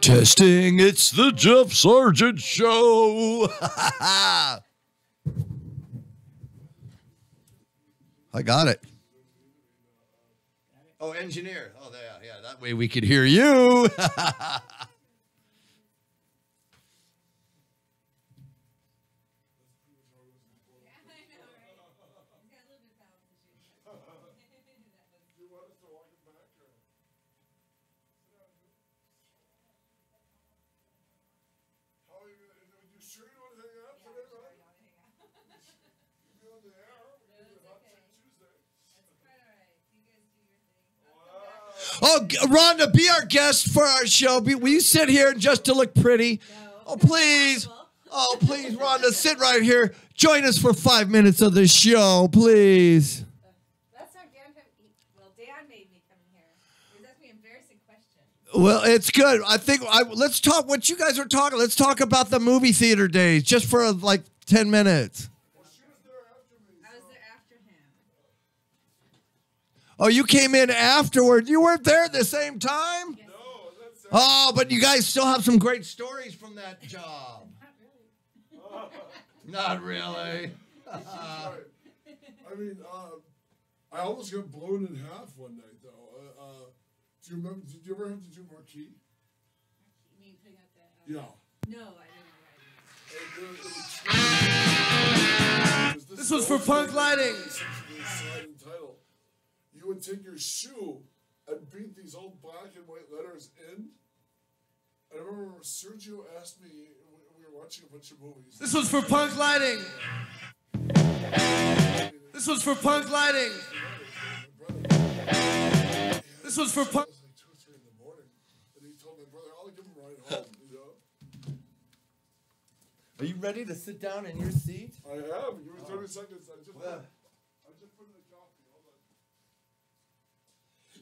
Testing, it's the Jeff Sargent Show. I got it. Oh, engineer. Oh, yeah, that way we could hear you. Oh, Rhonda, be our guest for our show. Will you sit here just to look pretty? No. Oh, please. Oh, please, Rhonda, sit right here. Join us for 5 minutes of the show, please. That's not Dan. Well, Dan made me come here. He's asking me embarrassing questions. Well, it's good. I think let's talk what you guys are talking. Let's talk about the movie theater days just for like 10 minutes. Oh, you came in afterward. You weren't there at the same time? Yes. No, that's Oh, but you guys still have some great stories from that job. Not really. I mean, I almost got blown in half one night, though. Do you remember? Did you ever have to do marquee? You mean putting out the... Yeah. No, I didn't. This was for punk lighting. Title. You would take your shoe and beat these old black and white letters in. I remember Sergio asked me, we were watching a bunch of movies. This was for punk lighting. This was for punk lighting. This was for punk. It was like 2 or 3 in the morning, and he told my brother, "I'll give him a ride home." You know. Are you ready to sit down in your seat? I have. Give me 30 seconds. I just put in the coffee. Hold on.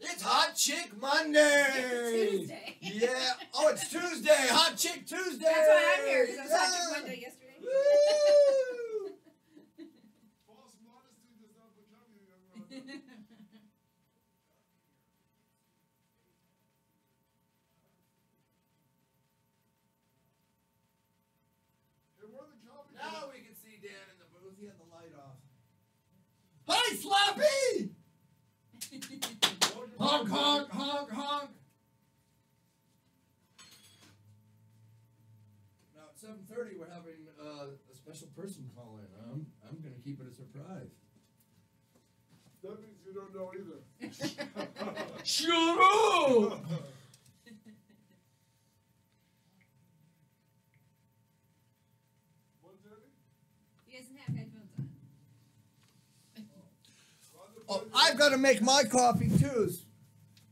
It's Hot Chick Monday. Tuesday. Yeah. Oh, it's Tuesday. Hot Chick Tuesday. That's why I'm here, because I was watching Monday yesterday. Woo! False modesty does not become you, young man. Hey, where the coffee? Now we can see Dan in the booth. He had the light off. Hi, Slappy! Honk, honk, honk, honk. Now at 7:30, we're having a special person call in. I'm going to keep it a surprise. That means you don't know either. Shut up! What, Daddy? He doesn't have headphones on. Oh, I've got to make my coffee too.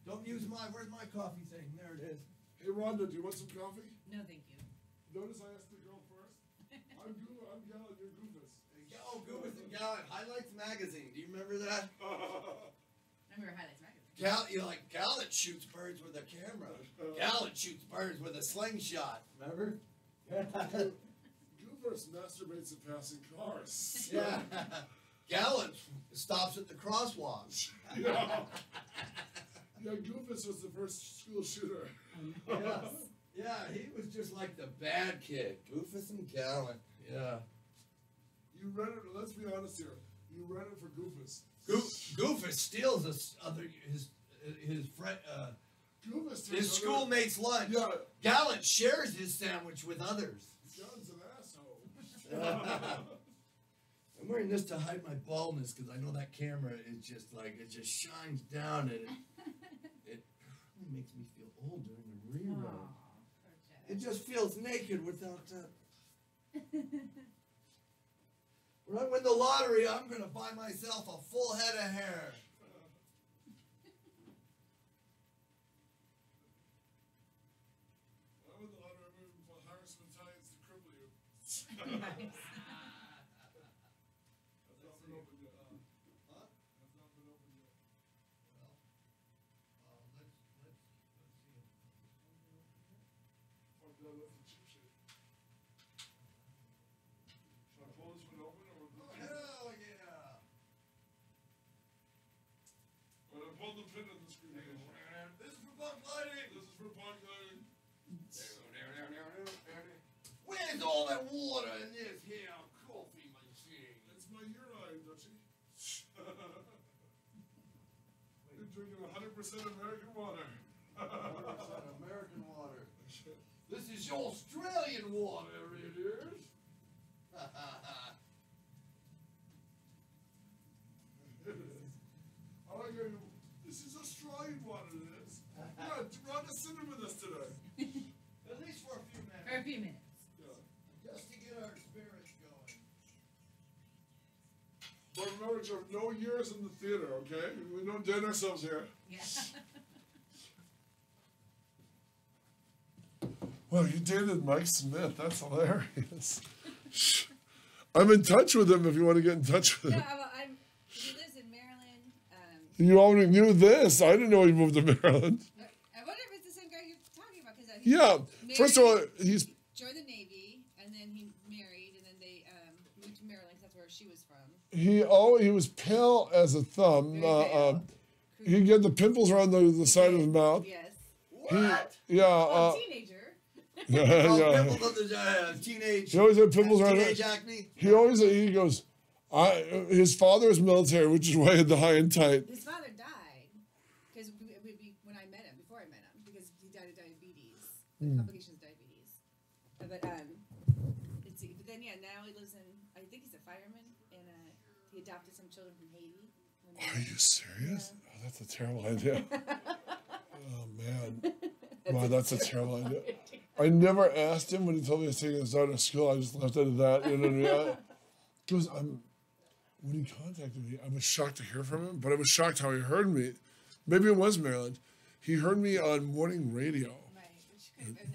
Don't use my. Where's my coffee thing? There it is. Hey, Rhonda, do you want some coffee? No, thank you. Notice I asked the girl first. I'm Gallant, you're Goofus. Oh, Goofus and Gallant. Highlights Magazine. Do you remember that? I remember Highlights Magazine. Gallant shoots birds with a camera. Gallant shoots birds with a slingshot. Remember? Goofus masturbates at passing cars. Yeah. Gallant stops at the crosswalks. Yeah. Yeah, Goofus was the first school shooter. Yeah, he was just like the bad kid. Goofus and Gallant. Yeah. You read it, let's be honest here. You read it for Goofus. Goofus steals his friend. Goofus His schoolmate's lunch. Yeah. Gallant shares his sandwich with others. John's an asshole. I'm wearing this to hide my baldness because I know that camera is just like, it just shines down and it makes me feel old during the rerun. It just feels naked without that. When I win the lottery, I'm going to buy myself a full head of hair. I win the lottery, I'm moving from Harrison Italians to cripple you. Nice. Has not been open yet. Has not been open yet. Let's see. Fuck no, that's the cheap shit. Should I pull this one open or? Hell yeah! Well, I pulled the pin on the screen. This is for bunk lighting. This is for punk lighting. all that water in this here coffee machine? It's my urine, Dutchie. You're drinking 100% American water. 100% American water. This is your Australian water, it is. I like how this is Australian water, it is. Yeah, Rhonda's sitting with us today. At least for a few minutes. For a few minutes. Yeah. Just to get our spirits going. But remember, Jeff, no years in the theater, okay? We don't date ourselves here. Yeah. Well, you dated Mike Smith. That's hilarious. I'm in touch with him if you want to get in touch with No, him. he lives in Maryland. You already knew this. I didn't know he moved to Maryland. I wonder if it's the same guy you're talking about. Cause Yeah. First of all, he's... joined the Navy, and then he married, and then they moved to Maryland. 'Cause that's where she was from. He was pale as a thumb. Very pale. He had the pimples around the side of his mouth. Yes. What? Oh, teenager. Yeah. Teenage. He always had pimples around Teenage his acne. he goes, his father was military, which is why he had the high and tight. His father died because when I met him, before I met him, because he died of diabetes, complications of diabetes. But then now he lives in. I think he's a fireman, and he adopted some children from Haiti. Are you serious? Yeah. Oh, that's a terrible idea. Oh man. Wow, that's a terrible idea. I never asked him when he told me he was taking his daughter to school. I just left it at that. You know what I mean? Because when he contacted me, I was shocked to hear from him, but I was shocked how he heard me. Maybe it was Maryland. He heard me on morning radio. Right, which could have been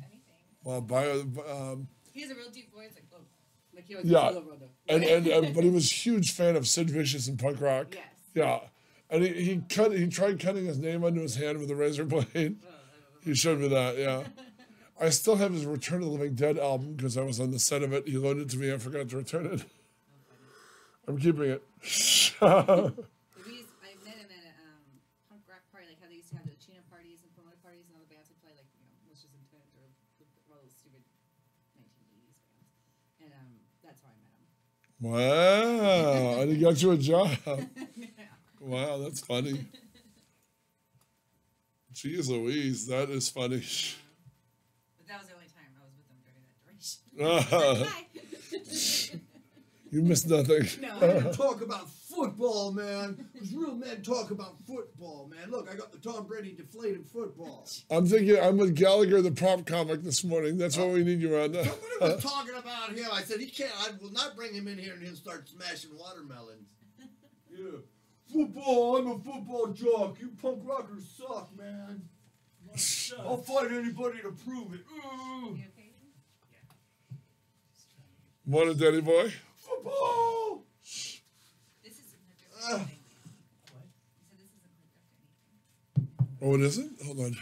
anything. Well, He has a real deep voice, like he was. Yeah, but he was a huge fan of Sid Vicious and punk rock. Yes. Yeah, and he tried cutting his name onto his hand with a razor blade. He showed me that. Yeah, I still have his Return of the Living Dead album because I was on the set of it. He loaned it to me. I forgot to return it. I'm keeping it. I met him at a punk rock party, like how they used to have the Chino parties and promoter parties, and all the bands would play, like, Witches and Tins or all those stupid 1980s bands. And that's how I met him. Wow, and he got you a job. Wow, that's funny. Jeez Louise, that is funny. But that was the only time I was with him during that duration. You missed nothing. No. Talk about football, man. Those real men talk about football, man. Look, I got the Tom Brady deflated football. I'm with Gallagher, the prop comic, this morning. That's what we need you on. Somebody was talking about him. I said, I will not bring him in here and he'll start smashing watermelons. Yeah. Football, I'm a football jock. You punk rockers suck, man. I'll fight anybody to prove it. You okay? Morning, Daddy boy. Football! This isn't hooked up to anything. What? He said this isn't hooked up to anything. Oh, it isn't? Hold on.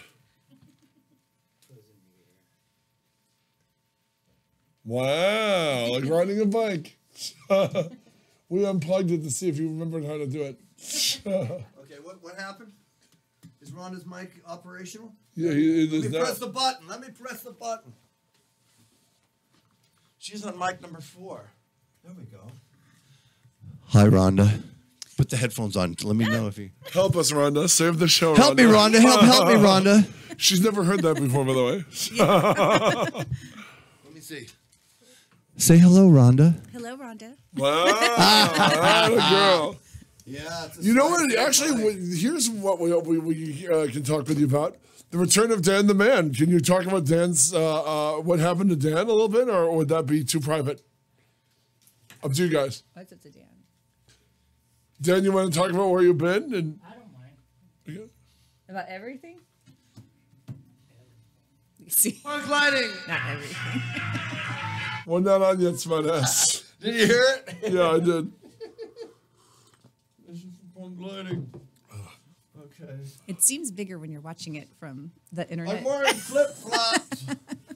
Wow, like riding a bike. We unplugged it to see if you remembered how to do it. Okay, what happened? Is Rhonda's mic operational? Yeah, it is Let me now. press the button. Let me press the button. She's on mic number 4. There we go. Hi, Rhonda. Put the headphones on. Let me know if you... Help us, Rhonda. Save the show, Help me, Rhonda. Help me, Rhonda. She's never heard that before, by the way. Let me see. Say hello, Rhonda. Hello, Rhonda. Wow. That a girl. Yeah, it's a You know slice what? of Actually, life. here's what we can talk with you about. The return of Dan the Man. Can you talk about Dan's, what happened to Dan a little bit, or would that be too private? Up to you guys. What's up to Dan? Dan, you want to talk about where you've been? And I don't mind. yeah. About everything? See? Punk lighting. Not everything. Well, not on yet, smartass. Did you hear it? Yeah, I did. This is punk lighting. Okay. It seems bigger when you're watching it from the internet. I'm wearing flip-flops.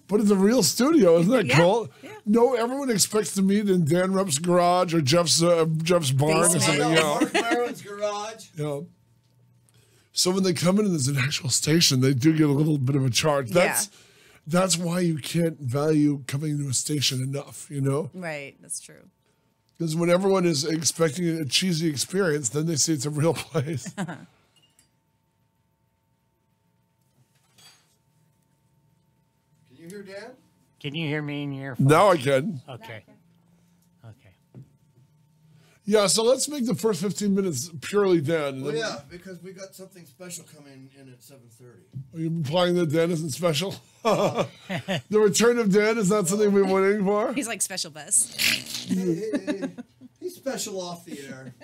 But it's a real studio, isn't that Yeah, cool? yeah. No, everyone expects to meet in Dan Rupp's garage or Jeff's barn or Basement. something. I know, Yeah. Mark Maron's garage. Yeah. So when they come in and there's an actual station, they do get a little bit of a charge. That's That's why you can't value coming to a station enough, you know? Right, that's true. Because when everyone is expecting a cheesy experience, then they see it's a real place. Can you hear Dan? Can you hear me in your earphones? Now I can. Okay. Okay. Yeah, so let's make the first 15 minutes purely Dan. Well, yeah, because we got something special coming in at 7:30. Are you implying that Dan isn't special? The return of Dan is not something we're waiting for? He's like special best. He's special off the air.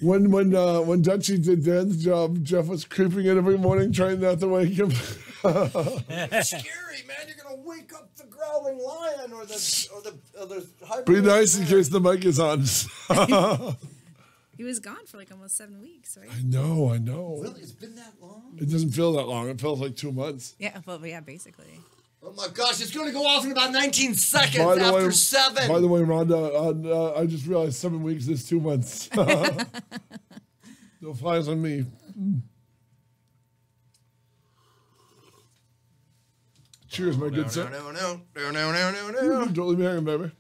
When Dutchie did Dan's job, Jeff was creeping in every morning trying not to wake him. It's scary, man. You're gonna wake up the growling lion or the hybrid. Be nice in case the mic is on. He was gone for like almost 7 weeks, right? I know. Really, it's been that long? It doesn't feel that long. It feels like 2 months. Yeah, well, yeah, basically. Oh my gosh, it's gonna go off in about 19 seconds By the after way- 7. By the way, Rhonda, I just realized 7 weeks is 2 months. No flies on me. Cheers, my good sir. No. Don't leave me hanging, baby.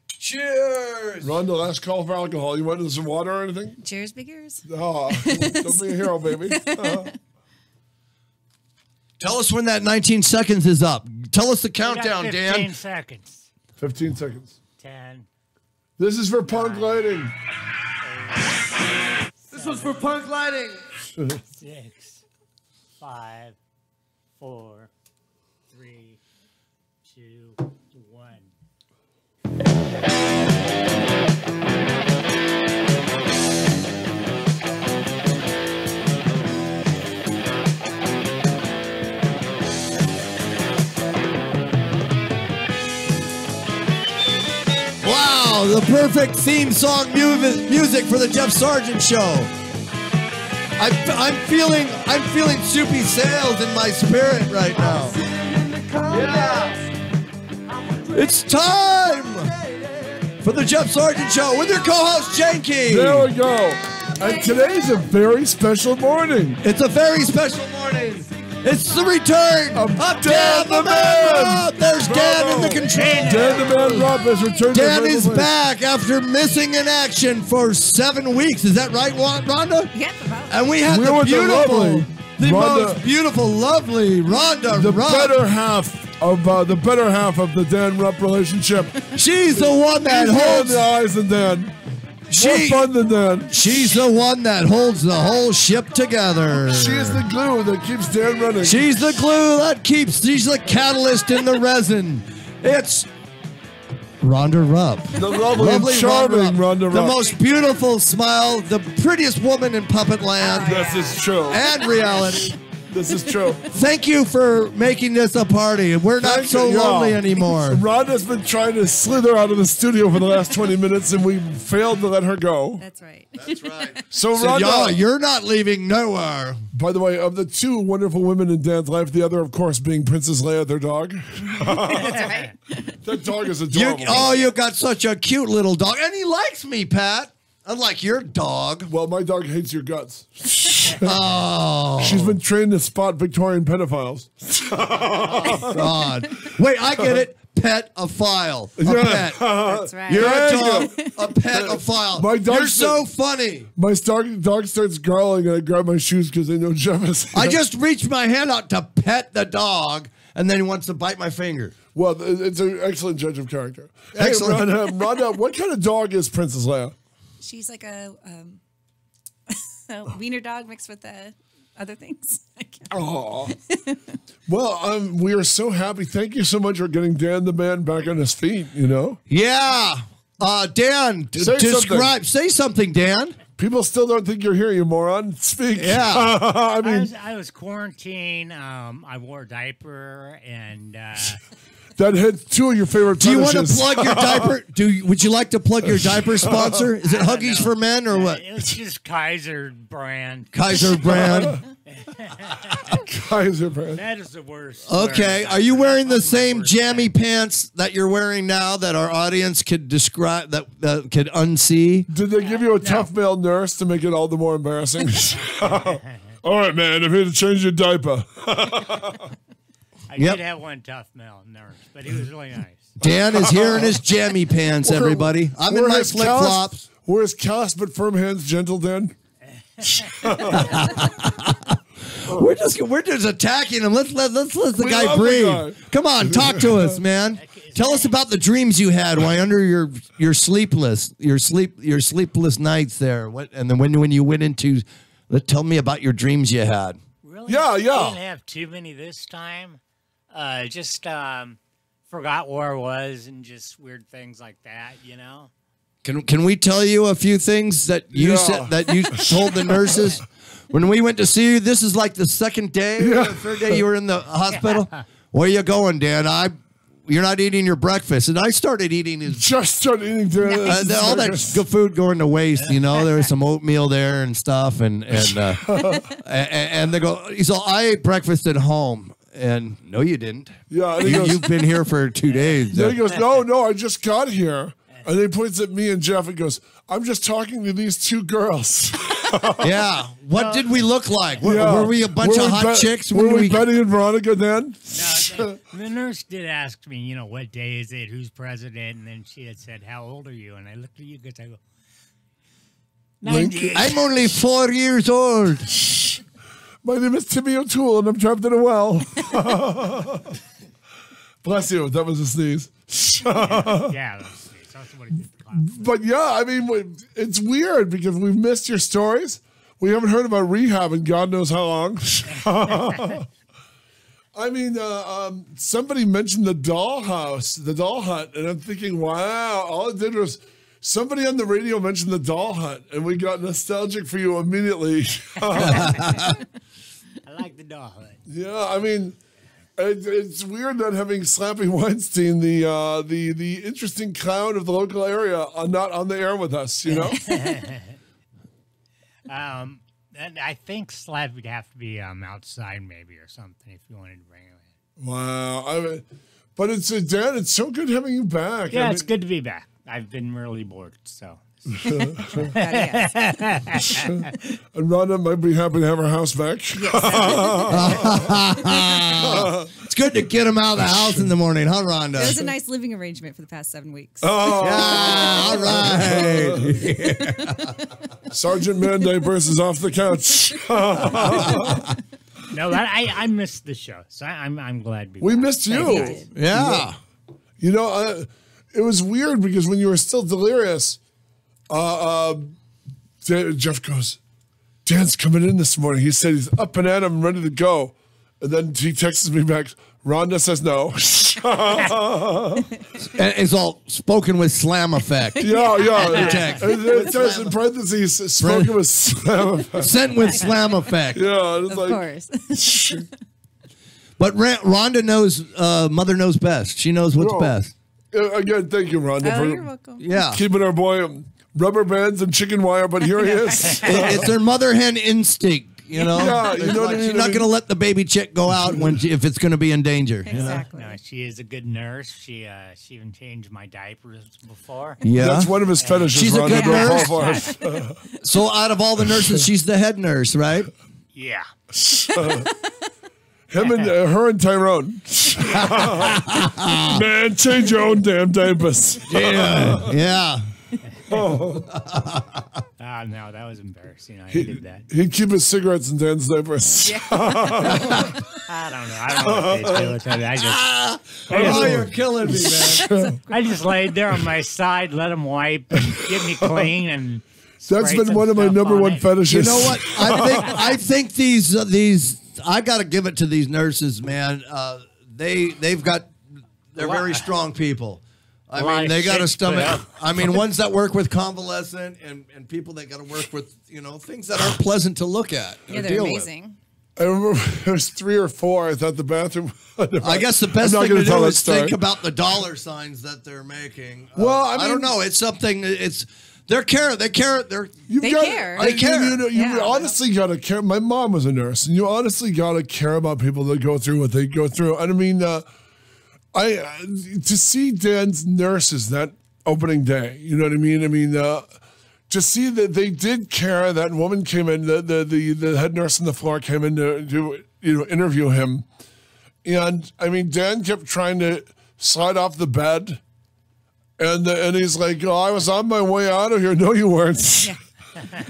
Cheers. Rhonda, last call for alcohol. You want some water or anything? Cheers, big ears. Oh, don't be a hero, baby. Tell us when that 19 seconds is up. Tell us the We got countdown, 15 Dan. seconds. 15 seconds. 10. This is for punk lighting. This was for punk lighting. 6, 5, 4, 3, 2, 1. Wow, the perfect theme song music for the Jeff Sargent show. I'm feeling soupy sales in my spirit right now. Yeah. It's time for the Jeff Sargent show with your co-host Janky. There we go. And today's a very special morning. It's a very special morning. It's the return of Dan the Man. There's Dan in the control. Dan the Man Rob has returned. Dan is back after missing in action for 7 weeks. Is that right, Rhonda? Yeah, about. And we had We're the with the beautiful, lovely the Rhonda- most beautiful, lovely Rhonda The Rupp. better half of the Dan Rupp relationship. She's the one that Easier in holds. the eyes than Dan. More She, fun than Dan. she's the one that holds the whole ship together. She is the glue that keeps Dan running. She's the glue that keeps. She's the catalyst in the resin. It's Rhonda Rupp. the lovely charming Rhonda Rupp. The most beautiful smile, the prettiest woman in puppet land This is true. and reality. This is true. Thank you for making this a party. We're not Thank so you, y'all. lonely anymore. Rhonda's been trying to slither out of the studio for the last 20 minutes, and we failed to let her go. That's right. That's right. So, So, Rhonda, y'all, you're not leaving nowhere. by the way, of the two wonderful women in Dan's life, the other, of course, being Princess Leia, their dog. That's right. That dog is You, adorable. you got such a cute little dog. And he likes me, Pat. Unlike your dog. Well, my dog hates your guts. Oh, She's been trained to spot Victorian pedophiles. God. Wait, I get it. Pet-a-phile. A pet. That's right. You're There a you dog. A pet-a-phile. My dog's You're so been- funny. My dog starts growling, and I grab my shoes because they know Jeff is. I just reached my hand out to pet the dog, and then he wants to bite my finger. Well, it's an excellent judge of character. Excellent. Hey, Rhonda, what kind of dog is Princess Leia? She's like a wiener dog mixed with other things. I can't- Oh, well, we are so happy. Thank you so much for getting Dan the Man back on his feet. You know, Yeah. Dan, say something, Dan. people still don't think you're here, you moron. Speak. Yeah. I mean, I was quarantined. I wore a diaper and that hits two of your favorite Do you want to fetishes. plug your diaper? Would you like to plug your diaper sponsor? Is it I don't Huggies know. for Men or what? It's just Kaiser brand. Kaiser brand. Kaiser brand. That is the worst. Okay. swear. Are you wearing the That's my same worst jammy thing. pants that you're wearing now that our audience could describe that could unsee? Did they give you a tough male nurse to make it all the more embarrassing? All right, man, I'm here to change your diaper. I did have one tough male nurse, but he was really nice. Dan is here in his jammy pants, everybody. I'm in my flip flops. We're his callous but firm hands, gentle Dan. We're just attacking him. Let's let the guy love breathe. the guy. Come on, talk to us, man. Tell us about the dreams you had while under your sleepless nights there. And then when you went into, tell me about your dreams you had. Really? Yeah. I didn't have too many this time. Just forgot where I was and just weird things like that, you know. Can we tell you a few things that you said that you told the nurses when we went to see you? This is like the second day, or the third day you were in the hospital. Yeah. Where are you going, Dan? You're not eating your breakfast, and I started eating his. Just started eating all that food going to waste. You know, there was some oatmeal there and stuff, and they go. He's all, I ate breakfast at home. And no, you didn't. Yeah, and he goes, you've been here for 2 days. Then he goes, no, I just got here. And he points at me and Jeff and goes, I'm just talking to these two girls. Yeah. What did we look like? Were we a bunch of hot chicks? Were we Betty and Veronica then? No, the nurse did ask me, what day is it? Who's president? And then she had said, how old are you? And I looked at you because I go, 90. I'm only 4 years old. My name is Timmy O'Toole, and I'm trapped in a well. Bless you. That was a sneeze. Yeah, that was a sneeze. But yeah, I mean, it's weird because we've missed your stories. We haven't heard about rehab in God knows how long. I mean, somebody mentioned the dollhouse, the doll hut, and I'm thinking, wow, all it did was somebody on the radio mentioned the doll hut, and we got nostalgic for you immediately. I like the doll hut. Yeah, I mean, it's weird not having Slappy Weinstein, the interesting clown of the local area, not on the air with us, you know? And I think Slap would have to be outside maybe or something if you wanted to bring him in. Wow. But it's Dan, it's so good having you back. Yeah, it's good to be back. I've been really bored, so. And Rhonda might be happy to have her house back. It's good to get him out of the house in the morning, huh, Rhonda? It was a nice living arrangement for the past 7 weeks. Oh, yeah, all right. Sargent Man Diapers is off the couch. No, I missed the show, so I'm glad we missed you. Yeah. You know, it was weird because when you were still delirious, Jeff goes, Dan's coming in this morning. He said he's up and at him, ready to go. And then he texts me back, Rhonda says no. And it's all spoken with slam effect. Yeah. It says in parentheses, spoken with slam effect. Sent with slam effect. Yeah. It's of like, course. But Rhonda knows, mother knows best. She knows what's best. Again, thank you, Rhonda, Oh, you're welcome. Yeah. keeping our boy rubber bands and chicken wire, but here he is. It's her mother hen instinct. You know, Yeah, you know what I mean? She's not going to let the baby chick go out if it's going to be in danger. Exactly. No, she is a good nurse. She even changed my diapers before. Yeah, That's one of his fetishes. She's a Rhonda. good Don't nurse. fall for it. So out of all the nurses, she's the head nurse, right? Yeah. Him and her and Tyrone. Man, change your own damn diapers. Yeah. No, that was embarrassing. I did that. He'd keep his cigarettes in Dan's diapers. I don't know. I don't know what they do with that. You're killing me, man. I just laid there on my side, let him wipe, and get me clean, and That's spray been some one of my stuff number on one it. fetishes. You know what? I think these I got to give it to these nurses, man. They're very strong people. I mean, they got a stomach. I mean, ones that work with convalescent and people that got to work with, things that aren't pleasant to look at. Yeah, or they're deal amazing. I remember there was 3 or 4. I thought the bathroom. I guess the best I'm not thing to gonna tell do that is story. think about the dollar signs that they're making. Well, I don't know. It's something. They care. They care. They care. You honestly got to care. My mom was a nurse, and you honestly got to care about people that go through what they go through. And I mean, to see Dan's nurses that opening day, you know what I mean? I mean, to see that they did care. That woman came in, the head nurse on the floor came in to interview him. And I mean, Dan kept trying to slide off the bed. And he's like, oh, I was on my way out of here. No, you weren't. Yeah.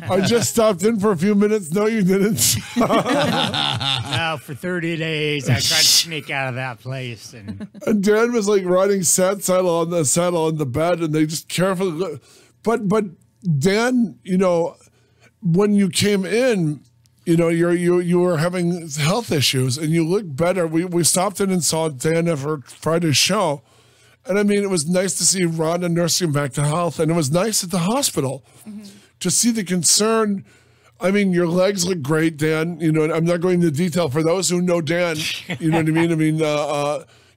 I just stopped in for a few minutes. No, you didn't. No, for 30 days, I tried to sneak out of that place. And Dan was like riding saddle on the bed, and they just carefully look. But Dan, when you came in, you were having health issues, and you looked better. We stopped in and saw Dan at her Friday's show. And I mean, it was nice to see Rhonda nursing him back to health, and it was nice at the hospital to see the concern. I mean, your legs look great, Dan. And I'm not going into detail for those who know Dan. You know what I mean? I mean,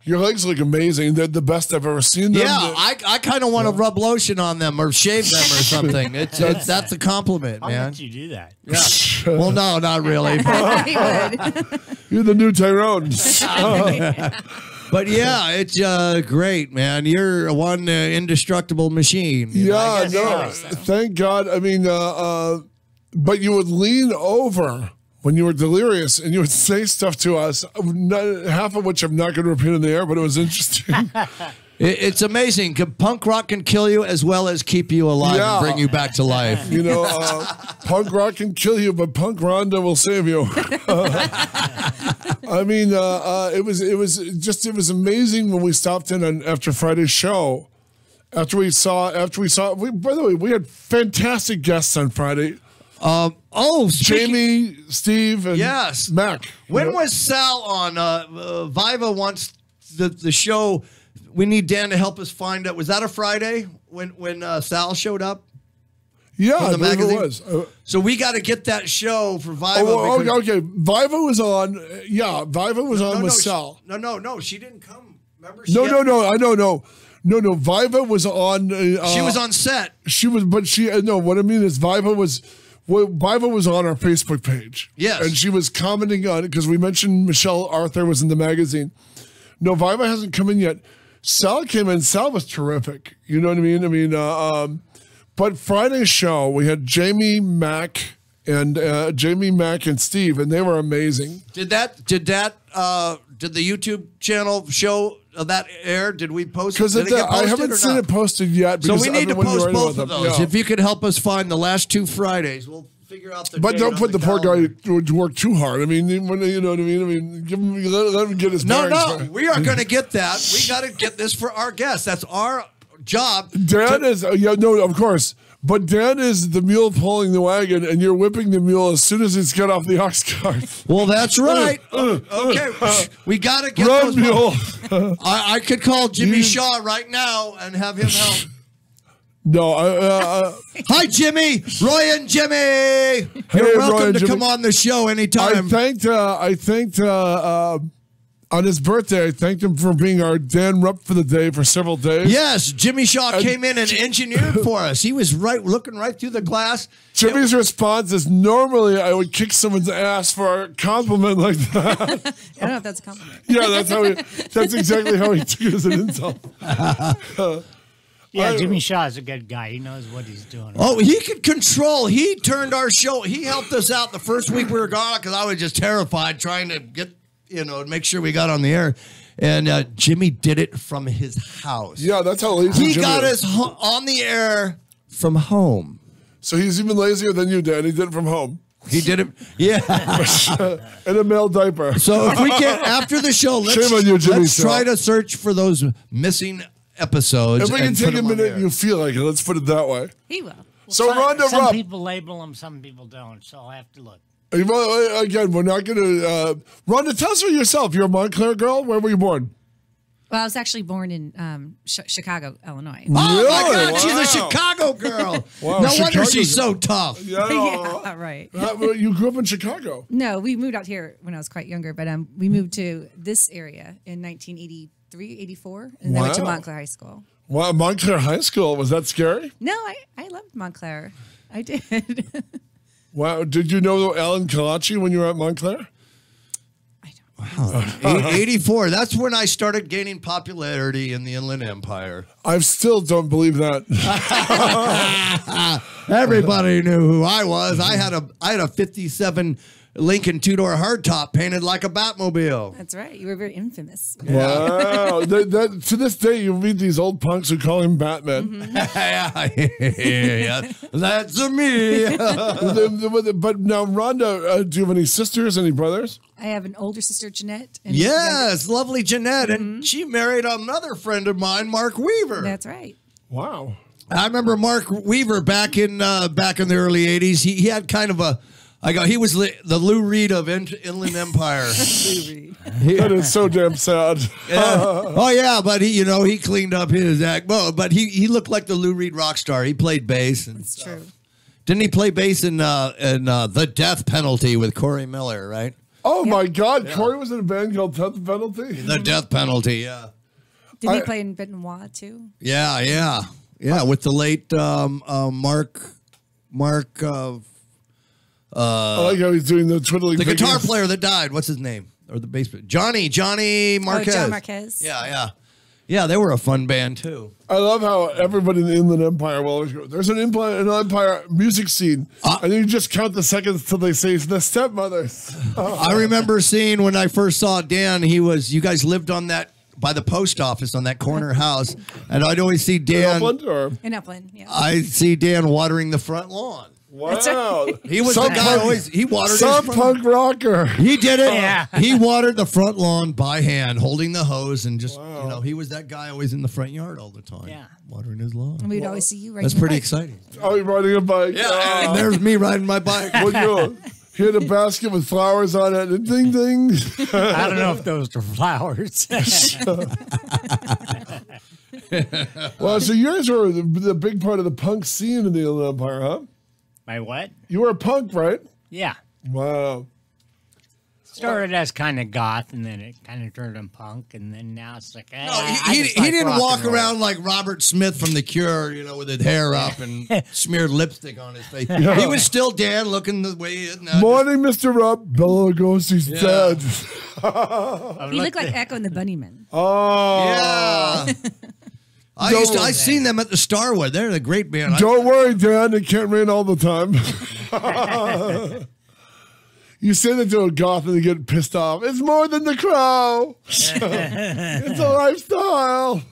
your legs look amazing. They're the best I've ever seen them. Yeah, I kind of want to rub lotion on them or shave them or something. That's a compliment, I'll man. let you do that. Yeah. Well, no, not really. He would. You're the new Tyrone. But yeah, it's great, man. You're one indestructible machine. Yeah, so. thank God. I mean, but you would lean over when you were delirious and you would say stuff to us, half of which I'm not going to repeat in the air, but it was interesting. It's amazing. Punk rock can kill you as well as keep you alive and bring you back to life. Punk rock can kill you, but Punk Rhonda will save you. I mean, it was amazing when we stopped in after Friday's show. By the way, we had fantastic guests on Friday. Jamie, Steve, and Mac. When was Sal on? Viva wants the show. We need Dan to help us find out. Was that a Friday when Sal showed up? Yeah, I believe it was. So we got to get that show for Viva. Okay. Viva was on. Yeah, Viva was on with Sal. No. She didn't come. Remember? No. I don't know. No. Viva was on. She was on set. What I mean is Viva was on our Facebook page. Yes. And she was commenting on it because we mentioned Michelle Arthur was in the magazine. No, Viva hasn't come in yet. Sal came in. Sal was terrific. You know what I mean? I mean, but Friday's show, we had Jamie, Mac, and Steve, and they were amazing. Did the YouTube channel show that air? Did we post it? Because I haven't seen it posted yet. So we need to post both of those. Yeah. If you could help us find the last 2 Fridays, we'll figure out the. But don't put the poor guy to work too hard. I mean, you know what I mean. I mean, let him get his. No, we are going to get that. We got to get this for our guests. That's our job. Dan is of course. But Dan is the mule pulling the wagon, and you're whipping the mule as soon as it's got off the ox cart. Well, that's right. Okay, we got to get Run, those. mule. I could call Jimmy Shaw right now and have him help. No, Hi, Jimmy, Roy, and Jimmy. You're welcome to come on the show anytime. I thanked on his birthday, I thanked him for being our Dan Rupp for the day for several days. Yes, Jimmy Shaw came in and engineered for us. He was looking right through the glass. Jimmy's response is normally I would kick someone's ass for a compliment like that. I don't know if that's a compliment. Yeah, that's exactly how he took it as an insult. Yeah, Jimmy Shaw is a good guy. He knows what he's doing. Oh, he could control. He turned our show. He helped us out the first week we were gone because I was just terrified trying to get, make sure we got on the air. And Jimmy did it from his house. Yeah, that's how lazy He got us on the air from home. So he's even lazier than you, Dan. He did it from home. He did it, yeah. In a male diaper. So if we can, after the show, let's try to search for those missing episodes. If we can take a minute and you feel like it, let's put it that way. He will. So Rhonda some Rupp. people label them, some people don't. So I'll have to look. Again, we're not going to... Rhonda, tell us for yourself. You're a Montclair girl? Where were you born? Well, I was actually born in Chicago, Illinois. Oh, my God, she's a Chicago girl. Wow, no wonder she's so tough. Yeah, right. You grew up in Chicago? No, we moved out here when I was quite younger, but we moved to this area in 1983, 84, and then went to Montclair High School. Wow, Montclair High School. Was that scary? No, I loved Montclair. I did. Wow. Did you know Alan Kalachi when you were at Montclair? Wow. 84. That's when I started gaining popularity in the Inland Empire. I still don't believe that. Everybody knew who I was. I had a 57 Lincoln two-door hardtop painted like a Batmobile. That's right. You were very infamous. Wow. That, to this day, you meet these old punks who call him Batman. Yeah, that's me. But now, Rhonda, do you have any sisters, any brothers? I have an older sister, Jeanette. And Yes, lovely Jeanette. And she married another friend of mine, Mark Weaver. That's right. Wow. I remember Mark Weaver back in the early 80s. He had kind of a... he was the Lou Reed of Inland Empire. That is so damn sad. Oh yeah, but he cleaned up his act. Well, but he looked like the Lou Reed rock star. He played bass and That's stuff. true. Didn't he play bass in The Death Penalty with Corey Miller, right? Oh my God, Corey was in a band called Death Penalty? The Death Penalty, yeah. Did he play in Benoit too? Yeah, with the late Mark I like how he's doing the twiddling the guitar fingers. player that died. What's his name? Or the bass player? Johnny Marquez. Oh, John Marquez. Yeah, they were a fun band too. I love how everybody in the Inland Empire will always go, there's an Empire music scene. And you just count the seconds till they say the Stepmothers. I remember seeing when I first saw Dan, you guys lived on that, by the post office on that corner house. And I'd always see Dan. Upland, or? In Upland, yeah. I see Dan watering the front lawn. Wow. He was the guy he watered his some front punk rocker. He did it. Yeah. He watered the front lawn by hand, holding the hose, and just he was that guy always in the front yard all the time. Yeah. Watering his lawn. And we'd always see you riding That's your pretty bike. exciting. Oh, you're riding a bike. Yeah, and there's me riding my bike. What you hit a basket with flowers on it and ding ding. I don't know if those are flowers. Well, so you guys were the big part of the punk scene in the Inland Empire, huh? My what? You were a punk, right? Yeah. Wow. Started as kind of goth, and then it kind of turned in punk, and then now it's like, No, he didn't walk around like Robert Smith from The Cure, with his hair up and smeared lipstick on his face. He was still Dan, looking the way he is now. Morning, Mr. Rob. Bela Lugosi's dead. He looked like Echo and the Bunnymen. Oh. Yeah. I seen them at the Starwood. They're a great band. Don't worry, Dan. It can't rain all the time. You say that to a goth and they get pissed off. It's more than the Crow. It's a lifestyle.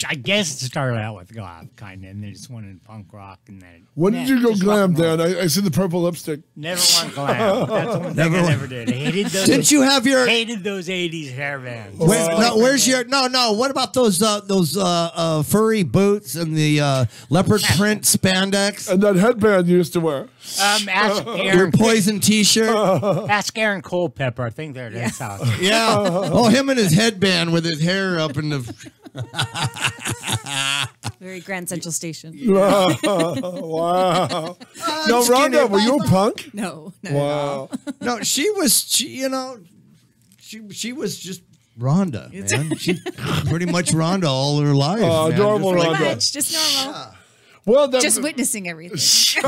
I guess it started out with goth, kind of, and then just wanted punk rock, and then. When did you go glam, Dan? I see the purple lipstick. Never went glam. That's one thing I never did. I hated those. Didn't you have your? Hated those '80s hair bands. Where's your? No. What about those furry boots and the leopard print spandex And that headband you used to wear. Ask your Aaron. Poison T-shirt? Ask Aaron Culpepper. I think they're at his house. Yeah. Oh, him and his headband with his hair up in the. Very Grand Central Station. Wow. No, Rhonda, were you a punk? No. Wow. No, she was just Rhonda, man. She pretty much Rhonda all her life. Man. adorable Just Rhonda. Pretty much, just normal. Well, Just witnessing everything.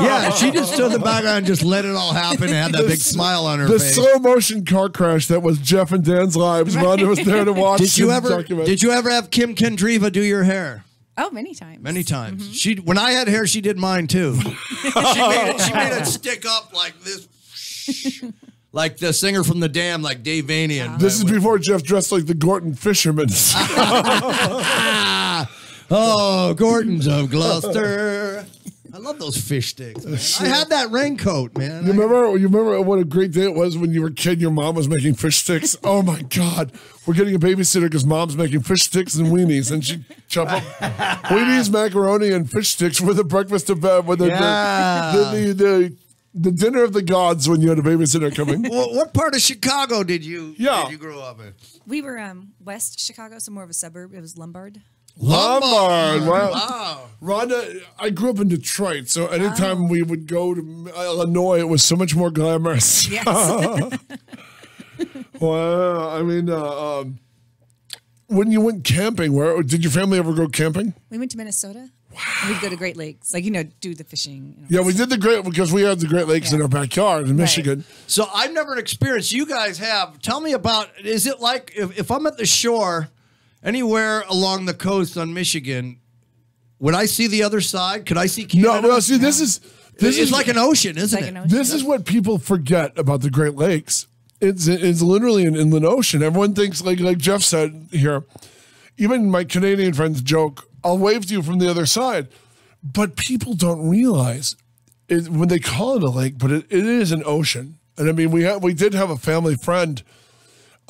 yeah, she just stood in the background and just let it all happen and had that big smile on her the face. slow motion car crash that was Jeff and Dan's lives. Rhonda was there to watch. Did you and ever? document. Did you ever have Kim Kendriva do your hair? Oh, many times. Many times. She, when I had hair, she did mine too. she made it stick up like this, like the singer from The Dam, like Dave Vanian. This is before Jeff dressed like the Gorton fisherman. Oh, Gordon's of Gloucester. I love those fish sticks, man. I had that raincoat, man. You remember what a great day it was when you were a kid and your mom was making fish sticks? Oh, my God. We're getting a babysitter because mom's making fish sticks and weenies. And she chop up weenies, macaroni, and fish sticks for the breakfast of with the dinner of the gods when you had a babysitter coming. What part of Chicago did you grow up in? We were West Chicago, so more of a suburb. It was Lombard. Lombard. Wow. Rhonda, I grew up in Detroit, so anytime we would go to Illinois, it was so much more glamorous. Yes. Wow. I mean, when you went camping, where did your family ever go camping? We went to Minnesota. Wow. We'd go to Great Lakes, like, do the fishing. Yeah, we did because we had the Great Lakes in our backyard in Michigan. So I've never experienced. You guys have. Tell me about. Is it like if I'm at the shore, anywhere along the coast on Michigan, would I see the other side? Could I see Canada? No, well, see, this is like an ocean, isn't it? This is what people forget about the Great Lakes. It's literally an inland ocean. Everyone thinks, like Jeff said here, even my Canadian friends joke, I'll wave to you from the other side. But people don't realize when they call it a lake, but it is an ocean. And I mean, we did have a family friend.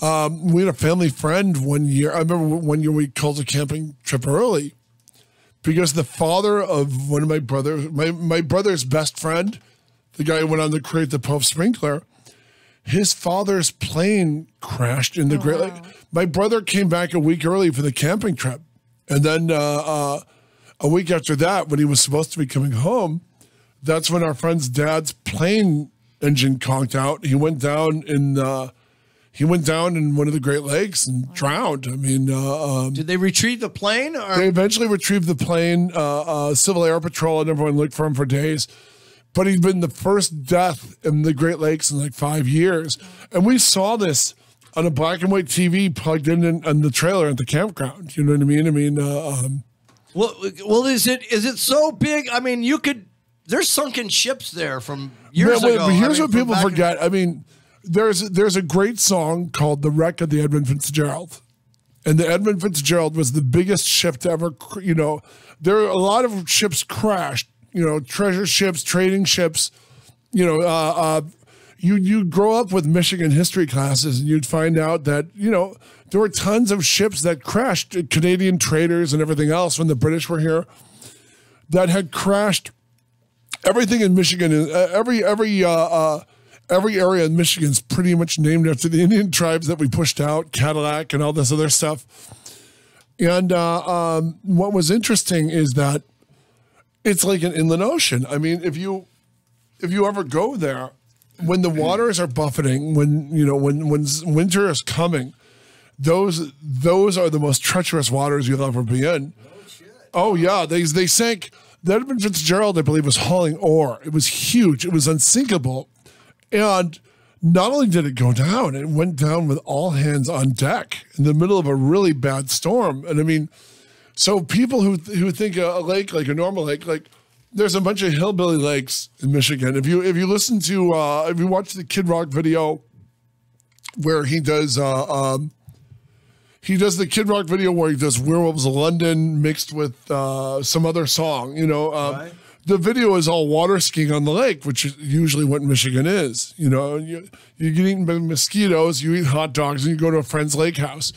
We had a family friend one year. I remember one year we called a camping trip early because the father of one of my brothers, my brother's best friend, the guy who went on to create the Puff Sprinkler, his father's plane crashed in the Great Lake. My brother came back a week early for the camping trip. And then a week after that, when he was supposed to be coming home, that's when our friend's dad's plane engine conked out. He went down in one of the Great Lakes and drowned. I mean, did they retrieve the plane? Or? They eventually retrieved the plane. Civil Air Patrol and everyone looked for him for days. But he'd been the first death in the Great Lakes in like 5 years. And we saw this on a black and white TV plugged in on the trailer at the campground. You know what I mean? I mean, well, is it so big? I mean, there's sunken ships there from years ago. But here's what people forget. I mean, there's a great song called "The Wreck of the Edmund Fitzgerald," and the Edmund Fitzgerald was the biggest ship to ever. There are a lot of ships crashed. Treasure ships, trading ships. You'd grow up with Michigan history classes and you'd find out that, there were tons of ships that crashed, Canadian traders and everything else when the British were here, that had crashed. Everything in Michigan, every area in Michigan is pretty much named after the Indian tribes that we pushed out, Kaotic and all this other stuff. And what was interesting is that it's like an inland ocean. I mean, if you ever go there, when the waters are buffeting, when winter is coming, those are the most treacherous waters you'll ever be in. Oh yeah, they sank. The Edmund Fitzgerald, I believe, was hauling ore. It was huge. It was unsinkable, and not only did it go down, it went down with all hands on deck in the middle of a really bad storm. And I mean, so people who think a lake like a normal lake, like. There's a bunch of hillbilly lakes in Michigan. If you listen to if you watch the Kid Rock video where he does the Kid Rock video where he does Werewolves of London mixed with some other song, right. The video is all water skiing on the lake, which is usually what Michigan is. You get eaten by mosquitoes, you eat hot dogs, and you go to a friend's lake house.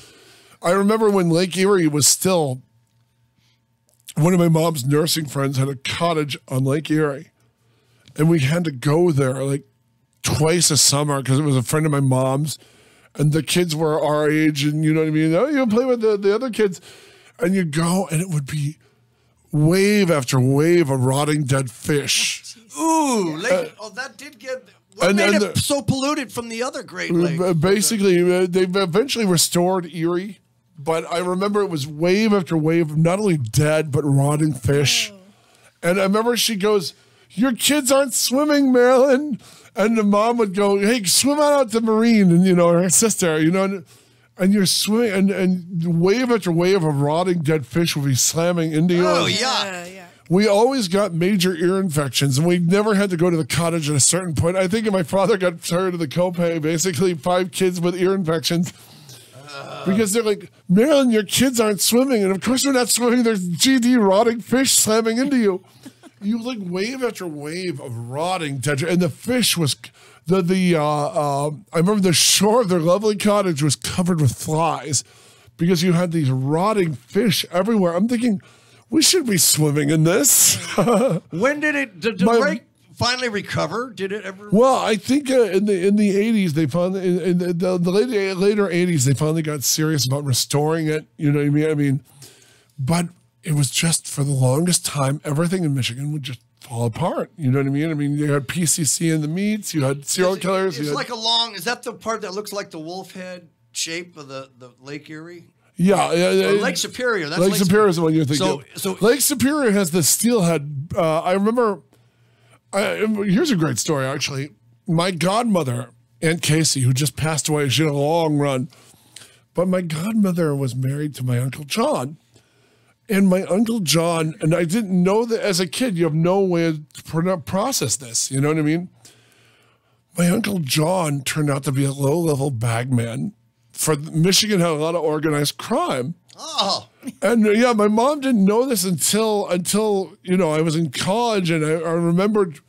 I remember when Lake Erie was still. One of my mom's nursing friends had a cottage on Lake Erie, and we had to go there like twice a summer because it was a friend of my mom's, and the kids were our age, and you know what I mean? Oh, you play with the other kids, and you go, and it would be wave after wave of rotting dead fish. Ooh, that did get... What made it so polluted from the other Great Lakes? Basically, they've eventually restored Erie. But I remember it was wave after wave of not only dead, but rotting fish. Oh. And I remember she goes, "Your kids aren't swimming, Marilyn." And the mom would go, "Hey, swim out the marine." And, her sister, and you're swimming, and wave after wave of rotting dead fish will be slamming into you. Oh, yeah. We always got major ear infections, and we never had to go to the cottage at a certain point. I think my father got tired of the copay, basically 5 kids with ear infections. Because they're like, "Marilyn, your kids aren't swimming." And of course they're not swimming. There's GD rotting fish slamming into you. You like wave after wave of rotting dead. And the fish was, I remember the shore of their lovely cottage was covered with flies because you had these rotting fish everywhere. I'm thinking, we should be swimming in this. When did the break finally recover? Did it ever? Well, I think in the 80s they finally in the later 80s they finally got serious about restoring it. You know what I mean? I mean, but it was just for the longest time everything in Michigan would just fall apart. You know what I mean? I mean, you had PCC in the meats, you had serial killers. It's like a long. Is that the part that looks like the wolf head shape of the Lake Erie? Yeah, Lake Superior. That's Lake Superior is the one you're thinking. So Lake Superior has the steelhead. I remember. Here's a great story, actually. My godmother, Aunt Casey, who just passed away, she had a long run. But my godmother was married to my Uncle John. And my Uncle John, and I didn't know that as a kid, you have no way to process this. You know what I mean? My Uncle John turned out to be a low-level bagman. For Michigan had a lot of organized crime. Oh. And yeah, my mom didn't know this until I was in college, and I remembered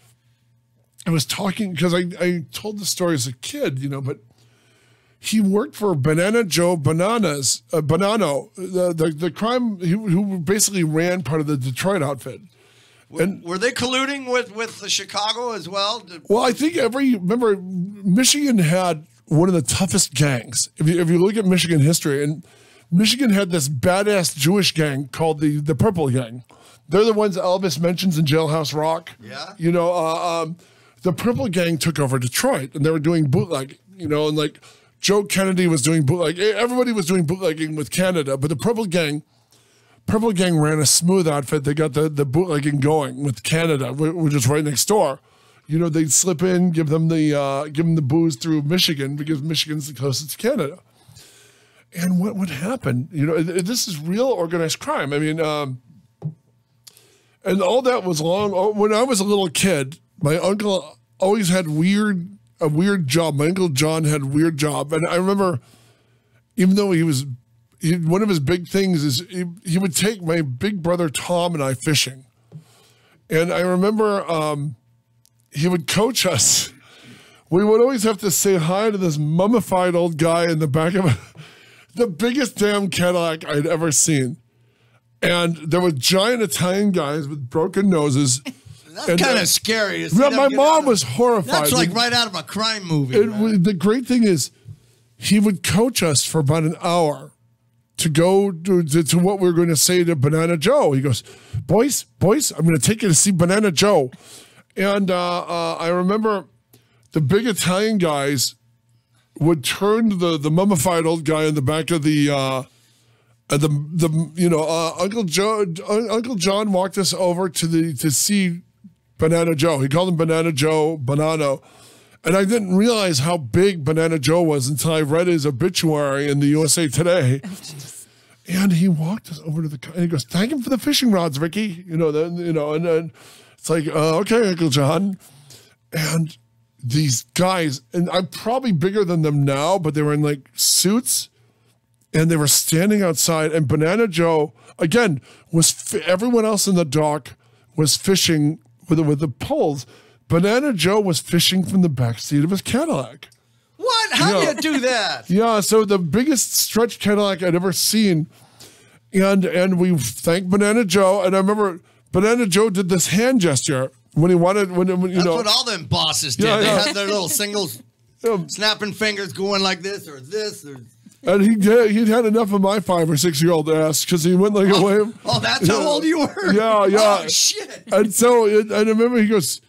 I was talking because I told the story as a kid, but he worked for Banana Joe Bonanno, the crime who basically ran part of the Detroit outfit. And were they colluding with the Chicago as well? Well, I think remember Michigan had one of the toughest gangs. If you look at Michigan history, and Michigan had this badass Jewish gang called the Purple Gang. They're the ones Elvis mentions in Jailhouse Rock. Yeah. The Purple Gang took over Detroit, and they were doing bootleg. And like Joe Kennedy was doing bootleg. Everybody was doing bootlegging with Canada, but the Purple Gang ran a smooth outfit. They got the bootlegging going with Canada, which is right next door. They'd slip in, give them the booze through Michigan because Michigan's the closest to Canada. And what would happen? This is real organized crime. I mean, and all that was long. When I was a little kid, my uncle always had a weird job. My Uncle John had a weird job, and I remember, even though one of his big things is he would take my big brother Tom and I fishing, and I remember he would coach us. We would always have to say hi to this mummified old guy in the back of the biggest damn Cadillac I'd ever seen. And there were giant Italian guys with broken noses. That's kind of scary. My mom was horrified. That's like right out of a crime movie. The great thing is he would coach us for about an hour to go to what we were going to say to Banana Joe. He goes, boys, I'm going to take you to see Banana Joe. And I remember the big Italian guys would turn to the mummified old guy in the back of Uncle John walked us over to see Banana Joe. He called him Banana Joe Bonanno. And I didn't realize how big Banana Joe was until I read his obituary in the USA Today. And he walked us over to and he goes, thank him for the fishing rods, Ricky. And then it's like, okay, Uncle John. And these guys, and I'm probably bigger than them now, but they were in like suits and they were standing outside. And Banana Joe, again, everyone else in the dock was fishing with the poles. Banana Joe was fishing from the back seat of his Cadillac. What? How do you do that? Yeah, so the biggest stretch Cadillac I'd ever seen. And we thanked Banana Joe. And I remember Banana Joe did this hand gesture when he wanted, That's what all them bosses did. Yeah, they yeah. had their little singles snapping fingers going like this or this. And he'd had enough of my 5 or 6 year old ass because he went like away. Oh, that's how old you were? Yeah. Oh, shit. And so, and I remember he goes,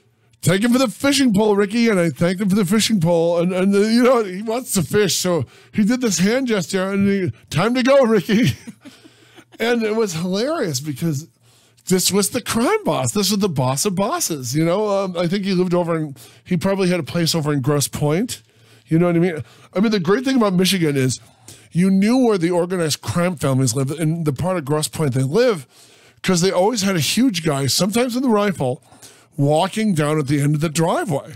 thank him for the fishing pole, Ricky. And I thanked him for the fishing pole. And he wants to fish. So he did this hand gesture and time to go, Ricky. And it was hilarious because this was the crime boss. This was the boss of bosses. I think he lived he probably had a place over in Grosse Pointe. You know what I mean? I mean, the great thing about Michigan is you knew where the organized crime families lived in the part of Grosse Pointe they live because they always had a huge guy, sometimes with a rifle, walking down at the end of the driveway.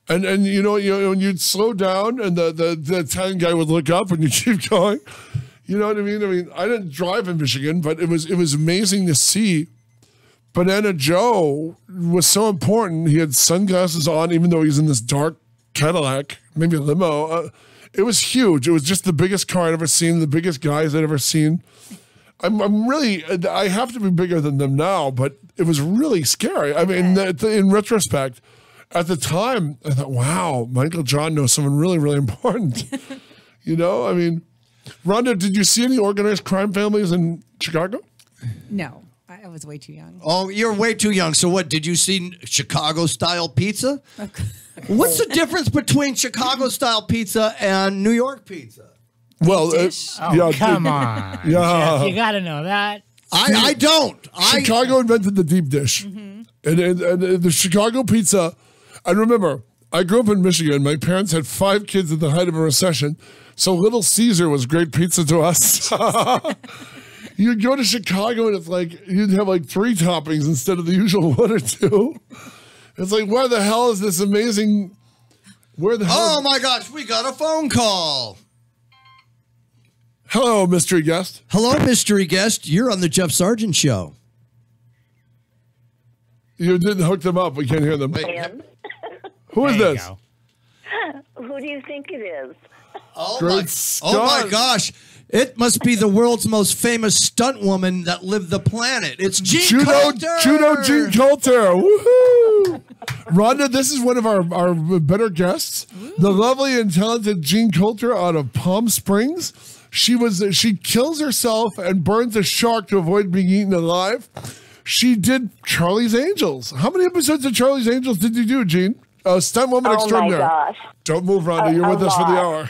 And when you'd slow down and the Italian guy would look up and you keep going. You know what I mean? I mean, I didn't drive in Michigan, but it was amazing to see. Banana Joe was so important. He had sunglasses on, even though he's in this dark Cadillac, maybe a limo. It was huge. It was just the biggest car I'd ever seen, the biggest guys I'd ever seen. I have to be bigger than them now, but it was really scary. I mean, in retrospect, at the time, I thought, wow, my Uncle John knows someone really, really important. I mean, Rhonda, did you see any organized crime families in Chicago? No, I was way too young. Oh, you're way too young. So what, did you see Chicago-style pizza? What's the difference between Chicago-style pizza and New York pizza? Well, Oh, yeah, come on. Yeah. Jeff, you got to know that. I don't. Chicago invented the deep dish. And the Chicago pizza, and remember, I grew up in Michigan. My parents had 5 kids at the height of a recession, so Little Caesar was great pizza to us. You'd go to Chicago and it's like, you'd have like 3 toppings instead of the usual 1 or 2. It's like, where the hell is this amazing, where the hell? Oh my gosh, we got a phone call. Hello, mystery guest. Hello, mystery guest. You're on the Jeff Sargent Show. You didn't hook them up. We can't hear them. Who is There you this? go. Who do you think it is? Oh Great my, Scott. oh my gosh. It must be the world's most famous stunt woman that lived the planet. It's Jean Coulter. Judo Jean Coulter. Woohoo! Rhonda, this is one of our better guests. The lovely and talented Jean Coulter out of Palm Springs. She kills herself and burns a shark to avoid being eaten alive. She did Charlie's Angels. How many episodes of Charlie's Angels did you do, Jean? Stunt woman extraordinary. Oh my gosh. Don't move, Rhonda. You're with us for the hour.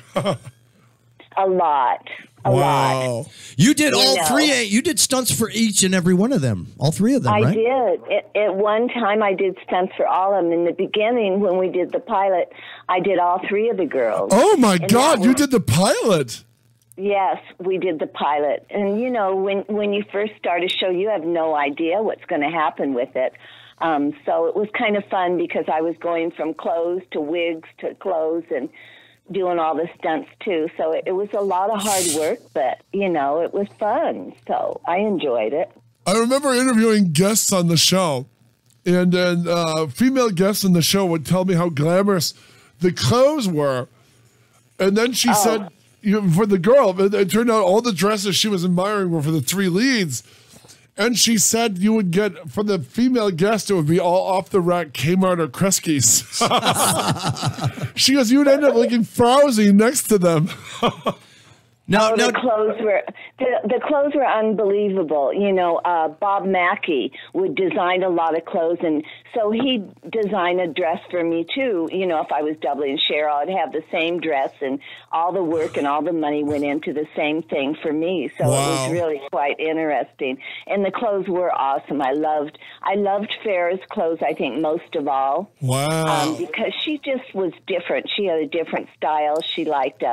A lot. A lot. You did all know. 3. You did stunts for each and every one of them. All 3 of them, I right? did. At one time, I did stunts for all of them. In the beginning, when we did the pilot, I did all 3 of the girls. Oh, my And God. that You was- did the pilot. Yes, we did the pilot. And, you know, when you first start a show, you have no idea what's going to happen with it. So it was kind of fun because I was going from clothes to wigs to clothes and doing all the stunts, too. So it was a lot of hard work, but, you know, it was fun. So I enjoyed it. I remember interviewing guests on the show, and then female guests on the show would tell me how glamorous the clothes were. And then she said, for the girl, it turned out all the dresses she was admiring were for the 3 leads. And she said you would get, for the female guest, it would be all off the rack Kmart or Kresge's. She goes, you would end up looking frowsy next to them. No, The clothes were unbelievable. You know, Bob Mackey would design a lot of clothes, and so he'd design a dress for me too. You know, if I was doubling Cheryl, I'd have the same dress, and all the work and all the money went into the same thing for me. So it was really quite interesting, and the clothes were awesome. I loved Farrah's clothes, I think, most of all. Wow. Because she just was different. She had a different style. She liked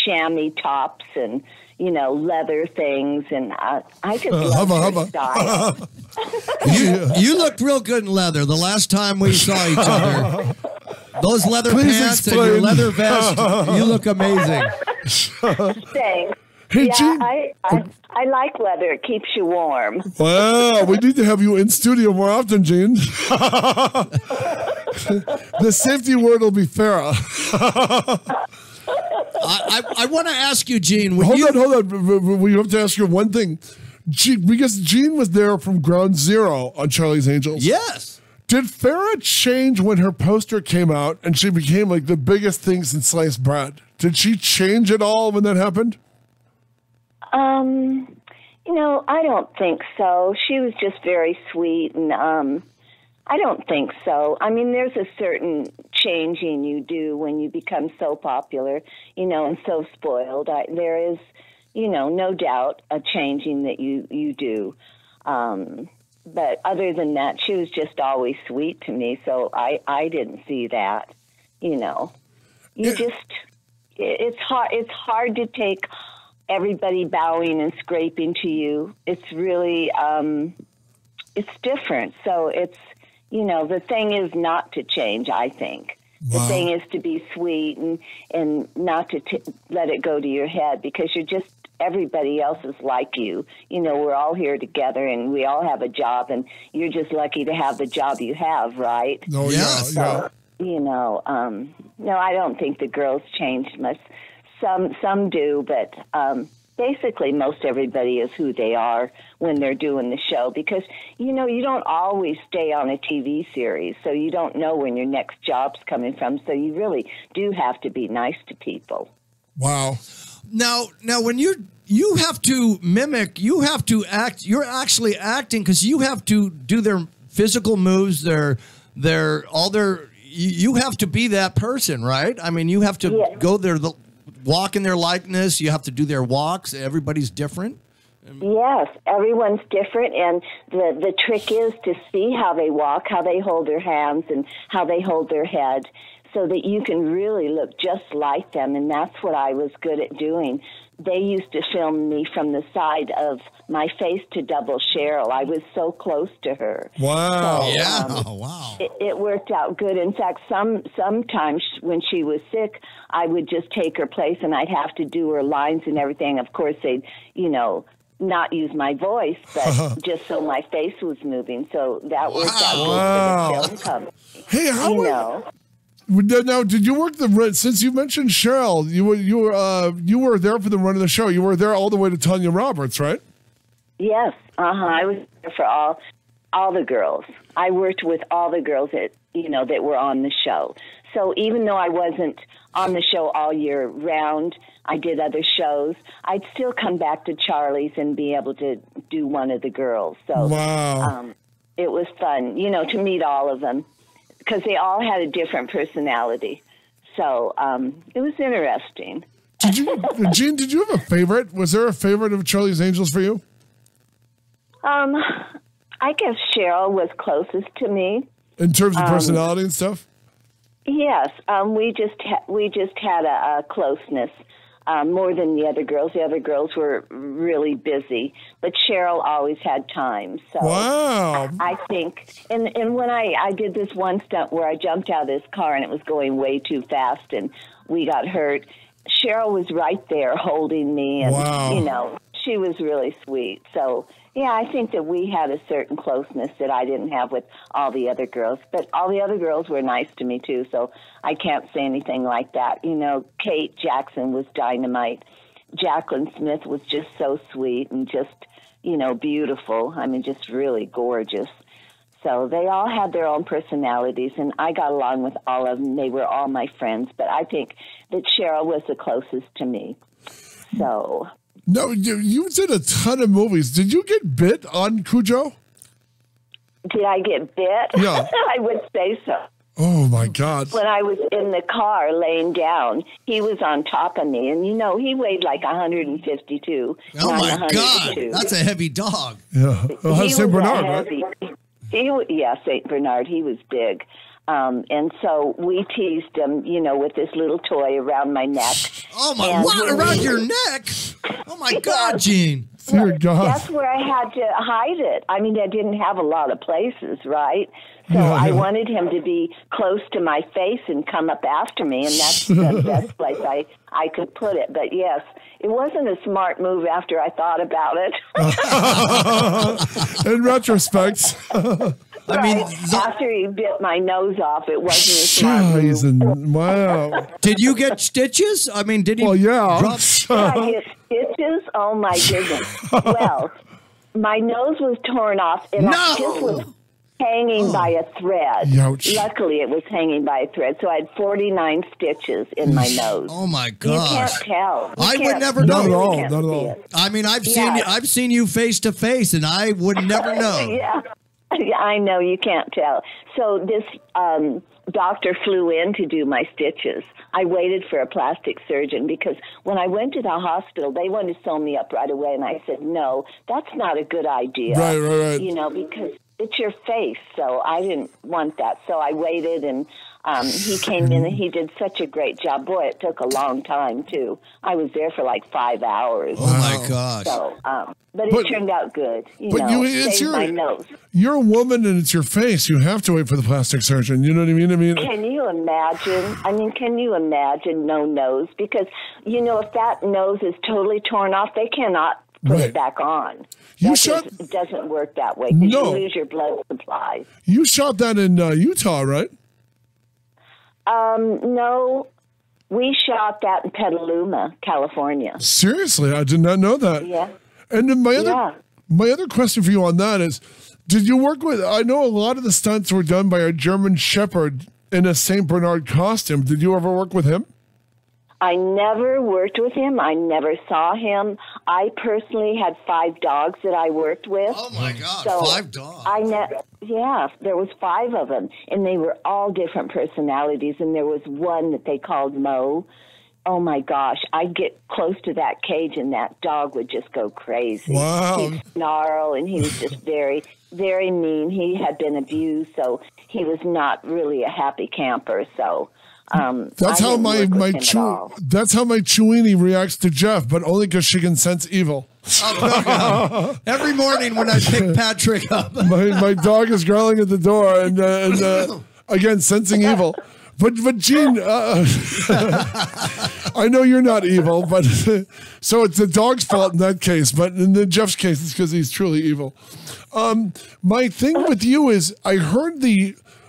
chamois tops and, you know, leather things, and I just love her style. You looked real good in leather the last time we saw each other. Those leather Please pants explain. and your leather vest, you look amazing. Thanks. Hey, Yeah, Jean. I like leather. It keeps you warm. Wow, we need to have you in studio more often, Jean. The safety word will be Farrah. I want to ask you, Jean. Hold on. We have to ask you one thing. Because Jean was there from ground zero on Charlie's Angels. Yes. Did Farrah change when her poster came out and she became like the biggest thing since sliced bread? Did she change at all when that happened? You know, I don't think so. She was just very sweet, and I don't think so. I mean, there's a certain changing you do when you become so popular, you know, and so spoiled. There is, you know, no doubt a changing that you do. But other than that, she was just always sweet to me, so I didn't see that, you know. It's hard to take everybody bowing and scraping to you. It's really, it's different. So it's, you know, the thing is not to change, I think. The thing is to be sweet and not to let it go to your head, because you're just, everybody else is like you. You know, we're all here together and we all have a job, and you're just lucky to have the job you have, right? Oh, Yes. yeah. You know, no, I don't think the girls changed much. Some do, but basically most everybody is who they are when they're doing the show, because, you know, you don't always stay on a TV series, so you don't know when your next job's coming from, so you really do have to be nice to people. Wow. Now, when you have to mimic, you have to act. You're actually acting because you have to do their physical moves, you have to be that person, right? I mean, you have to go there walk in their likeness. You have to do their walks. Everybody's different. Yes, everyone's different, and the trick is to see how they walk, how they hold their hands, and how they hold their head, so that you can really look just like them, and that's what I was good at doing. They used to film me from the side of my face to double Cheryl. I was so close to her. Wow. So, Yeah. Wow. It worked out good. In fact, sometimes when she was sick, I would just take her place, and I'd have to do her lines and everything. Of course, they'd, not use my voice, but just so my face was moving. So that worked out good for the film company. Hey, now, did you work since you mentioned Cheryl, you were there for the run of the show. You were there all the way to Tanya Roberts, right? Yes. I was there for all the girls. I worked with all the girls that were on the show. So even though I wasn't on the show all year round, I did other shows, I'd still come back to Charlie's and be able to do one of the girls. So it was fun, to meet all of them, because they all had a different personality. So it was interesting. Jean, did you have a favorite? Was there a favorite of Charlie's Angels for you? I guess Cheryl was closest to me. In terms of personality and stuff? Yes. We just had a closeness. More than the other girls. The other girls were really busy, but Cheryl always had time. So wow. I think, and when I did this one stunt where I jumped out of this car and it was going way too fast and we got hurt, Cheryl was right there holding me, and she was really sweet. So yeah, I think that we had a certain closeness that I didn't have with all the other girls. But all the other girls were nice to me, too, so I can't say anything like that. Kate Jackson was dynamite. Jacqueline Smith was just so sweet and just, beautiful. I mean, just really gorgeous. So they all had their own personalities, and I got along with all of them. They were all my friends. But I think that Cheryl was the closest to me. So... No, you did a ton of movies. Did you get bit on Cujo? Did I get bit? Yeah. I would say so. Oh, my God. When I was in the car laying down, he was on top of me. And, he weighed like 152. Oh, my God. That's a heavy dog. Yeah. Well, St. Bernard, right? St. Bernard. He was big. And so we teased him, with this little toy around my neck. Oh, my, what? Around your neck? Oh, my God, Jean. Dear God. That's where I had to hide it. I mean, I didn't have a lot of places, right? So I wanted him to be close to my face and come up after me, and that's the best place I could put it. But yes, it wasn't a smart move after I thought about it. In retrospect. I mean, after he bit my nose off, it wasn't a smart move. Wow. Did you get stitches? I mean, did he? Well, yeah. Did I get stitches? Oh, my goodness. Well, my nose was torn off, and I just was hanging by a thread. Ouch. Luckily, it was hanging by a thread, so I had 49 stitches in my nose. Oh, my gosh. You can't tell. I would never know. Not at all. I mean, I've seen you face to face, and I would never know. Yeah. I know, you can't tell. So this doctor flew in to do my stitches. I waited for a plastic surgeon because when I went to the hospital, they wanted to sew me up right away, and I said, no, that's not a good idea. Right. Because it's your face, so I didn't want that. So I waited, and he came in, and he did such a great job. Boy, it took a long time, too. I was there for like 5 hours. Oh, my gosh. So, but it turned out good. Saved my nose. You're a woman, and it's your face. You have to wait for the plastic surgeon. You know what I mean? Can you imagine? Can you imagine no nose? Because, if that nose is totally torn off, they cannot put it back on. It doesn't work that way because you lose your blood supply. You shot that in Utah, right? No. We shot that in Petaluma, California. Seriously? I did not know that. Yeah. And then my other question for you on that is, did you work with, I know a lot of the stunts were done by a German Shepherd in a St. Bernard costume. Did you ever work with him? I never worked with him. I never saw him. I personally had 5 dogs that I worked with. Oh, my God, so 5 dogs. There was 5 of them, and they were all different personalities, and there was one that they called Mo, oh my gosh, I'd get close to that cage and that dog would just go crazy. Wow. He'd snarl, and he was just very, very mean. He had been abused, so he was not really a happy camper. So that's how my that's how my Chewini reacts to Jeff, but only because she can sense evil. Oh, every morning when I pick Patrick up, my dog is growling at the door and again sensing evil. But Gene, I know you're not evil, but so it's the dog's fault in that case. But in Jeff's case, it's because he's truly evil. My thing with you is, I heard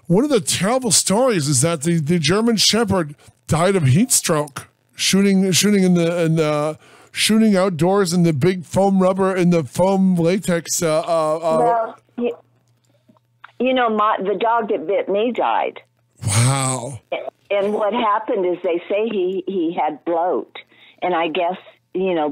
one of the terrible stories is that the German Shepherd died of heat stroke, shooting outdoors in the big foam rubber in the foam latex. Well, the dog that bit me died. Wow. And what happened is they say he had bloat. And I guess,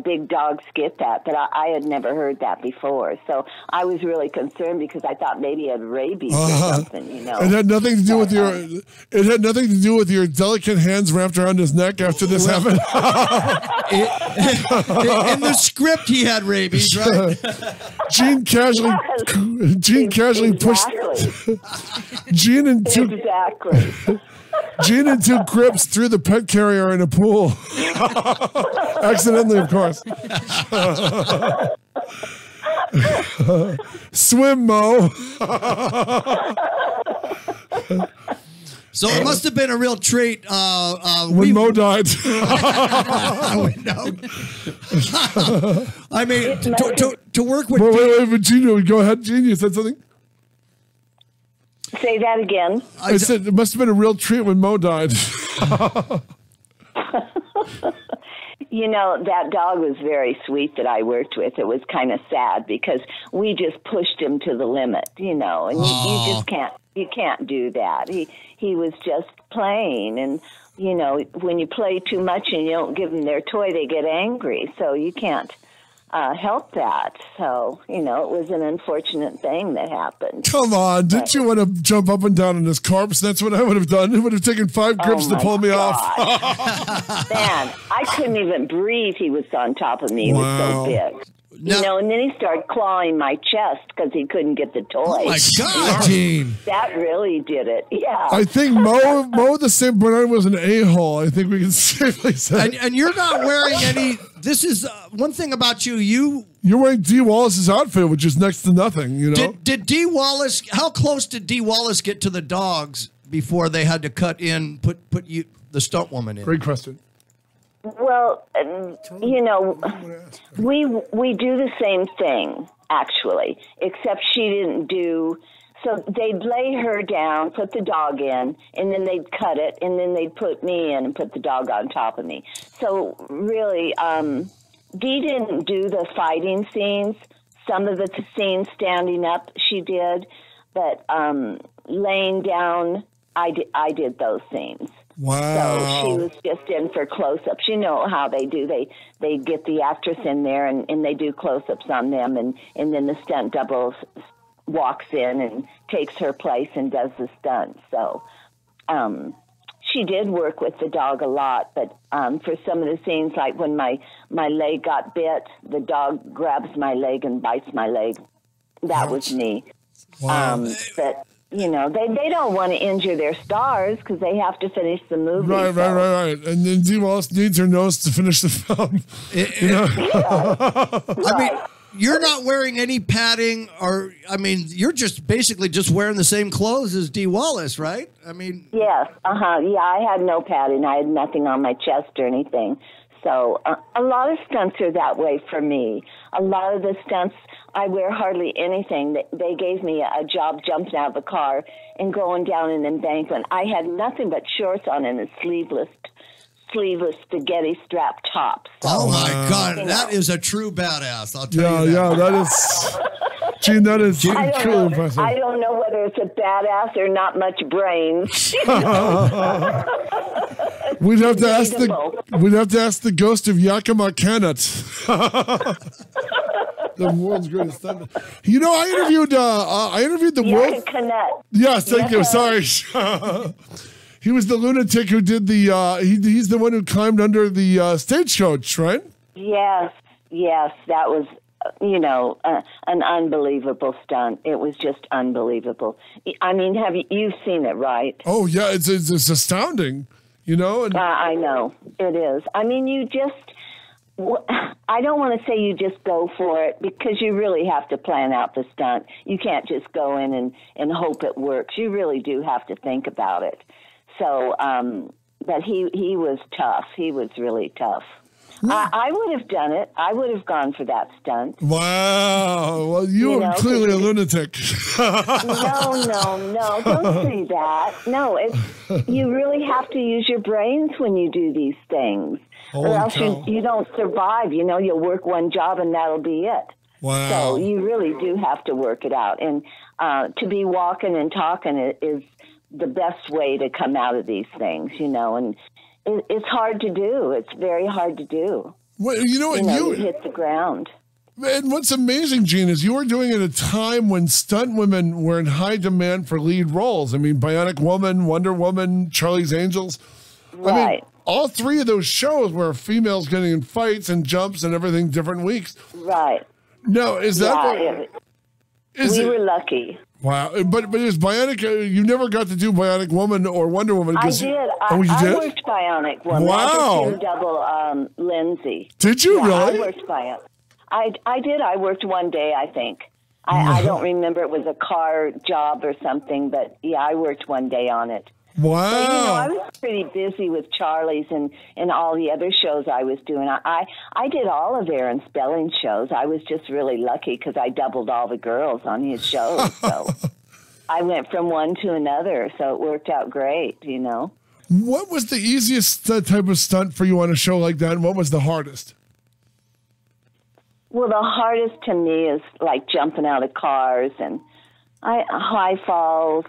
big dogs get that. But I had never heard that before. So I was really concerned because I thought maybe he had rabies or something, It had nothing to do with it had nothing to do with your delicate hands wrapped around his neck after this happened. In the script, he had rabies, right? Gene casually pushed Gene and two Gene and two Crips threw the pet carrier in a pool. Accidentally, of course. Swim, Mo. So it must have been a real treat. When Mo died. I mean, to work with. Wait, Gene, go ahead, Gene. You said something? Say that again. I said it must have been a real treat when Mo died. That dog was very sweet that I worked with. It was kind of sad because we just pushed him to the limit, and you just can't do that. He was just playing, and when you play too much and you don't give them their toy, they get angry. So you can't help that. So, it was an unfortunate thing that happened. Come on. Didn't you want to jump up and down on his corpse? That's what I would have done. It would have taken 5 grips to pull me off. Man, I couldn't even breathe. He was on top of me. He was so big. And then he started clawing my chest because he couldn't get the toy. Oh, my God, Gene. That really did it. Yeah. I think Mo the St. Bernard was an a-hole. I think we can safely say. And you're not wearing any. This is one thing about you. You're wearing Dee Wallace's outfit, which is next to nothing, Did Dee Wallace, how close did Dee Wallace get to the dogs before they had to put you, the stunt woman in? Great question. Well, we do the same thing, actually, except she didn't do. So they'd lay her down, put the dog in, and then they'd cut it, and then they'd put me in and put the dog on top of me. So really, Dee didn't do the fighting scenes. Some of the scenes standing up, she did, but laying down, I did those scenes. Wow. So she was just in for close-ups. You know how they do. They get the actress in there, and they do close-ups on them, and then the stunt double walks in and takes her place and does the stunt. So she did work with the dog a lot, but for some of the scenes, like when my leg got bit, the dog grabs my leg and bites my leg. That was me. Wow. But they don't want to injure their stars because they have to finish the movie. Right. And then Dee Wallace needs her nose to finish the film. I mean, you're not wearing any padding, you're just basically just wearing the same clothes as Dee Wallace, right? I mean. Yes. Yeah, I had no padding. I had nothing on my chest or anything. So a lot of stunts are that way for me. A lot of the stunts, I wear hardly anything. They gave me a job jumping out of a car and going down an embankment. I had nothing but shorts on and a sleeveless spaghetti strap top. So, oh my God, that is a true badass. I'll tell you that. Yeah, that is. Gene, that is truly impressive. I don't know whether it's a badass or not much brains. We'd have to ask the ghost of Yakima Kanat. The world's greatest stunt. I interviewed the world. Canet. Yes, thank you. Sorry. He was the lunatic who did the. He's the one who climbed under the stagecoach, right? Yes, that was, an unbelievable stunt. It was just unbelievable. I mean, you've seen it, right? Oh yeah, it's astounding, And I know it is. I mean, I don't want to say you just go for it because you really have to plan out the stunt. You can't just go in and hope it works. You really do have to think about it. So, but he was tough. He was really tough. I would have done it. I would have gone for that stunt. Wow. Well, you are clearly a lunatic. No. Don't say that. No, you really have to use your brains when you do these things. Or else you don't survive. You'll work one job and that'll be it. Wow. So you really do have to work it out. And to be walking and talking is the best way to come out of these things, and it's hard to do. It's very hard to do. Well, you hit the ground. And what's amazing, Gene, is you were doing it at a time when stunt women were in high demand for lead roles. I mean, Bionic Woman, Wonder Woman, Charlie's Angels. Right. I mean, all three of those shows were females getting in fights and jumps and everything different weeks. Right. No, is that we were lucky. Wow. But is Bionic, you never got to do Bionic Woman or Wonder Woman. I did. I worked Bionic Woman. Wow. I became double Lindsay. Did you really? I worked Bionic. I did. I worked one day, I think. I don't remember. It was a car job or something, but yeah, I worked one day on it. Wow. But, I was pretty busy with Charlie's and all the other shows I was doing. I did all of Aaron Spelling's shows. I was just really lucky because I doubled all the girls on his shows. So I went from one to another, so it worked out great, What was the easiest type of stunt for you on a show like that, and what was the hardest? Well, the hardest to me is like jumping out of cars and high falls.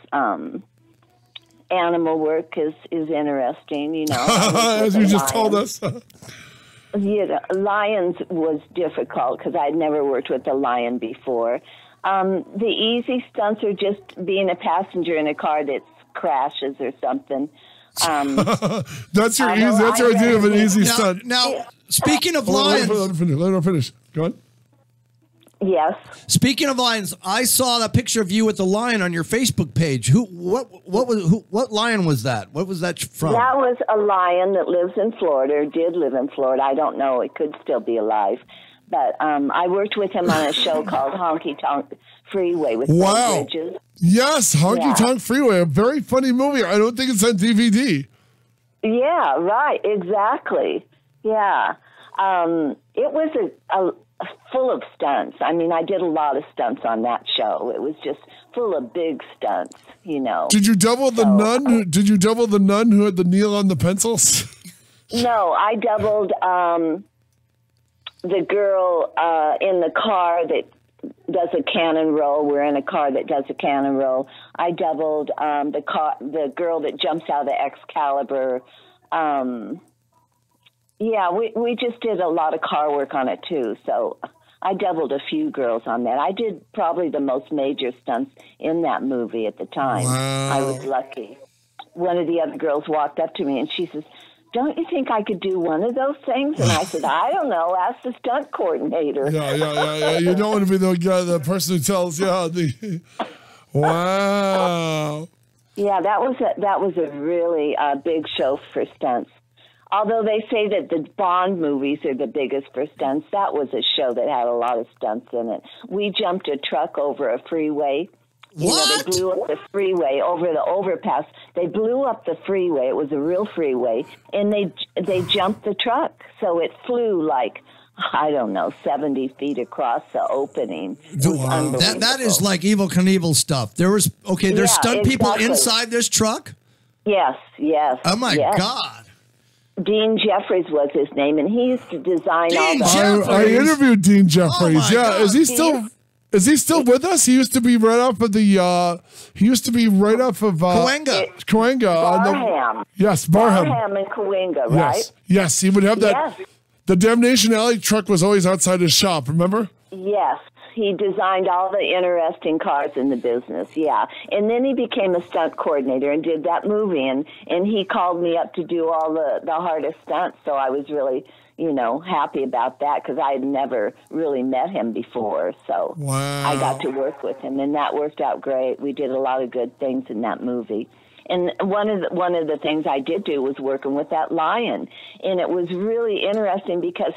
Animal work is interesting, As you just told us. Lions was difficult because I'd never worked with a lion before. The easy stunts are just being a passenger in a car that crashes or something. That's your idea of an easy stunt. Now, speaking of lions, let her finish. Go on. Yes. Speaking of lions, I saw that picture of you with the lion on your Facebook page. What lion was that? What was that from? That was a lion that lives in Florida, or did live in Florida. I don't know. It could still be alive. But I worked with him on a show called Honky Tonk Freeway with Ben Bridges. Yes, Honky Tonk Freeway, a very funny movie. I don't think it's on DVD. Yeah, right, exactly. Yeah. It was a full of stunts. I mean, I did a lot of stunts on that show. It was just full of big stunts, Did you double the nun? Did you double the nun who had the needle on the pencils? No, I doubled the girl in the car that does a cannon roll. We're in a car that does a cannon roll. I doubled the girl that jumps out of the Excalibur. Yeah, we just did a lot of car work on it too. So I doubled a few girls on that. I did probably the most major stunts in that movie at the time. Wow. I was lucky. One of the other girls walked up to me and she says, "Don't you think I could do one of those things?" And I said, "I don't know. Ask the stunt coordinator." Yeah. You don't want to be the person who tells Wow. Yeah, that was a really big show for stunts. Although they say that the Bond movies are the biggest for stunts, that was a show that had a lot of stunts in it. We jumped a truck over a freeway. What? They blew up the freeway over the overpass. They blew up the freeway. It was a real freeway, and they jumped the truck, so it flew like, I don't know, 70 feet across the opening. Wow. That is like Evel Knievel stuff. There's stunt people inside this truck? Yes. Oh my God. Dean Jeffries was his name, and he used to design all the... I interviewed Dean Jeffries. Oh God. Is he still with us? He used to be right off of Cahuenga. Barham. Yes, Barham. Barham and Cahuenga, right? Yes, he would have that. Yes. The Damnation Alley truck was always outside his shop, remember? Yes. He designed all the interesting cars in the business, yeah. And then he became a stunt coordinator and did that movie, and he called me up to do all the hardest stunts, so I was really, happy about that because I had never really met him before. So wow. I got to work with him, and that worked out great. We did a lot of good things in that movie. And one of the things I did do was working with that lion, and it was really interesting because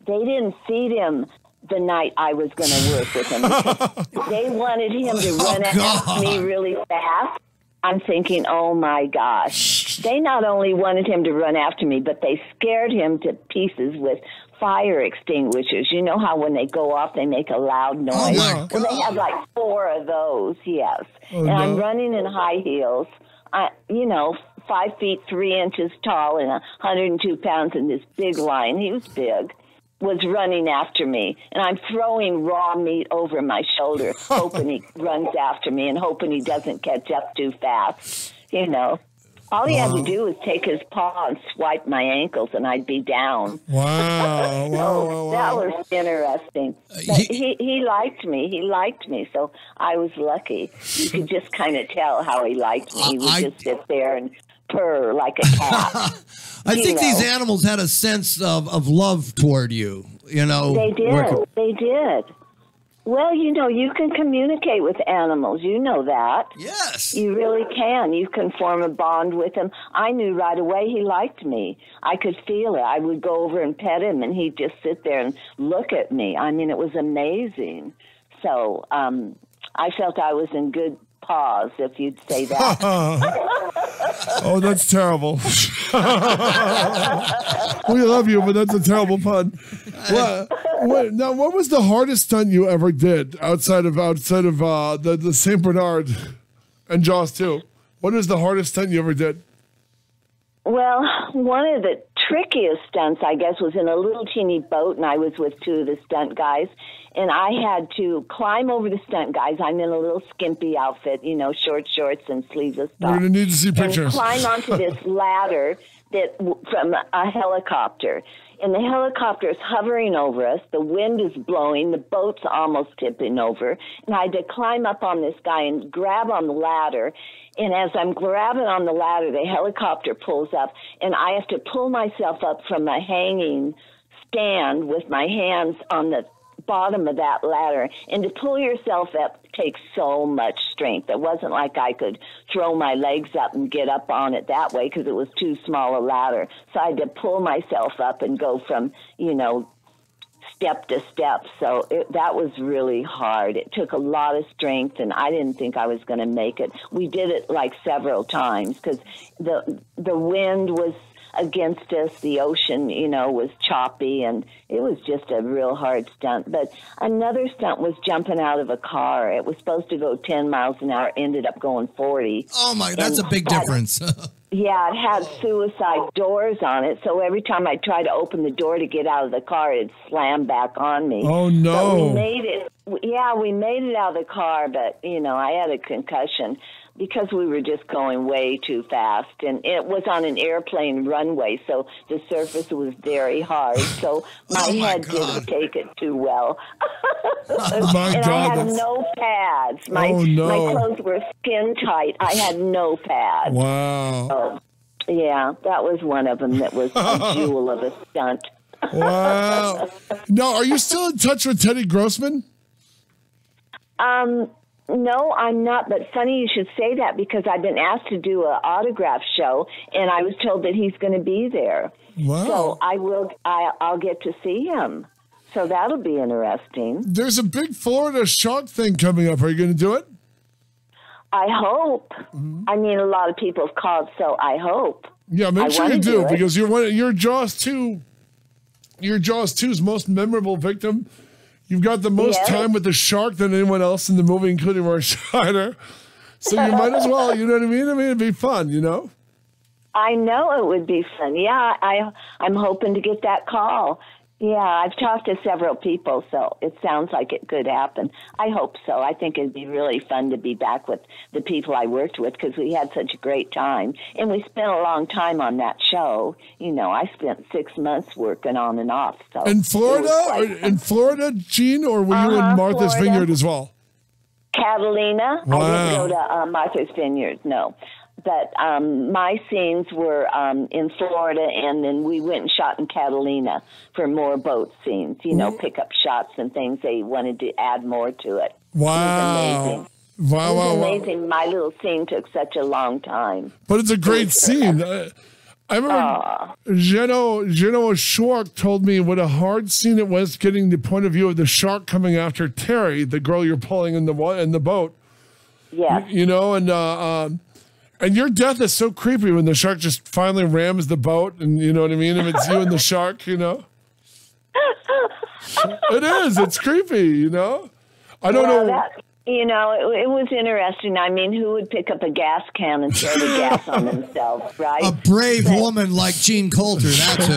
they didn't feed him the night I was going to work with him. They wanted him to run at me really fast. I'm thinking, oh my gosh. They not only wanted him to run after me, but they scared him to pieces with fire extinguishers. You know how when they go off, they make a loud noise? Oh my God. Well, they had like 4 of those, yes. And I'm running in high heels. 5 feet 3 inches tall and 102 pounds, and this big lion, he was big, was running after me. And I'm throwing raw meat over my shoulder, hoping he runs after me and hoping he doesn't catch up too fast. All he had to do was take his paw and swipe my ankles, and I'd be down. Wow. So that was interesting. But he liked me. He liked me, so I was lucky. You could just kind of tell how he liked me. He would just sit there and purr like a cat. I think these animals had a sense of love toward you. They did. They did. Well, you can communicate with animals. You know that. Yes. You really can. You can form a bond with him. I knew right away he liked me. I could feel it. I would go over and pet him, and he'd just sit there and look at me. I mean, it was amazing. So I felt I was in good paws, if you'd say that. Oh, that's terrible. We love you, but that's a terrible pun. Now, what was the hardest stunt you ever did outside of the Saint Bernard and Jaws 2? What is the hardest stunt you ever did? Well, one of the trickiest stunts, I guess, was in a little teeny boat, and I was with 2 of the stunt guys, and I had to climb over the stunt guys. I'm in a little skimpy outfit, short shorts and sleeveless We're top. going to need to see pictures. And climb onto this ladder from a helicopter. And the helicopter is hovering over us. The wind is blowing. The boat's almost tipping over. And I had to climb up on this guy and grab on the ladder. And as I'm grabbing on the ladder, the helicopter pulls up, and I have to pull myself up from a hanging stand with my hands on the bottom of that ladder. And to pull yourself up takes so much strength. It wasn't like I could throw my legs up and get up on it that way because it was too small a ladder. So I had to pull myself up and go from, step to step. So that was really hard. It took a lot of strength, and I didn't think I was going to make it. We did it like several times because the wind was against us. The ocean, was choppy, and it was just a real hard stunt. But another stunt was jumping out of a car. It was supposed to go 10 miles an hour, ended up going 40. Oh, my, that's a big difference. Yeah, it had suicide doors on it, so every time I tried to open the door to get out of the car, it'd slam back on me. Oh, no. But we made it. Yeah, we made it out of the car, but, I had a concussion because we were just going way too fast. And it was on an airplane runway, so the surface was very hard. So my head didn't take it too well. My and God, I had no pads. My no. clothes were skin tight. I had no pads. Wow. So, yeah, that was one of them that was a jewel of a stunt. Wow. Now, are you still in touch with Teddy Grossman? No, I'm not. But funny you should say that because I've been asked to do an autograph show, and I was told that he's going to be there. Wow. So I'll get to see him. So that'll be interesting. There's a big Florida shark thing coming up. Are you going to do it? I hope. Mm-hmm. I mean, a lot of people have called, so I hope. Yeah, make sure you do because you're Jaws 2. You're Jaws 2's most memorable victim. You've got the most time with the shark than anyone else in the movie, including Roy Scheider. So you might as well, you know what I mean? I mean, it'd be fun, I know it would be fun. Yeah, I'm hoping to get that call. Yeah, I've talked to several people, so it sounds like it could happen. I hope so. I think it'd be really fun to be back with the people I worked with because we had such a great time. And we spent a long time on that show. You know, I spent 6 months working on and off. So in Florida, Gene, or were you in Martha's Florida. Vineyard as well? Catalina. Wow. I didn't go to Martha's Vineyard, no. But my scenes were in Florida, and then we went and shot in Catalina for more boat scenes, you know, pickup shots and things. They wanted to add more to it. Wow. It was amazing. Wow, It was wow, amazing. wow. My little scene took such a long time. But it's a great scene. I remember Geno Short told me what a hard scene it was getting the point of view of the shark coming after Terry, the girl you're pulling in the boat. Yeah. You know, and your death is so creepy when the shark just finally rams the boat, and you know what I mean? If it's you and the shark, you know? It is. It's creepy, you know? I don't know. You know, it was interesting. I mean, who would pick up a gas can and throw the gas on themselves, right? A brave woman like Gene Coulter, that's who.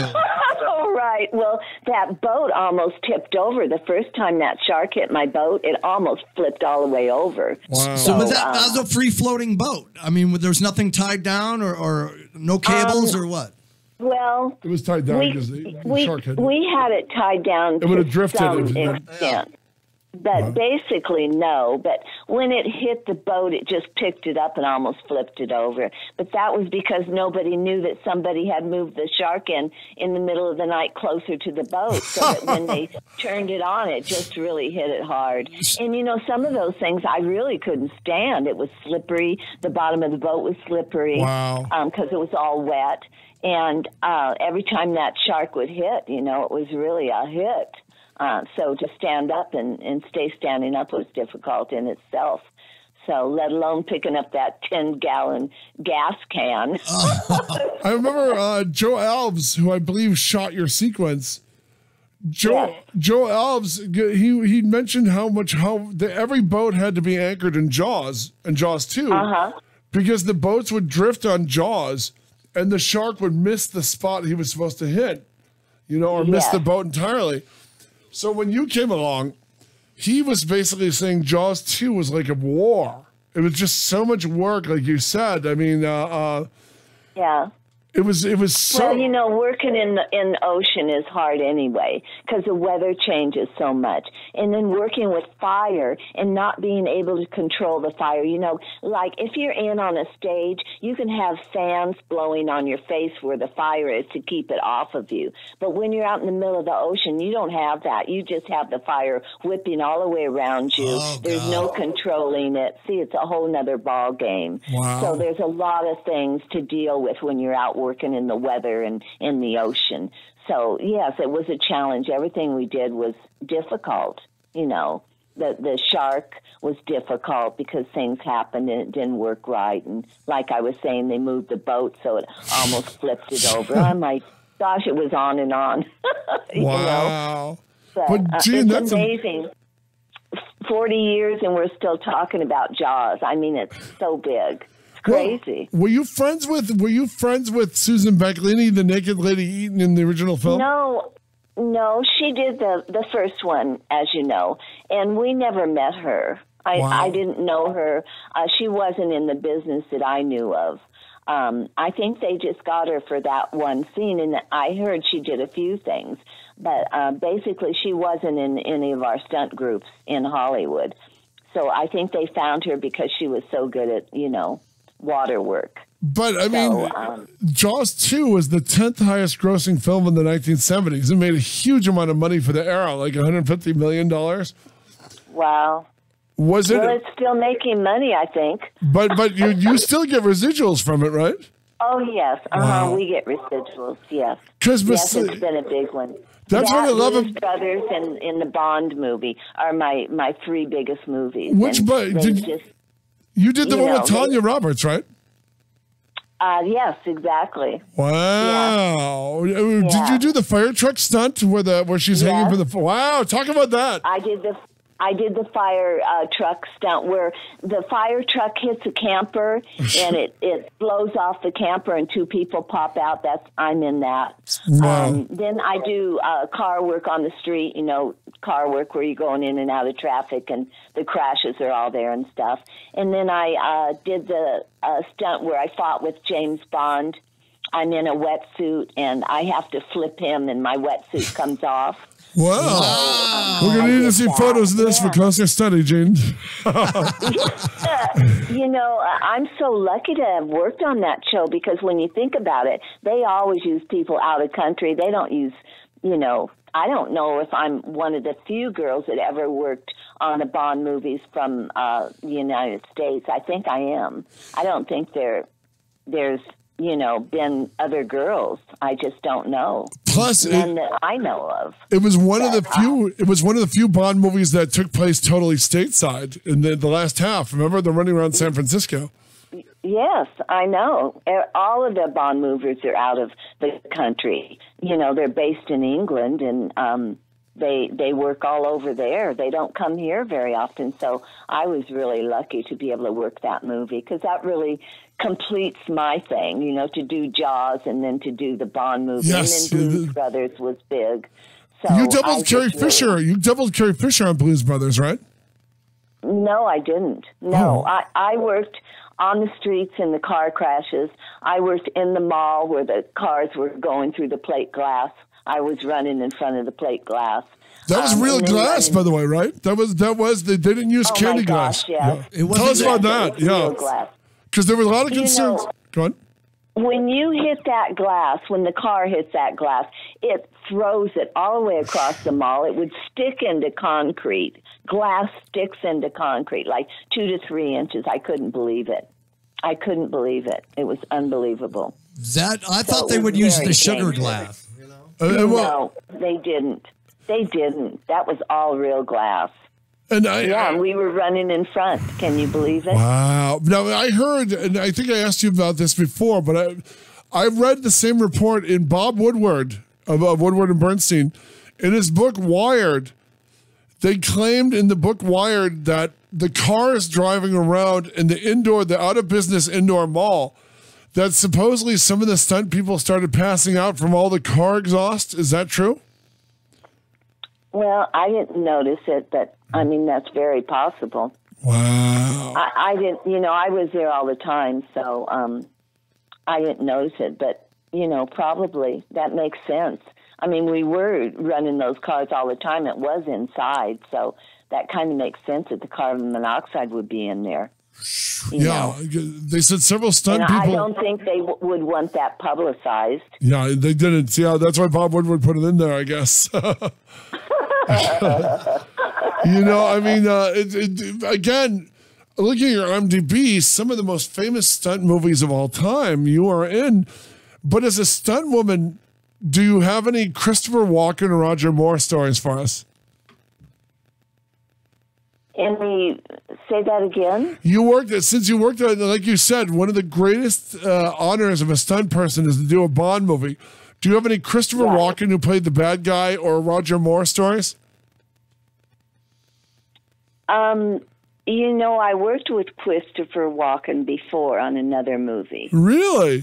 Oh, right. Well, that boat almost tipped over. The first time that shark hit my boat, it almost flipped all the way over. Wow. So was that was a free-floating boat? I mean, there was nothing tied down or no cables or what? Well, It was tied down because the shark had we had it tied down It would have to drifted some if it- extent. But basically, no. But when it hit the boat, it just picked it up and almost flipped it over. But that was because nobody knew that somebody had moved the shark in the middle of the night closer to the boat. So that when they turned it on, it just really hit it hard. And, you know, some of those things I really couldn't stand. It was slippery. The bottom of the boat was slippery. Wow. Because it was all wet. And every time that shark would hit, you know, it was really a hit. So to stand up and stay standing up was difficult in itself. So let alone picking up that 10-gallon gas can. I remember Joe Alves, who I believe shot your sequence. Joe Alves, he mentioned how every boat had to be anchored in Jaws and Jaws 2 because the boats would drift on Jaws and the shark would miss the spot he was supposed to hit, you know, or miss the boat entirely. So when you came along, he was basically saying Jaws 2 was like a war. It was just so much work, like you said. I mean, Yeah. it was so. Well, you know, working in the ocean is hard anyway because the weather changes so much. And then working with fire and not being able to control the fire. You know, like if you're in on a stage, you can have fans blowing on your face where the fire is to keep it off of you. But when you're out in the middle of the ocean, you don't have that. You just have the fire whipping all the way around you. Oh, There's God. no controlling it. See, it's a whole nother ball game. Wow. So there's a lot of things to deal with when you're out working in the weather and in the ocean. So, yes, it was a challenge. Everything we did was difficult, you know. The shark was difficult because things happened and it didn't work right. And like I was saying, they moved the boat so it almost flipped it over. Oh, my gosh, it was on and on. You know? Wow. But, Gene, it's that's amazing. 40 years and we're still talking about Jaws. I mean, it's so big. It's crazy. Well, were you friends with Susan Becklini, the naked lady eaten in the original film? No, she did the first one, as you know, and we never met her. I didn't know her. She wasn't in the business that I knew of. I think they just got her for that one scene, and I heard she did a few things, but basically she wasn't in any of our stunt groups in Hollywood. So I think they found her because she was so good at, you know, water work. But, I mean, Jaws 2 was the 10th highest grossing film in the 1970s. It made a huge amount of money for the era, like $150 million. Wow. Was it? Well, it's still making money, I think. But you still get residuals from it, right? Oh, yes. Wow. We get residuals, yes. Yes, it's been a big one. That's what I love. Blues Brothers and in the Bond movie are my three biggest movies. Which, but you did the one with Tanya Roberts, right? Yes, exactly. Wow. Did you do the fire truck stunt where she's hanging from the... Wow, talk about that. I did I did the fire truck stunt where the fire truck hits a camper and it blows off the camper and 2 people pop out. I'm in that. Wow. Then I do car work on the street, car work where you're going in and out of traffic and the crashes are all there and stuff. And then I did the stunt where I fought with James Bond. I'm in a wetsuit and I have to flip him and my wetsuit comes off. Wow. We're going to need to see photos of this for closer study, Gene. I'm so lucky to have worked on that show because when you think about it, they always use people out of country. They don't use, I don't know if I'm one of the few girls that ever worked on the Bond movies from the United States. I think I am. I don't think there's been other girls. I just don't know. Plus, none that I know of. It was one of the few. It was one of the few Bond movies that took place totally stateside in the last half. Remember, they're running around San Francisco. Yes, I know. All of the Bond movies are out of the country. They're based in England, and they work all over there. They don't come here very often. So I was really lucky to be able to work that movie because that really completes my thing, to do Jaws and then to do the Bond movie. Yes. And then Blues Brothers was big. So you doubled Carrie Fisher. You doubled Carrie Fisher on Blues Brothers, right? No, I didn't. No, I worked on the streets in the car crashes. I worked in the mall where the cars were going through the plate glass. I was running in front of the plate glass. That was real glass, by the way, right? That was. They didn't use candy glass. Yes. Yeah. Tell us about that. Real glass. Because there was a lot of concerns. Go on. When you hit that glass, when the car hits that glass, it throws it all the way across the mall. It would stick into concrete. Glass sticks into concrete, like 2 to 3 inches. I couldn't believe it. It was unbelievable. I thought they would use the sugar glass. No, they didn't. That was all real glass. And we were running in front. Can you believe it? Wow. Now, I heard, and I think I asked you about this before, but I read the same report in Bob Woodward, of Woodward and Bernstein. In his book, Wired, they claimed in the book Wired that the cars driving around in the out-of-business indoor mall, that supposedly some of the stunt people started passing out from all the car exhaust. Is that true? Well, I didn't notice it, but that's very possible. Wow. I didn't, I was there all the time, so I didn't notice it, but, probably that makes sense. We were running those cars all the time. It was inside, so that kind of makes sense that the carbon monoxide would be in there. They said several stunt people. I don't think they would want that publicized. Yeah, they didn't. Yeah, that's why Bob Woodward put it in there, I guess. Again, looking at your IMDb, some of the most famous stunt movies of all time you are in. But as a stunt woman, do you have any Christopher Walken or Roger Moore stories for us? Say that again? Since you worked on, like you said, one of the greatest honors of a stunt person is to do a Bond movie. Do you have any Christopher Walken who played the bad guy or Roger Moore stories? I worked with Christopher Walken before on another movie. Really?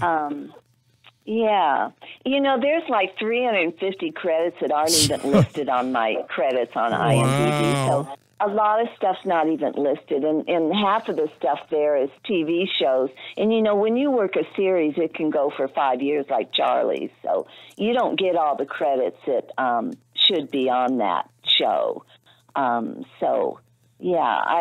Yeah. There's like 350 credits that aren't even listed on my credits on IMDb. Wow. So a lot of stuff's not even listed, and half of the stuff there is TV shows. And, when you work a series, it can go for 5 years like Charlie's. So you don't get all the credits that should be on that show.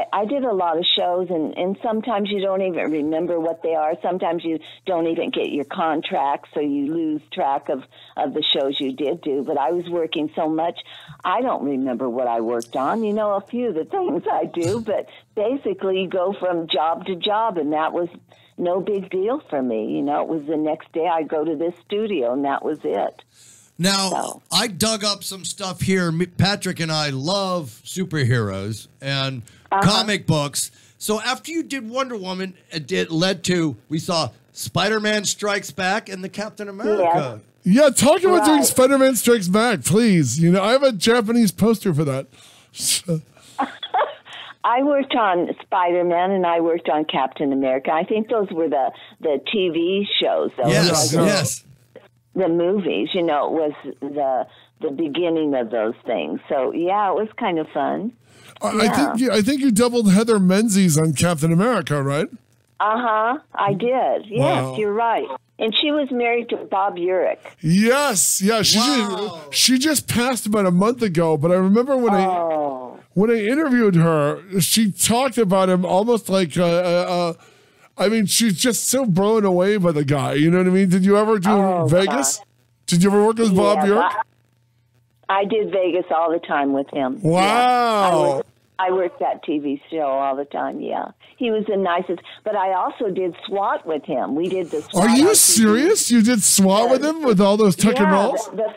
I did a lot of shows, and sometimes you don't even remember what they are. Sometimes you don't even get your contract, so you lose track of the shows you did do. But I was working so much, I don't remember what I worked on. A few of the things I do, but basically you go from job to job, and that was no big deal for me. It was the next day I'd go to this studio, and that was it. Now, I dug up some stuff here. Patrick and I love superheroes and comic books. So after you did Wonder Woman, we saw Spider-Man Strikes Back and the Captain America. Yeah, talk about doing Spider-Man Strikes Back, please. I have a Japanese poster for that. I worked on Spider-Man and I worked on Captain America. I think those were the TV shows. Though. Yes, yes. The movies, it was the beginning of those things. So yeah, it was kind of fun. I think you doubled Heather Menzies on Captain America, right? I did. Yes, Wow. you're right. And she was married to Bob Urich. Yes, yeah. She just passed about a month ago, but I remember when I interviewed her, she talked about him almost like I mean, she's just so blown away by the guy. You know what I mean? Did you ever do Vegas? God. Did you ever work with Bob Urich? I did Vegas all the time with him. Wow. Yeah, I worked that TV show all the time, yeah. He was the nicest. But I also did SWAT with him. We did the SWAT. Are you serious? You did SWAT with him with all those tuck and rolls? The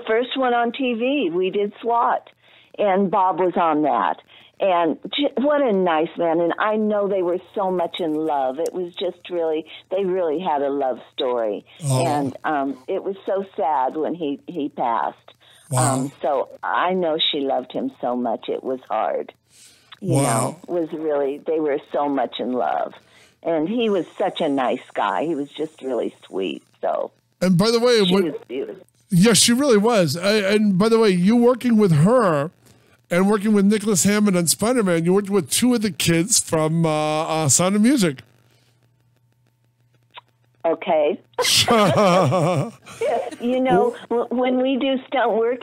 first one on TV. We did SWAT. And Bob was on that. And what a nice man. And I know they were so much in love. It was just they really had a love story. Oh. And it was so sad when he passed. Wow. So I know she loved him so much. It was hard. You know, they were so much in love. And he was such a nice guy. He was just really sweet. So. And by the way, she was beautiful. Yes, she really was. And by the way, you working with her and working with Nicholas Hammond on Spider-Man, you worked with two of the kids from Sound of Music. Okay. When we do stunt work,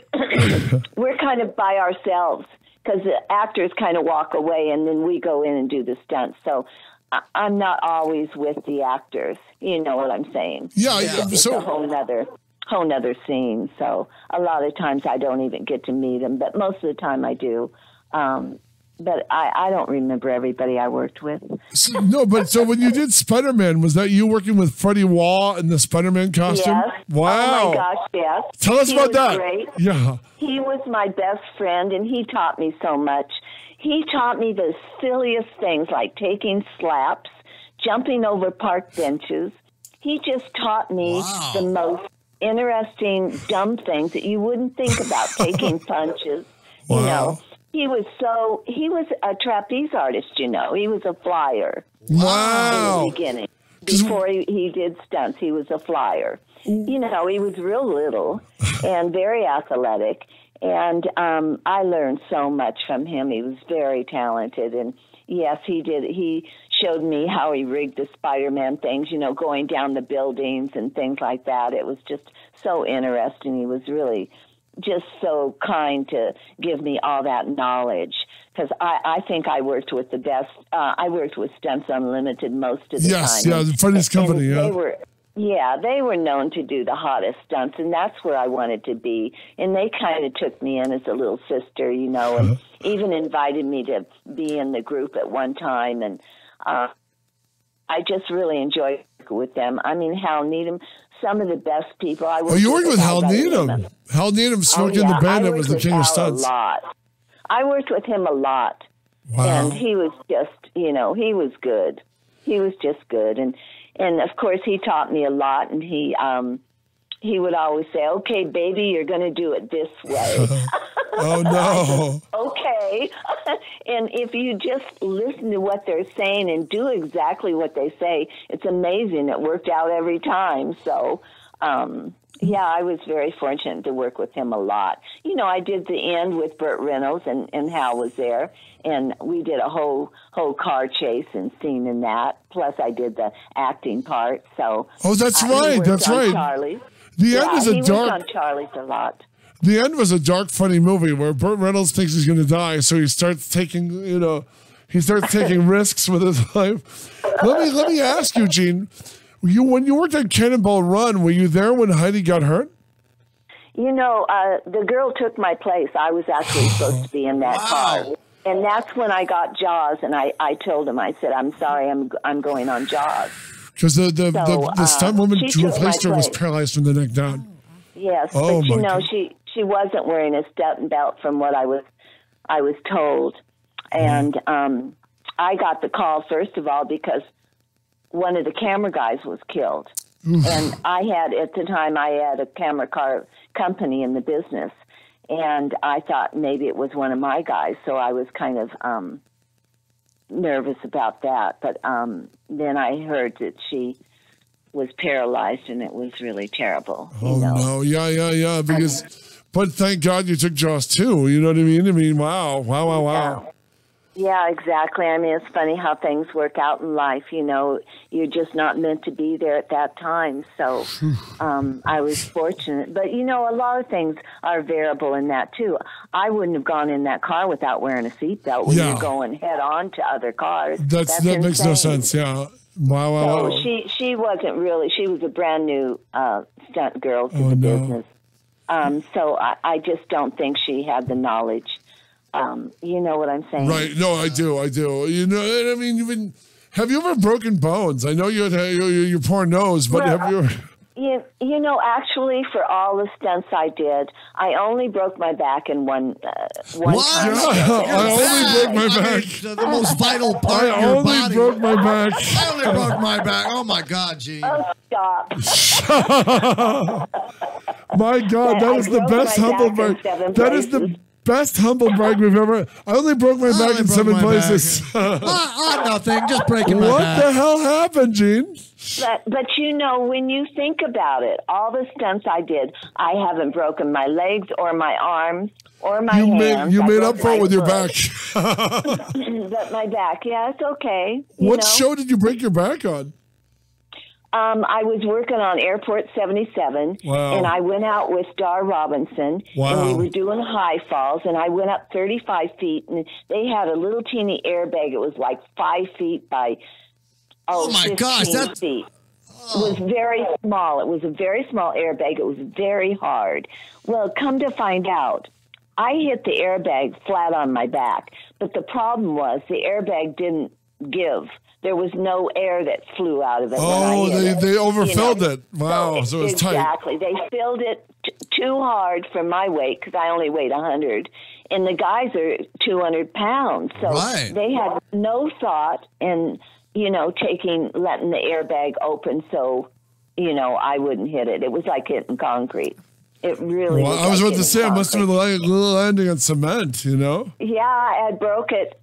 we're kind of by ourselves because the actors kind of walk away and then we go in and do the stunts. So I'm not always with the actors. You know what I'm saying? Yeah. It's a whole nother scene. So a lot of times I don't even get to meet them, but most of the time I do. But I don't remember everybody I worked with. So when you did Spider-Man, was that you working with Freddie Waugh in the Spider-Man costume? Yes. Wow. Oh my gosh, yes. Tell us about that. Great. Yeah. He was my best friend, and he taught me so much. He taught me the silliest things like taking slaps, jumping over park benches. He just taught me the most interesting, dumb things that you wouldn't think about, taking punches. Wow. You know, he was a trapeze artist, you know. He was a flyer. Wow. In the beginning. Before he did stunts, he was a flyer. You know, he was real little and very athletic. And I learned so much from him. He was very talented. And yes, he did. He showed me how he rigged the Spider-Man things, you know, going down the buildings and things like that. It was just so interesting. He was really just so kind to give me all that knowledge. Because I think I worked with the best. I worked with Stunts Unlimited most of the time. Yes, yeah, the funniest company, yeah. They were known to do the hottest stunts, and that's where I wanted to be. And they kind of took me in as a little sister, you know, and even invited me to be in the group at one time. And I just really enjoyed working with them. I mean, Hal Needham, some of the best people. You worked with Hal Needham. Hal Needham smoked in the band that was the king of stunts. I worked with him a lot. Wow. And he was just, you know, he was good. He was just good. And of course, he taught me a lot, and he would always say, "Okay, baby, you're going to do it this way." Oh no! Okay, and if you just listen to what they're saying and do exactly what they say, it's amazing. It worked out every time. So, yeah, I was very fortunate to work with him a lot. You know, I did the end with Burt Reynolds, and Hal was there. And we did a whole car chase and scene in that. Plus, I did the acting part. So that's right. That's right. Charlie's. The end was a dark. Worked on Charlie's a lot. The end was a dark, funny movie where Burt Reynolds thinks he's going to die, so he starts taking, risks with his life. Let me ask you, Gene. When you worked on Cannonball Run, were you there when Heidi got hurt? You know, the girl took my place. I was actually supposed to be in that car. And that's when I got Jaws, and I told him, I said, "I'm sorry, I'm going on Jaws." Because the stunt woman who replaced her was paralyzed from the neck down. Yes, but you know, she wasn't wearing a stunt belt from what I was told, and I got the call first of all because one of the camera guys was killed, and at the time I had a camera car company in the business. and I thought maybe it was one of my guys, so I was kind of nervous about that. But then I heard that she was paralyzed, and it was really terrible. Oh, no. Yeah. Because, but thank God you took Jaws too. You know what I mean? I mean, wow. Yeah, exactly. I mean, it's funny how things work out in life. You know, you're just not meant to be there at that time. So I was fortunate. But, you know, a lot of things are variable in that, too. I wouldn't have gone in that car without wearing a seatbelt when you're going head on to other cars. That makes no sense, yeah. Wow. So she wasn't really, she was a brand new stunt girl to the business. So I just don't think she had the knowledge. You know what I'm saying? Right. No, I do. You know, I mean, have you ever broken bones? I know you had your poor nose, but have you ever... You know, actually, for all the stunts I did, I only broke my back in one time. I only broke my back. The most vital part of your body. I only broke my back. I only broke my back. Oh, my God, Gene. Oh, stop. My God, that is the best humble brag. That is the best humble brag we've ever... I only broke my back in 7 places. Nothing, just breaking my back. What the hell happened, Gene? But you know, when you think about it, all the stunts I did, I haven't broken my legs or my arms or my hands. You made up for it with your back. But my back, yeah, it's okay. What show did you break your back on? I was working on Airport 77, and I went out with Dar Robinson, and we were doing high falls, and I went up 35 feet, and they had a little teeny airbag. It was like 5 feet by, oh my gosh, that's... feet. It was very small. It was a very small airbag. It was very hard. Well, come to find out, I hit the airbag flat on my back, but the problem was the airbag didn't give. There was no air that flew out of it. They overfilled it. Wow, so it was tight. Exactly. They filled it too hard for my weight because I only weighed 100. And the guys are 200 pounds. So they had no thought in, letting the airbag open so, I wouldn't hit it. It was like hitting concrete. It really was. I was about to say, it must have been like a little landing on cement, Yeah, I broke it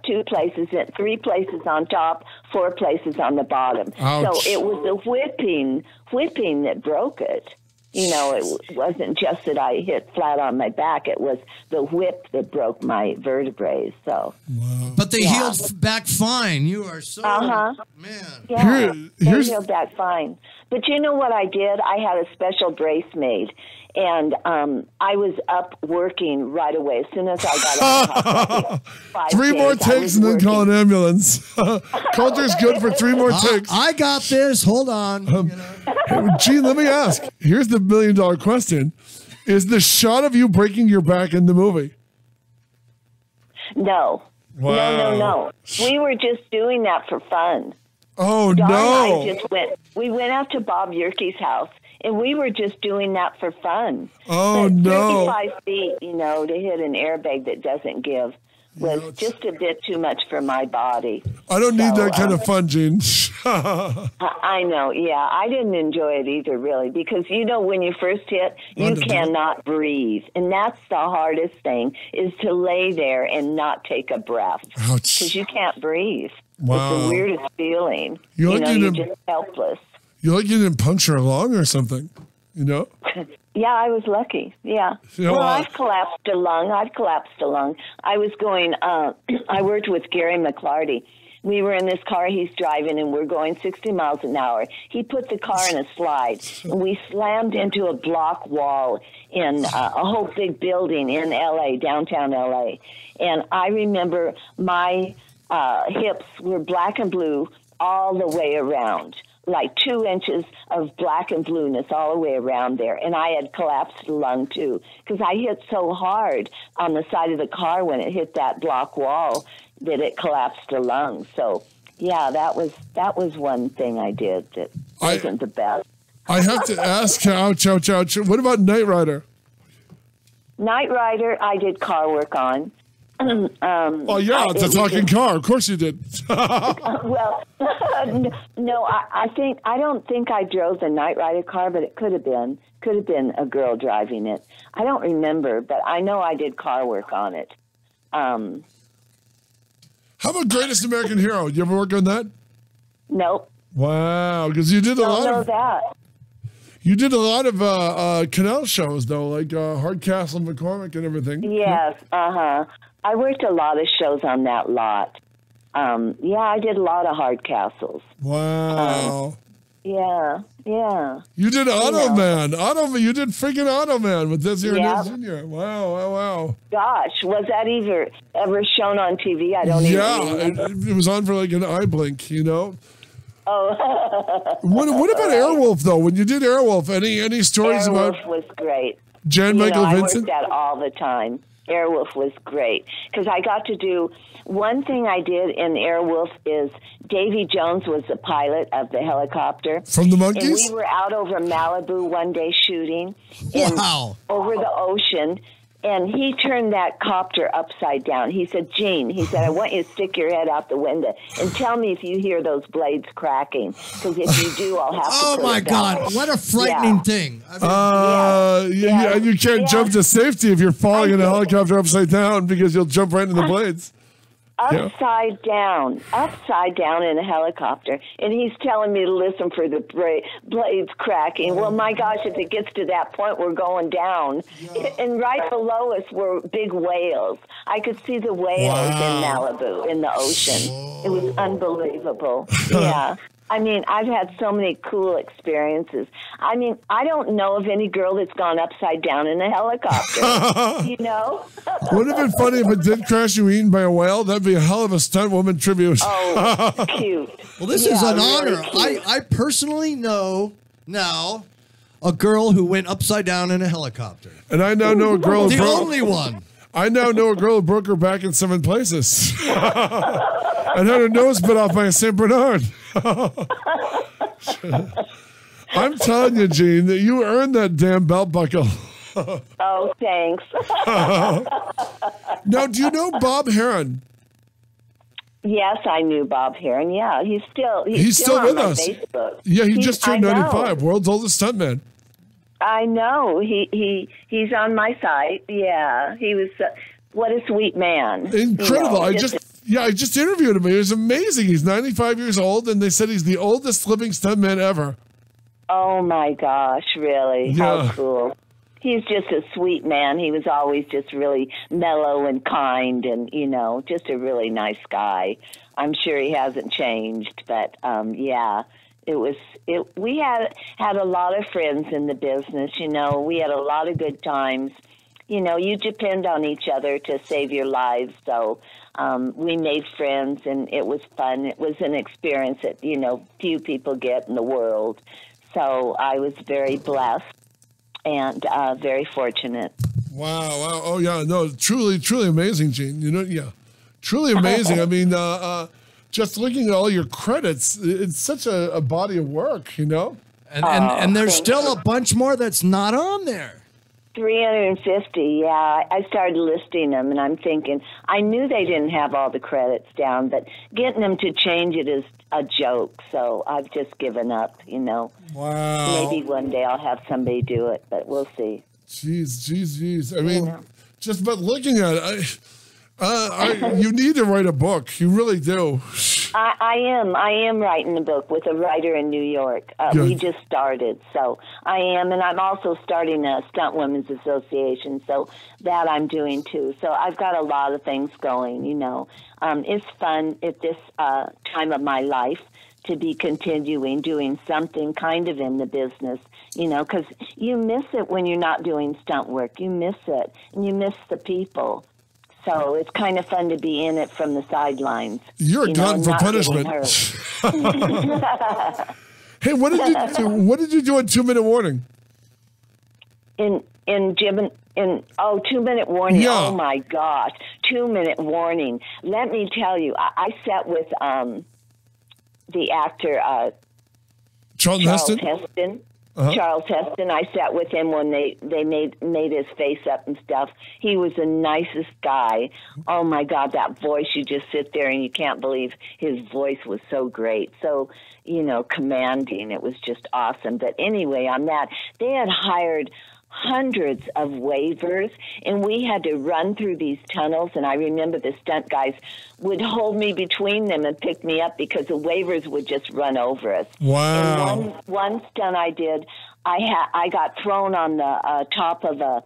2 places, 3 places on top, 4 places on the bottom. Ouch. So it was the whipping that broke it. It wasn't just that I hit flat on my back. It was the whip that broke my vertebrae. So, but they healed back fine. You are so man. Yeah, they healed back fine. But you know what I did? I had a special brace made. And I was up working right away as soon as I got out. 3 more takes and then call an ambulance. Coulter's good for 3 more takes. I got this. Hold on. Gene, let me ask. Here's the $1 million question. Is the shot of you breaking your back in the movie? No. Wow. No. We were just doing that for fun. Oh, Dawn no. and I we went out to Bob Yerke's house. And we were just doing that for fun. Oh, but no. 35 feet, to hit an airbag that doesn't give was just a bit too much for my body. I don't need that kind of fun, Gene. I know, yeah. I didn't enjoy it either, really, because, when you first hit, you cannot breathe. And that's the hardest thing, is to lay there and not take a breath. Because you can't breathe. Wow. It's the weirdest feeling. You're just helpless. You didn't puncture a lung or something, Yeah, I was lucky. Yeah. Well, I've collapsed a lung. I was going, I worked with Gary McClarty. We were in this car he's driving, and we're going 60 miles an hour. He put the car in a slide, and we slammed into a block wall in a whole big building in L.A., downtown L.A. And I remember my hips were black and blue all the way around. Like 2 inches of black and blueness all the way around there. And I had collapsed the lung, too, because I hit so hard on the side of the car when it hit that block wall that it collapsed the lung. So, yeah, that was one thing I did that wasn't the best. I have to ask, ouch. What about Knight Rider? Knight Rider, I did car work on. Oh yeah, it's a talking car. Of course you did. Well, no, I don't think I drove the Knight Rider car, but it could have been a girl driving it. I don't remember, but I know I did car work on it. How about Greatest American Hero? You ever work on that? Nope. Wow, because you did a lot of that. You did a lot of canal shows though, like Hardcastle, McCormick, and everything. Yes. I worked a lot of shows on that lot. Yeah, I did a lot of Hardcastles. Wow. Yeah. You did Automan. Automan. You did freaking Automan with Desi Yep. Jr. Wow. Gosh, was that ever shown on TV? I don't even remember. It was on for like an eye blink, you know. Oh. What about Airwolf though? When you did Airwolf, any stories about? Airwolf was great. Jan Michael Vincent? I worked that all the time. Airwolf was great because I got to do one thing I did in Airwolf is Davy Jones was the pilot of the helicopter. From the Monkees? And we were out over Malibu one day shooting. Wow. Over the ocean. And he turned that copter upside down. He said, Gene, I want you to stick your head out the window and tell me if you hear those blades cracking. Because if you do, I'll have to Oh put my it down." God! What a frightening thing! And you can't jump to safety if you're falling in a helicopter upside down because you'll jump right into the blades. Upside down in a helicopter. And he's telling me to listen for the blades cracking. Well, my gosh, if it gets to that point, we're going down. And right below us were big whales. I could see the whales in Malibu, in the ocean. It was unbelievable. Yeah. I mean, I've had so many cool experiences. I mean, I don't know of any girl that's gone upside down in a helicopter. You know? Would it have been funny if it did crash you eaten by a whale? That'd be a hell of a stunt woman tribute. Oh, cute. Well, this is an really honor. cute. I personally know now a girl who went upside down in a helicopter. And I now know a girl. The only one. I now know a girl who broke her back in 7 places and had her nose bit off by a Saint Bernard. I'm telling you, Gene, that you earned that damn belt buckle. Oh, thanks. Now, do you know Bob Heron? Yes, I knew Bob Heron. Yeah, he's still still on with my us. Facebook. Yeah, he just turned I know. 95, world's oldest stuntman. I know. He's on my site. Yeah, he was. What a sweet man. Incredible. You know, I just interviewed him. It was amazing. He's 95 years old, and they said he's the oldest living stuntman ever. Oh my gosh, really? Yeah. How cool. He's just a sweet man. He was always just really mellow and kind and, you know, just a really nice guy. I'm sure he hasn't changed, but yeah, we had a lot of friends in the business, you know. We had a lot of good times. You know, you depend on each other to save your lives, so we made friends, and it was fun. It was an experience that, you know, few people get in the world. So I was very blessed and very fortunate. Wow. Oh, yeah. No, truly amazing, Gene. You know, yeah. Truly amazing. I mean, just looking at all your credits, it's such a body of work, you know? And there's still a bunch more that's not on there. 350, yeah. I started listing them, and I'm thinking, I knew they didn't have all the credits down, but getting them to change it is a joke, so I've just given up, you know. Wow. Maybe one day I'll have somebody do it, but we'll see. Jeez. I mean, just but looking at it, you need to write a book. You really do. I am writing a book with a writer in New York. We just started, so I am, and I'm also starting a Stunt Women's Association, so that I'm doing too. So I've got a lot of things going, you know. It's fun at this time of my life to be continuing doing something kind of in the business, you know, because you miss it when you're not doing stunt work. You miss it, and you miss the people. So it's kind of fun to be in it from the sidelines. You're a glutton for punishment. Hey, what did you do in 2 Minute Warning? In 2 Minute Warning. Yeah. Oh my gosh, 2 Minute Warning. Let me tell you, I sat with the actor Charlton Charles Heston. Heston. Charles Heston. I sat with him when they made his face up and stuff. He was the nicest guy. Oh my God, that voice! You just sit there and you can't believe his voice was so great, so commanding. It was just awesome. But anyway, on that, they had hired hundreds of waivers, and we had to run through these tunnels. And I remember the stunt guys would hold me between them and pick me up because the waivers would just run over us. Wow. And one stunt I did, I got thrown on the top of a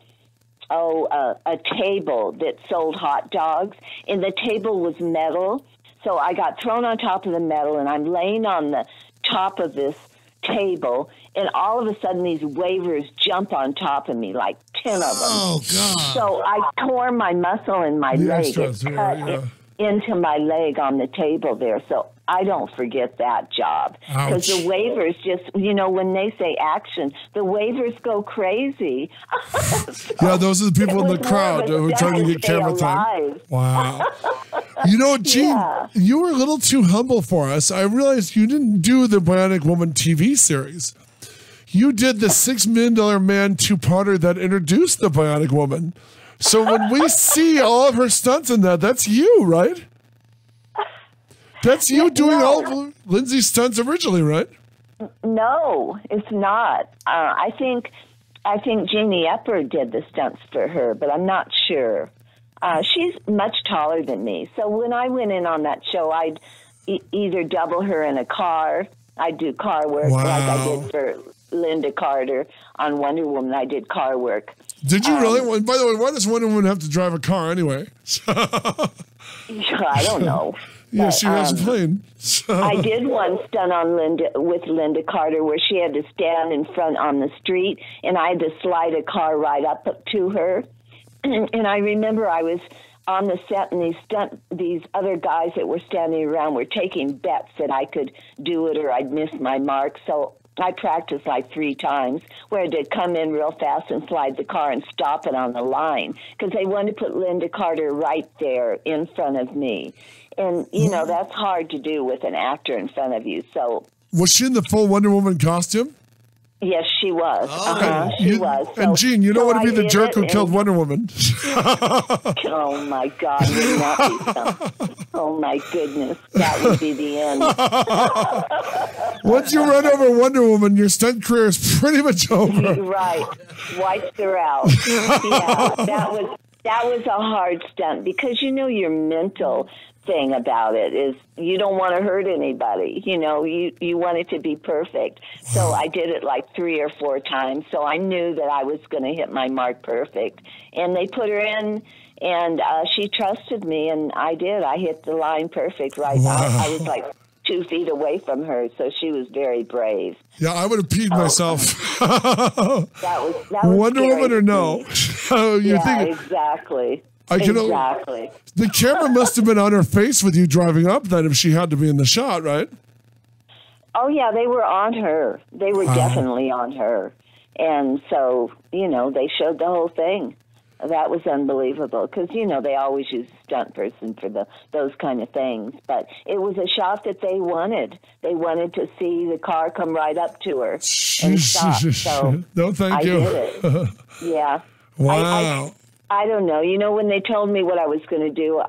table that sold hot dogs, and the table was metal. So I got thrown on top of the metal, and I'm laying on the top of this table, and all of a sudden these waivers jump on top of me, like 10 of them. Oh, God. So I tore my muscle in my leg. It cut into my leg on the table there. So I don't forget that job. Because the waivers just, when they say action, the waivers go crazy. Yeah, those are the people in the crowd who are trying to get camera time. Wow. Gene, you were a little too humble for us. I realized you didn't do the Bionic Woman TV series. You did the $6 Million Man two-parter that introduced the Bionic Woman. So when we see all of her stunts in that, that's you, right? That's you doing all of Lindsay's stunts originally, right? No, it's not. I think Jeannie Epper did the stunts for her, but I'm not sure. She's much taller than me. So when I went in on that show, I'd either double her in a car. I'd do car work like I did for Linda Carter on Wonder Woman. I did car work. Did you really? By the way, why does Wonder Woman have to drive a car anyway? I don't know. Yeah, she has a plane. I did one stunt on with Linda Carter where she had to stand in front on the street, and I had to slide a car right up to her. And I remember I was on the set, and these other guys that were standing around were taking bets that I could do it or I'd miss my mark. So I practiced like 3 times where I did come in real fast and slide the car and stop it on the line because they wanted to put Linda Carter right there in front of me. And, that's hard to do with an actor in front of you. So was she in the full Wonder Woman costume? Yes, she was. She was. And Gene, you don't want to be the jerk who killed Wonder Woman. Oh my God, wouldn't that be something? Oh my goodness, that would be the end. Once you run over Wonder Woman, your stunt career is pretty much over. Right, wipes her out. Yeah, that was a hard stunt because your mental thing about it is you don't want to hurt anybody. You want it to be perfect. So I did it like 3 or 4 times. So I knew that I was going to hit my mark perfect. And they put her in, and she trusted me, and I did. I hit the line perfect right now. I was like 2 feet away from her, so she was very brave. Yeah, I would have peed myself. that was Wonder scary. Woman or no? Exactly. Exactly. The camera must have been on her face with you driving up then if she had to be in the shot, right? Oh, yeah, they were on her. They were definitely on her. And so, they showed the whole thing. That was unbelievable because, they always use a stunt person for those kind of things. But it was a shot that they wanted. They wanted to see the car come right up to her and stop. So no, thank you. I did it. Yeah. Wow. I don't know. When they told me what I was going to do,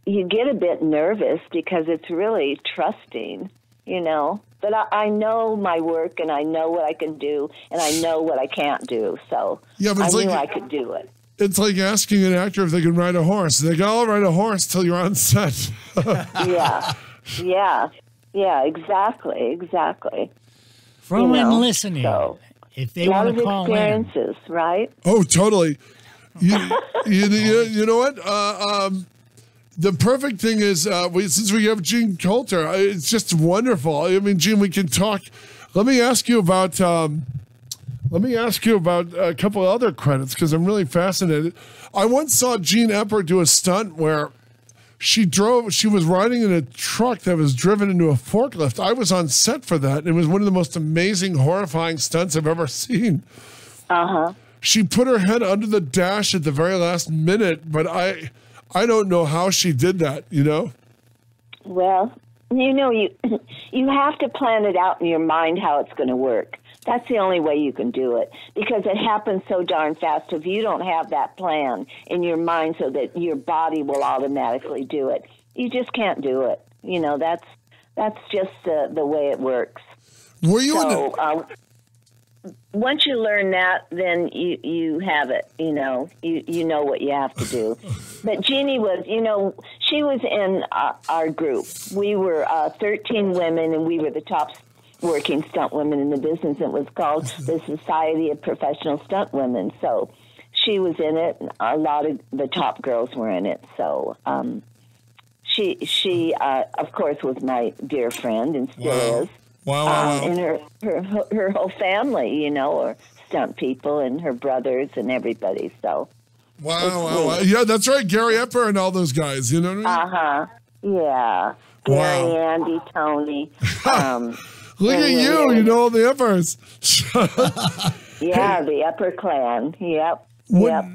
you get a bit nervous because it's really trusting, But I know my work, and I know what I can do, and I know what I can't do. So I knew I could do it. It's like asking an actor if they can ride a horse. They go, I'll ride a horse till you're on set. Yeah, exactly. From listening, if they want to call experiences, in. Right? Oh, totally. You know what? The perfect thing is, since we have Gene Coulter, it's just wonderful. I mean, Gene, we can talk. Let me ask you about a couple of other credits because I'm really fascinated. I once saw Jean Epper do a stunt where she was riding in a truck that was driven into a forklift. I was on set for that. It was one of the most amazing, horrifying stunts I've ever seen. She put her head under the dash at the very last minute, but I don't know how she did that, Well, you have to plan it out in your mind how it's going to work. That's the only way you can do it, because it happens so darn fast. If you don't have that plan in your mind so that your body will automatically do it, you just can't do it. You know, that's just the way it works. Were you once you learn that, then you have it. You know what you have to do. But Jeannie was, she was in our group. We were 13 women, and we were the top working stunt women in the business. It was called the Society of Professional Stunt Women. So she was in it, and a lot of the top girls were in it. So she of course was my dear friend and still is. Wow. And her whole family, are stunt people, and her brothers and everybody. So wow. Yeah, that's right. Gary Epper and all those guys. You know what I mean? Yeah. Gary, Andy, Tony. Look at you. You know all the Eppers. Yeah, the Epper clan. Yep.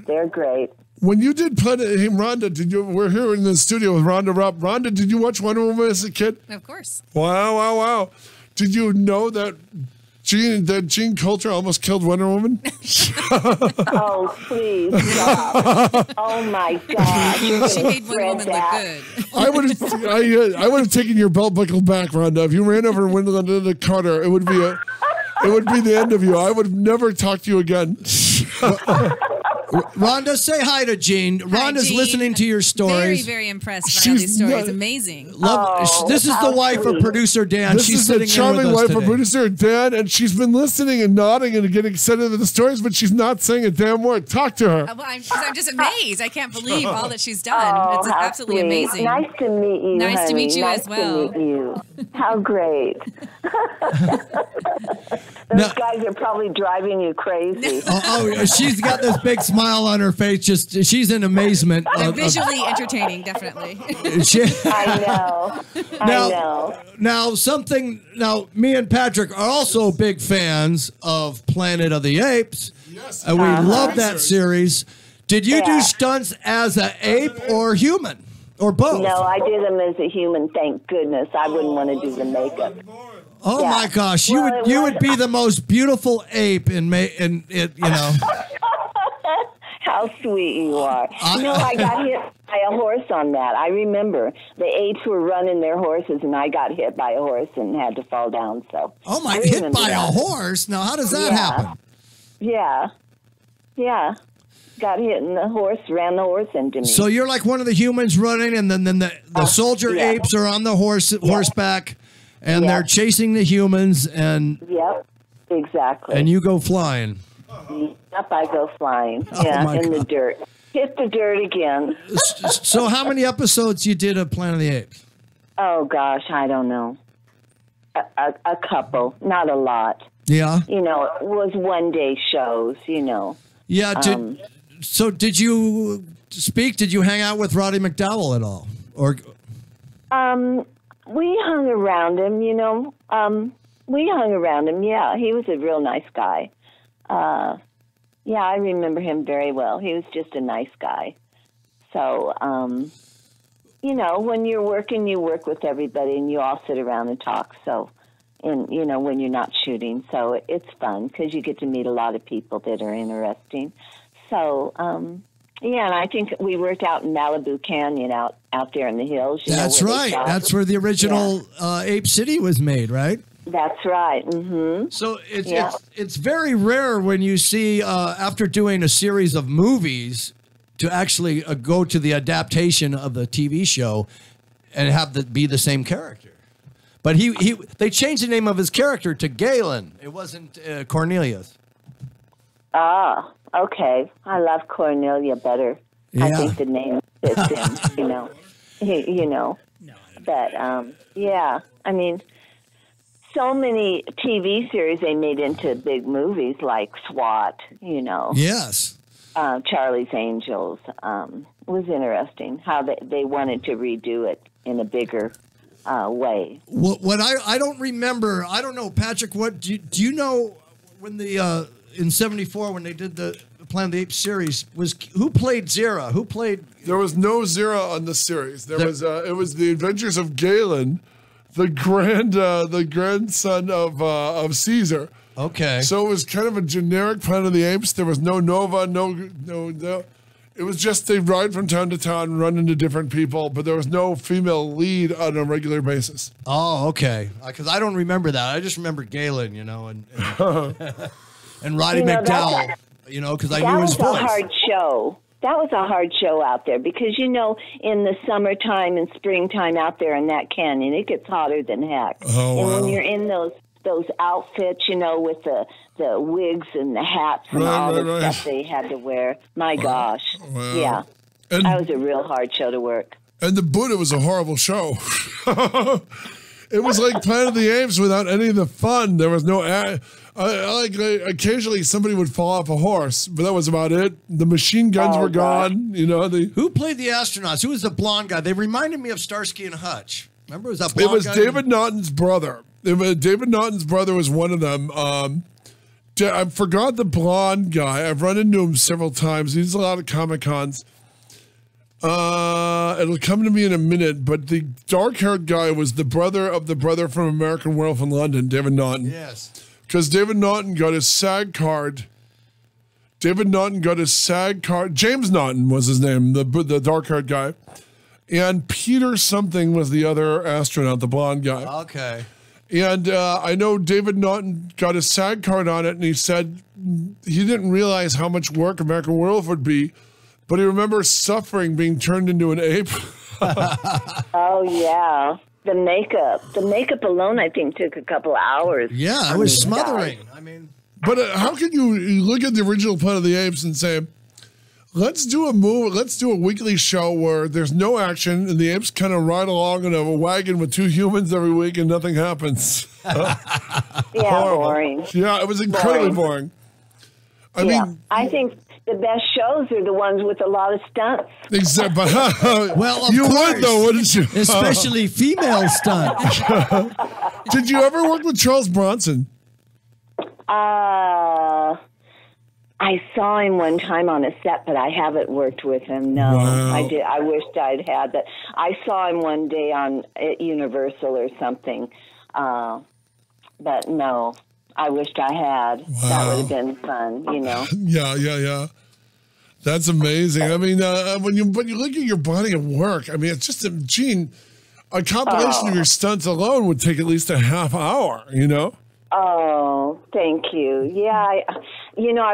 They're great. When you did Hey, Rhonda, we're here in the studio with Rhonda Rupp. Rhonda, did you watch Wonder Woman as a kid? Of course. Wow. Did you know that Gene Coulter almost killed Wonder Woman? Oh, please stop. Oh, my God. She made Wonder Woman look good. I would have taken your belt buckle back, Rhonda. If you ran over Linda Carter, it would be the end of you. I would have never talked to you again. Rhonda, say hi to Jean. Rhonda's Jean. listening to your stories. Very, very impressed by all these stories. Amazing. This is the wife of producer Dan. This is the charming wife of producer Dan, and she's been listening and nodding and getting excited to the stories, but she's not saying a damn word. Talk to her. Well, I'm just amazed. I can't believe all that she's done. It's absolutely sweet. amazing. Nice to meet you. Nice honey. to meet you nice as well. To meet you. How great. Those guys are probably driving you crazy. She's got this big smile on her face. She's in amazement. Visually entertaining, definitely. I know. Now, me and Patrick are also big fans of Planet of the Apes. Yes. And we love that series. Did you do stunts as an ape or human? Or both? No, I did them as a human, thank goodness. I wouldn't want to do the makeup. Oh my gosh, you would be the most beautiful ape in it. How sweet you are. I got hit by a horse on that. I remember the apes were running their horses, and I got hit by a horse and had to fall down. So hit by a horse? Now, how does that happen? Yeah. Got hit, and the horse ran the horse into me. So you're like one of the humans running, and then the soldier apes are on the horseback, and they're chasing the humans, and exactly. And you go flying. Yep, I go flying. In the dirt. Hit the dirt again. So how many episodes you did of Planet of the Apes? Oh gosh, I don't know. A couple, not a lot. Yeah. It was one-day shows. Yeah. So did you speak? Did you hang out with Roddy McDowell at all? Or we hung around him, we hung around him. Yeah, he was a real nice guy. I remember him very well. He was just a nice guy. So, when you're working, you work with everybody and you all sit around and talk. So, and, when you're not shooting. So it's fun because you get to meet a lot of people that are interesting. So, and I think we worked out in Malibu Canyon out there in the hills. That's right. That's where the original Ape City was made, right? That's right. Mm-hmm. So it's very rare when you see, after doing a series of movies, to actually go to the adaptation of the TV show and have be the same character. But they changed the name of his character to Galen. It wasn't Cornelius. Ah, okay. I love Cornelia better. Yeah. I think the name fits him, But, I mean, so many TV series they made into big movies like SWAT, Yes. Charlie's Angels. Was interesting how they wanted to redo it in a bigger way. What I don't remember, I don't know, Patrick, what do you know when in 74 when they did the Planet of the Apes series, who played Zira? There was no Zira on the series. It was the Adventures of Galen, the grandson of Caesar. Okay. So it was kind of a generic Planet of the Apes. There was no Nova, no. It was just they ride from town to town, run into different people, but there was no female lead on a regular basis. Oh, okay. Because I don't remember that. I just remember Galen, and and Roddy McDowell, because I knew his voice. That was a hard show. That was a hard show out there because, in the summertime and springtime out there in that canyon, it gets hotter than heck. Oh, and wow. when you're in those outfits, with the wigs and the hats and all the stuff they had to wear, my gosh. Wow. Yeah. And, that was a real hard show to work. And the Buddha was a horrible show. It was like Planet of the Apes without any of the fun. There was no... occasionally somebody would fall off a horse, but that was about it. The machine guns were gone. Who played the astronauts? Who was the blonde guy? They reminded me of Starsky and Hutch. Remember, was that blonde guy? It was David Naughton's brother. David Naughton's brother was one of them. I forgot the blonde guy. I've run into him several times. He does a lot of Comic-Cons. It'll come to me in a minute, but the dark-haired guy was the brother from American Werewolf in London, David Naughton. Yes. Because David Naughton got his SAG card. James Naughton was his name, the dark-haired guy. And Peter something was the other astronaut, the blonde guy. Okay. And I know David Naughton got his SAG card on it, and he said he didn't realize how much work American Werewolf would be, but he remembers suffering being turned into an ape. Oh, yeah. The makeup alone, I think, took a couple of hours. Yeah, it was smothering. But how can you look at the original Planet of the Apes and say, let's do a weekly show where there's no action and the apes kind of ride along in a wagon with two humans every week and nothing happens. Boring. Yeah, it was incredibly boring. I mean, I think the best shows are the ones with a lot of stunts. Exactly. Well, you would though, wouldn't you? Especially female stunts. Did you ever work with Charles Bronson? I saw him one time on a set, but I haven't worked with him. No, Wow. I did. I wished I'd had that. I saw him one day at Universal or something, but no, I wished I had. Wow. That would have been fun, Yeah. That's amazing. I mean, when you look at your body of work, I mean, it's just Gene. A compilation of your stunts alone would take at least a half hour. Oh, thank you. Yeah, I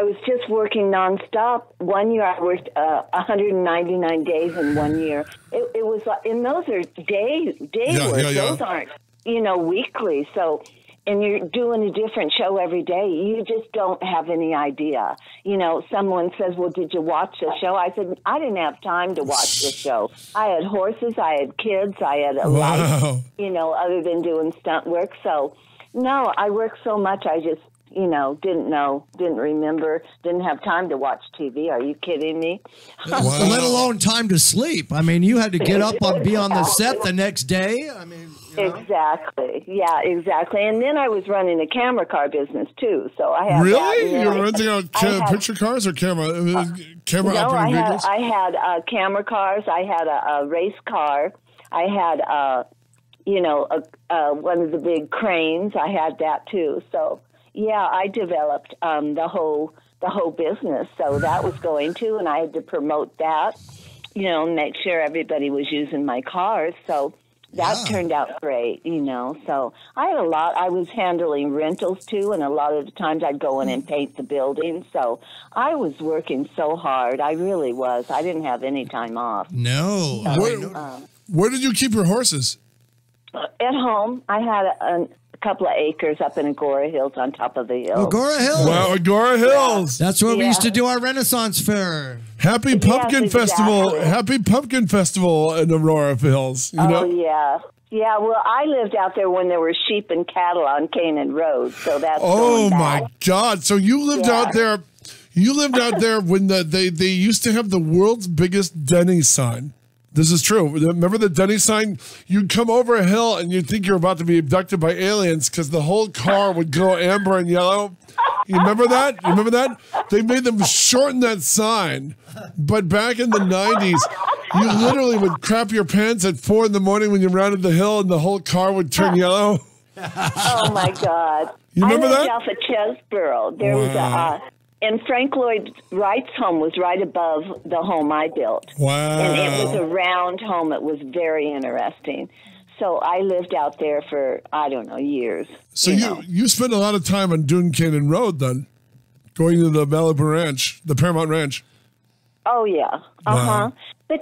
was just working nonstop. One year I worked 199 days in 1 year. It was, and those are day work. Yeah. Those aren't, weekly. So, and you're doing a different show every day. You just don't have any idea. Someone says, well, did you watch the show? I said, I didn't have time to watch the show. I had horses, I had kids, I had a life, other than doing stunt work. So, no, I worked so much, I just, didn't remember, didn't have time to watch TV. Are you kidding me? Wow. Let alone time to sleep. I mean, you had to get up and be on the set the next day. I mean, Exactly. Yeah, exactly. And then I was running a camera car business too. So I had Really? that. You were renting out picture cars or camera operating vehicles? I had camera cars. I had a race car. I had one of the big cranes. I had that too. So yeah, I developed the whole business. So that was going to, and I had to promote that. Make sure everybody was using my cars. So that turned out great. So I had a lot. I was handling rentals too, and a lot of the times I'd go in and paint the building. So I was working so hard. I really was. I didn't have any time off. No. Where did you keep your horses? At home, I had a couple of acres up in Agora Hills on top of the hill. Agora Hills. Wow, Agora Hills. That's where we used to do our Renaissance Fair. Happy Pumpkin Festival. exactly. Happy Pumpkin Festival in Aurora Hills. Yeah. Yeah, well, I lived out there when there were sheep and cattle on Canaan Road, so that's Oh going my back. God! So you lived out there. You lived out there when they used to have the world's biggest Denny's sign. This is true. Remember the Denny's sign? You'd come over a hill and you'd think you're about to be abducted by aliens because the whole car would go amber and yellow. You remember that? They made them shorten that sign. But back in the 90s, you literally would crap your pants at 4 a.m. when you rounded the hill and the whole car would turn yellow. Oh my God. You remember I lived that? off of Chesborough. There was and Frank Lloyd Wright's home was right above the home I built. Wow. And it was a round home. It was very interesting. So I lived out there for, I don't know, years. So know. you spent a lot of time on Dune Canyon Road then, going to the Malibu Ranch, the Paramount Ranch. Oh, yeah. Wow. But,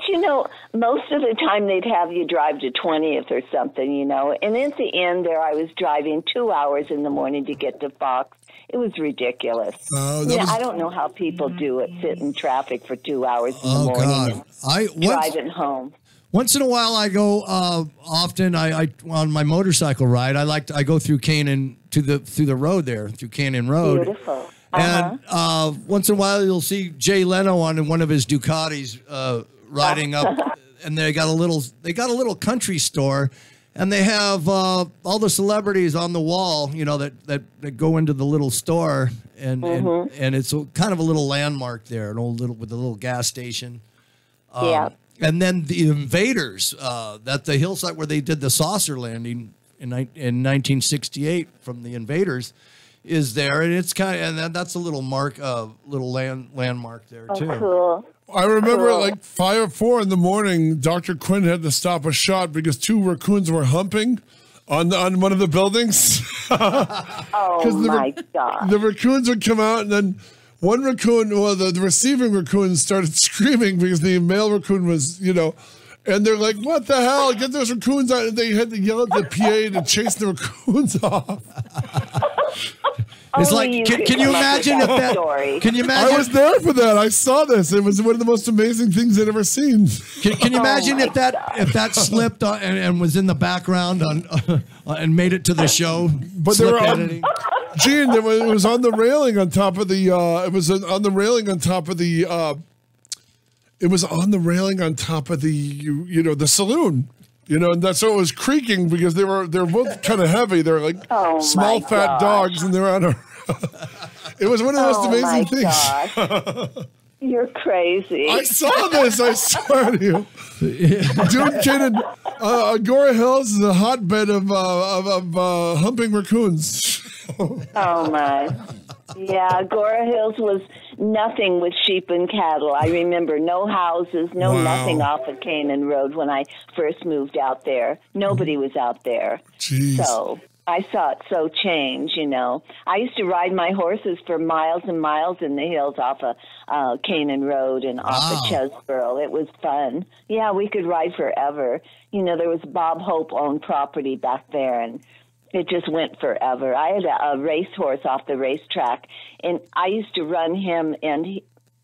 most of the time they'd have you drive to 20th or something, And at the end there, I was driving 2 hours in the morning to get to Fox. It was ridiculous. I don't know how people do it, sit in traffic for 2 hours in the morning and driving home. Once in a while, I go. Often, I on my motorcycle ride. I go through Canyon through the road there, through Canyon Road. Beautiful. And once in a while, you'll see Jay Leno on one of his Ducatis riding up, and they got a little country store, and they have all the celebrities on the wall, that go into the little store, and it's kind of a little landmark there, with a little gas station. And then the Invaders, at the hillside where they did the saucer landing in 1968 from the Invaders, is there, and it's that's a little landmark there too. Cool. I remember at like 5 or 4 in the morning, Dr. Quinn had to stop a shot because 2 raccoons were humping on one of the buildings. Oh my God! The raccoons would come out, and then one raccoon, the receiving raccoon, started screaming because the male raccoon was, and they're like, "What the hell? Get those raccoons out!" And they had to yell at the PA to chase the raccoons off. It's like, can you imagine if that story? Can you imagine? I was there for that. I saw this. It was one of the most amazing things I'd ever seen. Can you imagine if that slipped and was in the background and made it to the show? But they were editing. Gene, it was on the railing on top of the. It was on the railing on top of the. It was on the railing on top of the the saloon. And that's so it was creaking because they were both kind of heavy. They're like small fat dogs, and they're on a. It was one of the most amazing things. You're crazy. I saw this. I swear to you. Dude, kidding. Agora Hills is a hotbed of humping raccoons. Oh my. Yeah, Agora Hills was nothing with sheep and cattle. I remember no houses, nothing off of Canaan Road when I first moved out there. Nobody was out there. Jeez. So I saw it so change, I used to ride my horses for miles and miles in the hills off of Canaan Road and off of Chesborough. It was fun. Yeah, we could ride forever. There was Bob Hope owned property back there, and it just went forever. I had a racehorse off the racetrack, and I used to run him,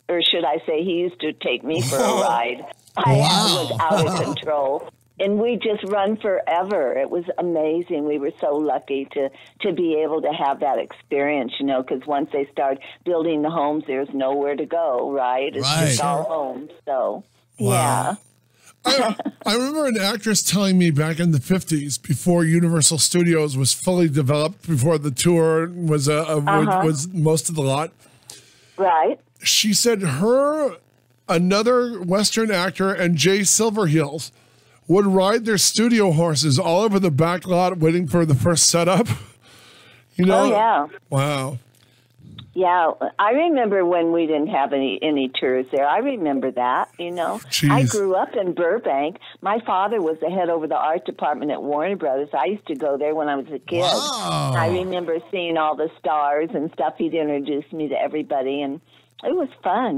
or should I say, he used to take me for a ride. I was out of control, and we just run forever. It was amazing. We were so lucky to be able to have that experience, because once they start building the homes, there's nowhere to go, right? It's just all homes. So, yeah. I remember an actress telling me back in the 50s, before Universal Studios was fully developed, before the tour was was most of the lot. Right. She said another Western actor, and Jay Silverheels would ride their studio horses all over the back lot waiting for the first setup. Oh, yeah. Wow. Yeah, I remember when we didn't have any tours there. I remember that, Jeez. I grew up in Burbank. My father was the head over the art department at Warner Brothers. I used to go there when I was a kid. Wow. I remember seeing all the stars and stuff. He'd introduce me to everybody, and it was fun,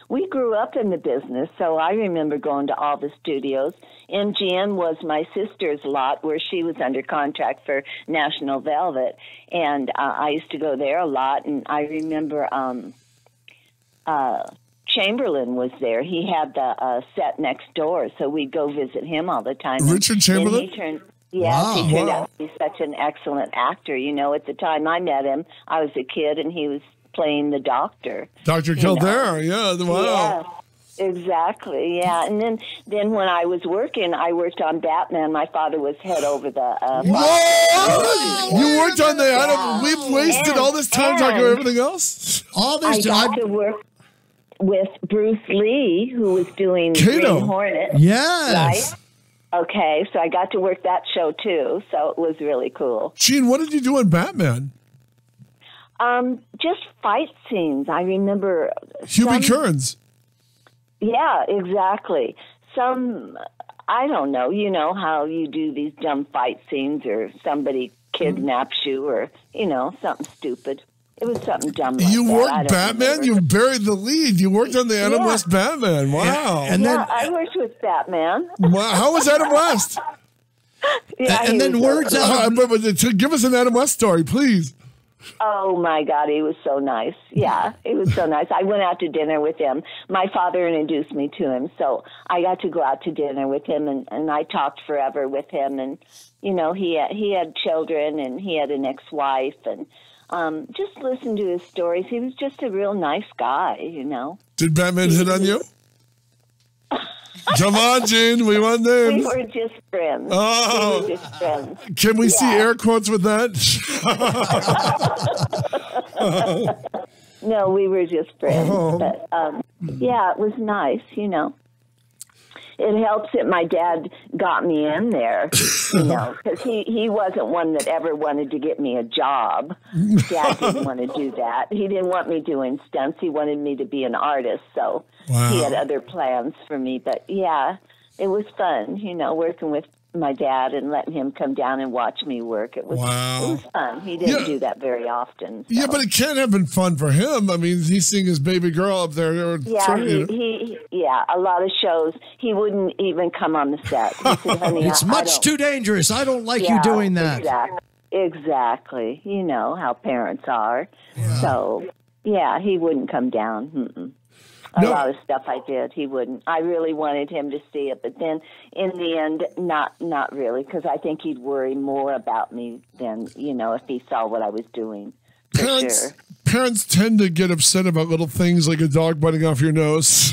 We grew up in the business, so I remember going to all the studios. MGM was my sister's lot where she was under contract for National Velvet, and I used to go there a lot. And I remember Chamberlain was there. He had the set next door, so we'd go visit him all the time. Richard Chamberlain? He turned out to be such an excellent actor. At the time I met him, I was a kid, and he was playing the doctor. Dr. Kildare, yeah. Wow. Yeah. Exactly, yeah. And then when I was working, I worked on Batman. My father was head over the... What? You worked on the... We've wasted all this time talking about everything else? I got to work with Bruce Lee, who was doing Green Hornet. Yes. Right? Okay, so I got to work that show, too. So it was really cool. Gene, what did you do in Batman? Just fight scenes. I remember Hubie Kearns. Yeah, exactly. Some, I don't know, you know how you do these dumb fight scenes or somebody kidnaps you or, you know, something stupid. It was something dumb like You that. worked Batman? You buried the lead. You worked on the Adam West Batman. Wow. And then I worked with Batman. Wow. How was Adam West? Yeah, and then words out. Give us an Adam West story, please. Oh my God, he was so nice. Yeah, it was so nice. I went out to dinner with him. My father introduced me to him, so I got to go out to dinner with him, and I talked forever with him. And you know, he had children, and he had an ex-wife, and just listen to his stories. He was just a real nice guy, you know. Did Batman hit on you? Come on, Gene. We want names. We were just friends. Oh. We were just friends. Can we see air quotes with that? No, we were just friends. Oh. But, yeah, it was nice, you know. It helps that my dad got me in there, you know, because he wasn't one that ever wanted to get me a job. Dad didn't want to do that. He didn't want me doing stunts. He wanted me to be an artist, so he had other plans for me. But, yeah, it was fun, you know, working with my dad and letting him come down and watch me work. It was fun. He didn't do that very often. So. Yeah, but it can't have been fun for him. I mean, he's seeing his baby girl up there. Yeah, a lot of shows, he wouldn't even come on the set. He said, honey, it's much too dangerous. I don't like you doing that. Exactly. You know how parents are. Yeah. So, yeah, he wouldn't come down. A lot of stuff I did, he wouldn't. I really wanted him to see it, but then in the end, not really, because I think he'd worry more about me than, you know, if he saw what I was doing. Parents tend to get upset about little things like a dog biting off your nose.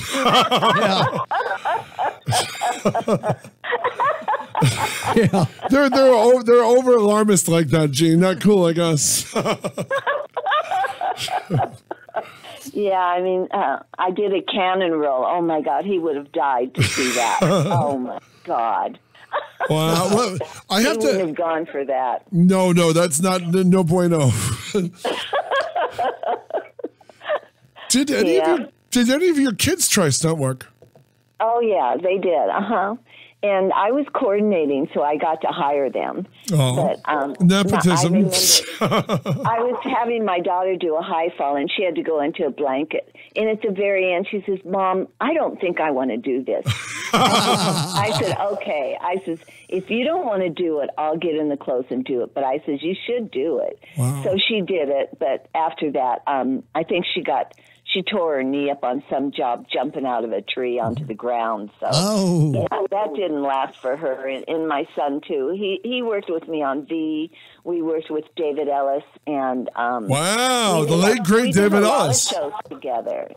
They're over alarmist like that, Gene. Not cool like us. Yeah, I mean, I did a cannon roll. Oh my God, he would have died to see that. Oh my God. Wow, well, I have wouldn't have gone for that. No, that's not no bueno. Did any of your kids try stunt work? Oh yeah, they did. And I was coordinating, so I got to hire them. Oh, but, nepotism. I was having my daughter do a high fall, and she had to go into a blanket. And at the very end, she says, Mom, I don't think I want to do this. I said, okay. I says, if you don't want to do it, I'll get in the clothes and do it. But I says, you should do it. Wow. So she did it. But after that, I think she tore her knee up on some job jumping out of a tree onto the ground. So yeah, that didn't last for her. And my son, too. He worked with me on V. We worked with David Ellis. And wow, the late, great David Ellis. We did a lot of shows together.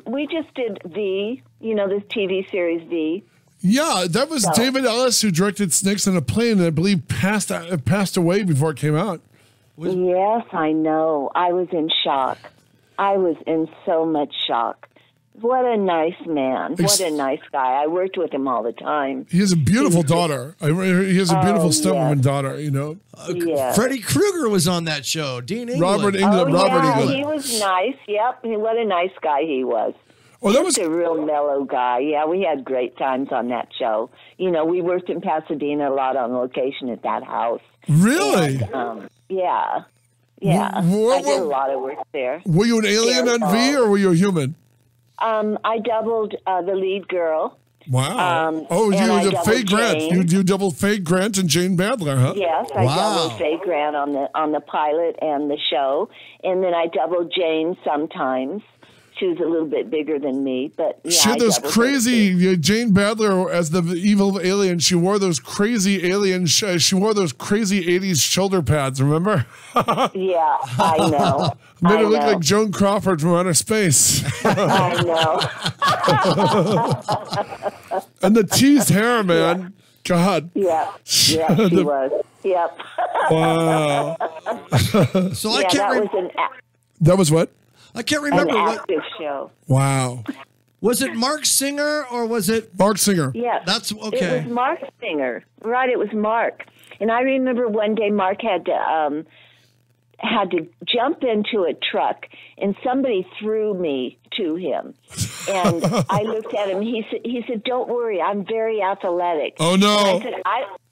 We just did V, you know, this TV series V. Yeah, that was David Ellis who directed Snakes on a Plane and I believe passed away before it came out. Yes, I know. I was in shock. I was in so much shock. What a nice man. What a nice guy. I worked with him all the time. He has a beautiful daughter. He has a beautiful stepwoman daughter, you know. Freddy Krueger was on that show. Dean England. Robert England. He was nice. Yep. What a nice guy he was. Oh, that was a real mellow guy. Yeah, we had great times on that show. You know, we worked in Pasadena a lot on location at that house. Really? And, yeah. Yeah, I did a lot of work there. Were you an alien on V or were you a human? I doubled the lead girl. Wow. You did Faye Grant. You doubled Faye Grant and Jane Badler, huh? Yes, I doubled Faye Grant on the pilot and the show. And then I doubled Jane sometimes. She was a little bit bigger than me, but yeah, she had those crazy Jane Badler as the evil alien. She wore those crazy she wore those crazy 80s shoulder pads. Remember? Yeah, I know. Made her look like Joan Crawford from outer space. I know. And the teased hair, man. God. Yeah, she was. Yep. Wow. So I can't. That was what? I can't remember an active show. Wow. Was it Mark Singer or was it Mark Singer? Yes. That's okay. It was Mark Singer. Right, it was Mark. And I remember one day Mark had to had to jump into a truck, and somebody threw me to him. And I looked at him. He said, "Don't worry, I'm very athletic." Oh no! And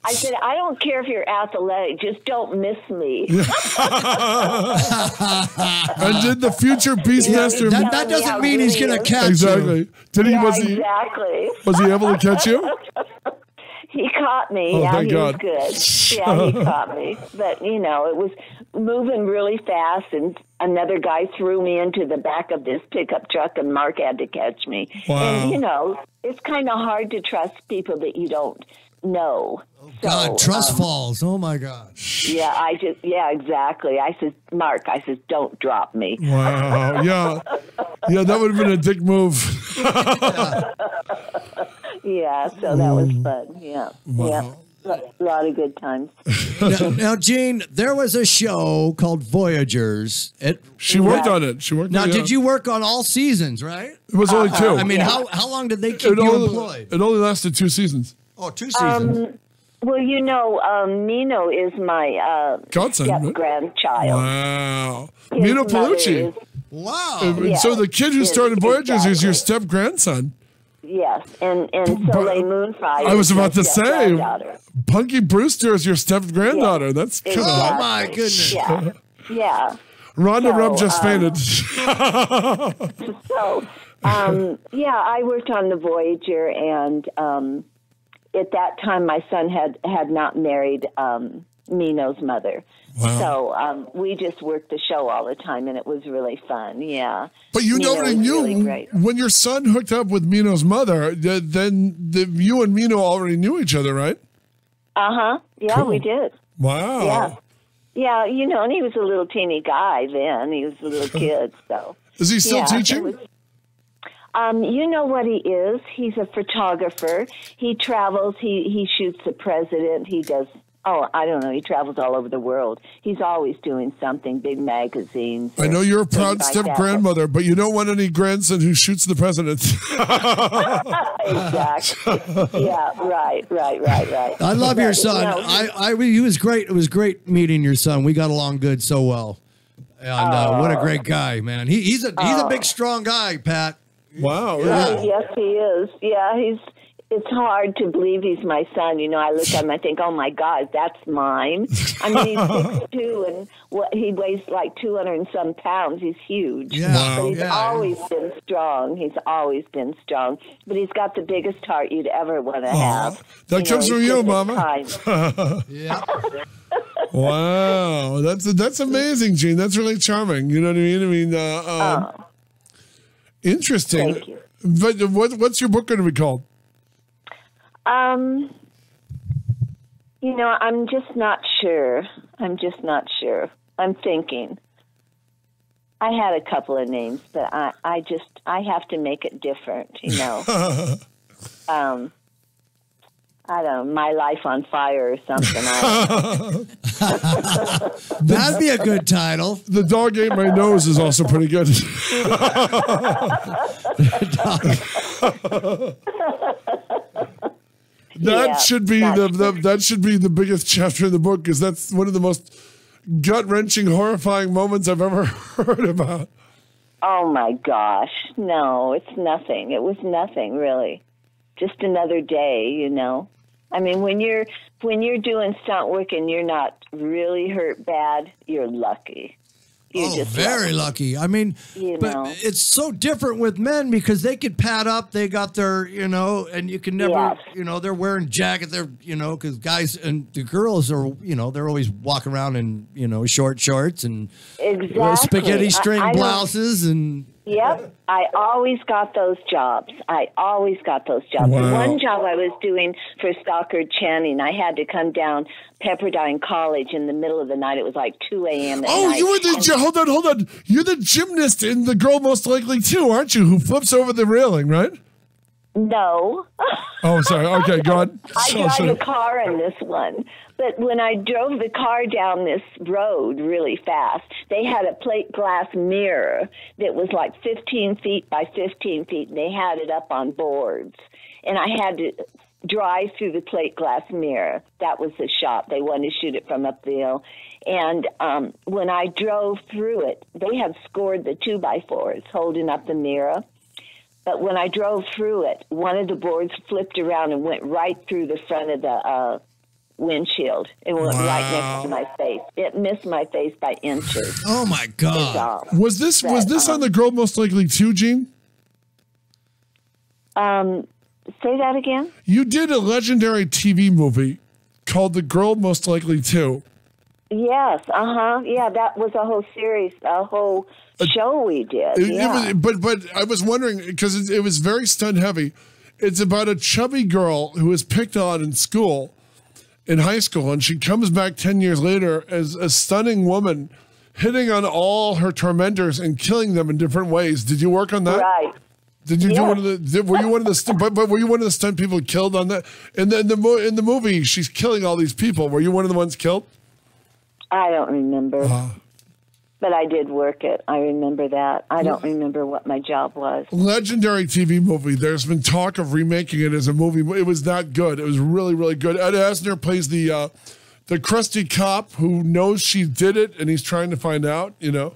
I said, I don't care if you're athletic, just don't miss me. And did the future Beastmaster? That doesn't mean he's going to catch exactly. you. Did he? Yeah, Was he? exactly. Was he able to catch you? He caught me. Oh, yeah, thank he God. was good. Yeah, he caught me. But, you know, it was moving really fast, and another guy threw me into the back of this pickup truck, and Mark had to catch me. Wow. And, you know, it's kind of hard to trust people that you don't know. God, trust falls. Oh, my gosh. Yeah, exactly. I said, Mark, don't drop me. Wow. Yeah. Yeah, that would have been a dick move. Yeah, so that was fun. Yeah. Wow. Yeah. A lot of good times. Now, Gene, there was a show called Voyagers. She worked on it. She worked Now, on it. did you work on all seasons, right? It was only two. I mean, how long did they keep you employed? It only lasted 2 seasons. Oh, 2 seasons. Well, you know, Nino is my Godson, right? step-grandchild. Wow. His Mino mother Palucci. is- Wow. Yeah. So the kid who started Voyagers is your Exactly. step-grandson. Yes, and Soleil Moonfire. I was is my about to say, step-granddaughter. Punky Brewster is your step-granddaughter. Yeah. That's kind Exactly. of... Oh, my goodness. Yeah, yeah. Rhonda So, Rubb just fainted. So, yeah, I worked on the Voyager, and at that time, my son had not married Nino's mother. Wow. So we just worked the show all the time, and it was really fun. Yeah. But you Mino already was knew really great. when your son hooked up with Mino's mother, then you and Mino already knew each other, right? Uh-huh. Yeah, Cool. we did. Wow. Yeah. Yeah, you know, and he was a little teeny guy then. He was a little kid, so. Is he still Yeah, teaching? it was- you know what he is? He's a photographer. He travels. He shoots the president. He does, I don't know. He travels all over the world. He's always doing something, big magazines. I know you're a proud things like that. step-grandmother, but you don't want any grandson who shoots the president. Exactly. Yeah, right. I love your But, son. you know, He was great. It was great meeting your son. We got along good so well. And what a great guy, man. He's a big, strong guy, Pat. Wow. Yeah. Yes, he is. Yeah, it's hard to believe he's my son. You know, I look at him, I think, oh my God, that's mine. I mean, he's 6'2", and he weighs like 200 and some pounds. He's huge. Yeah. Wow. But he's always been strong. He's always been strong. But he's got the biggest heart you'd ever want to have. That comes from he's you, just Mama. kind. Yeah. Wow. That's amazing, Gene. That's really charming. You know what I mean? Interesting. Thank you. But what's your book going to be called? You know, I'm just not sure. I'm I'm thinking. I had a couple of names, but I have to make it different, you know. I don't know, My Life on Fire or something. That'd be a good title. The Dog Ate My Nose is also pretty good. That Yeah, should be that should be the biggest chapter in the book, because that's one of the most gut-wrenching, horrifying moments I've ever heard about. Oh my gosh. No, it's nothing. It was nothing really. Just another day, you know. I mean, when you're doing stunt work and you're not really hurt bad, you're lucky. You're just very lucky. I mean, You but know. it's so different with men because they could pad up. They got their, and you can never, Yes. they're wearing jackets. They're, because guys and the girls are, they're always walking around in, short shorts and Exactly. spaghetti string I don't- blouses and. Yep, I always got those jobs. The Wow. one job I was doing for Stockard Channing, I had to come down Pepperdine College in the middle of the night. It was like 2 a.m. at Oh, night. you were hold on. You're the gymnast in The Girl Most Likely too, aren't you? Who flips over the railing, right? No. Oh, sorry. Okay, go on. I drive a car in this one. But when I drove the car down this road really fast, they had a plate glass mirror that was like 15 feet by 15 feet, and they had it up on boards. And I had to drive through the plate glass mirror. That was the shot. They wanted to shoot it from up the hill. And when I drove through it, they had scored the 2x4s holding up the mirror. But when I drove through it, one of the boards flipped around and went right through the front of the windshield. It went right next to my face. It missed my face by inches. Oh my God! Was this on The Girl Most Likely 2, Gene? Say that again. You did a legendary TV movie called The Girl Most Likely 2. Yes. Yeah, that was a whole series, a whole show we did. But I was wondering because it was very stunt heavy. It's about a chubby girl who was picked on in school. In high school, and she comes back 10 years later as a stunning woman, hitting on all her tormentors and killing them in different ways. Did you work on that? Right. Did you do one of the? Were you one of the? But were you one of the stunt people killed on that? And then in the movie, she's killing all these people. Were you one of the ones killed? I don't remember. But I did work it. I remember that. I don't remember what my job was. Legendary TV movie. There's been talk of remaking it as a movie. It was that good. It was really, really good. Ed Asner plays the crusty cop who knows she did it, and he's trying to find out. You know,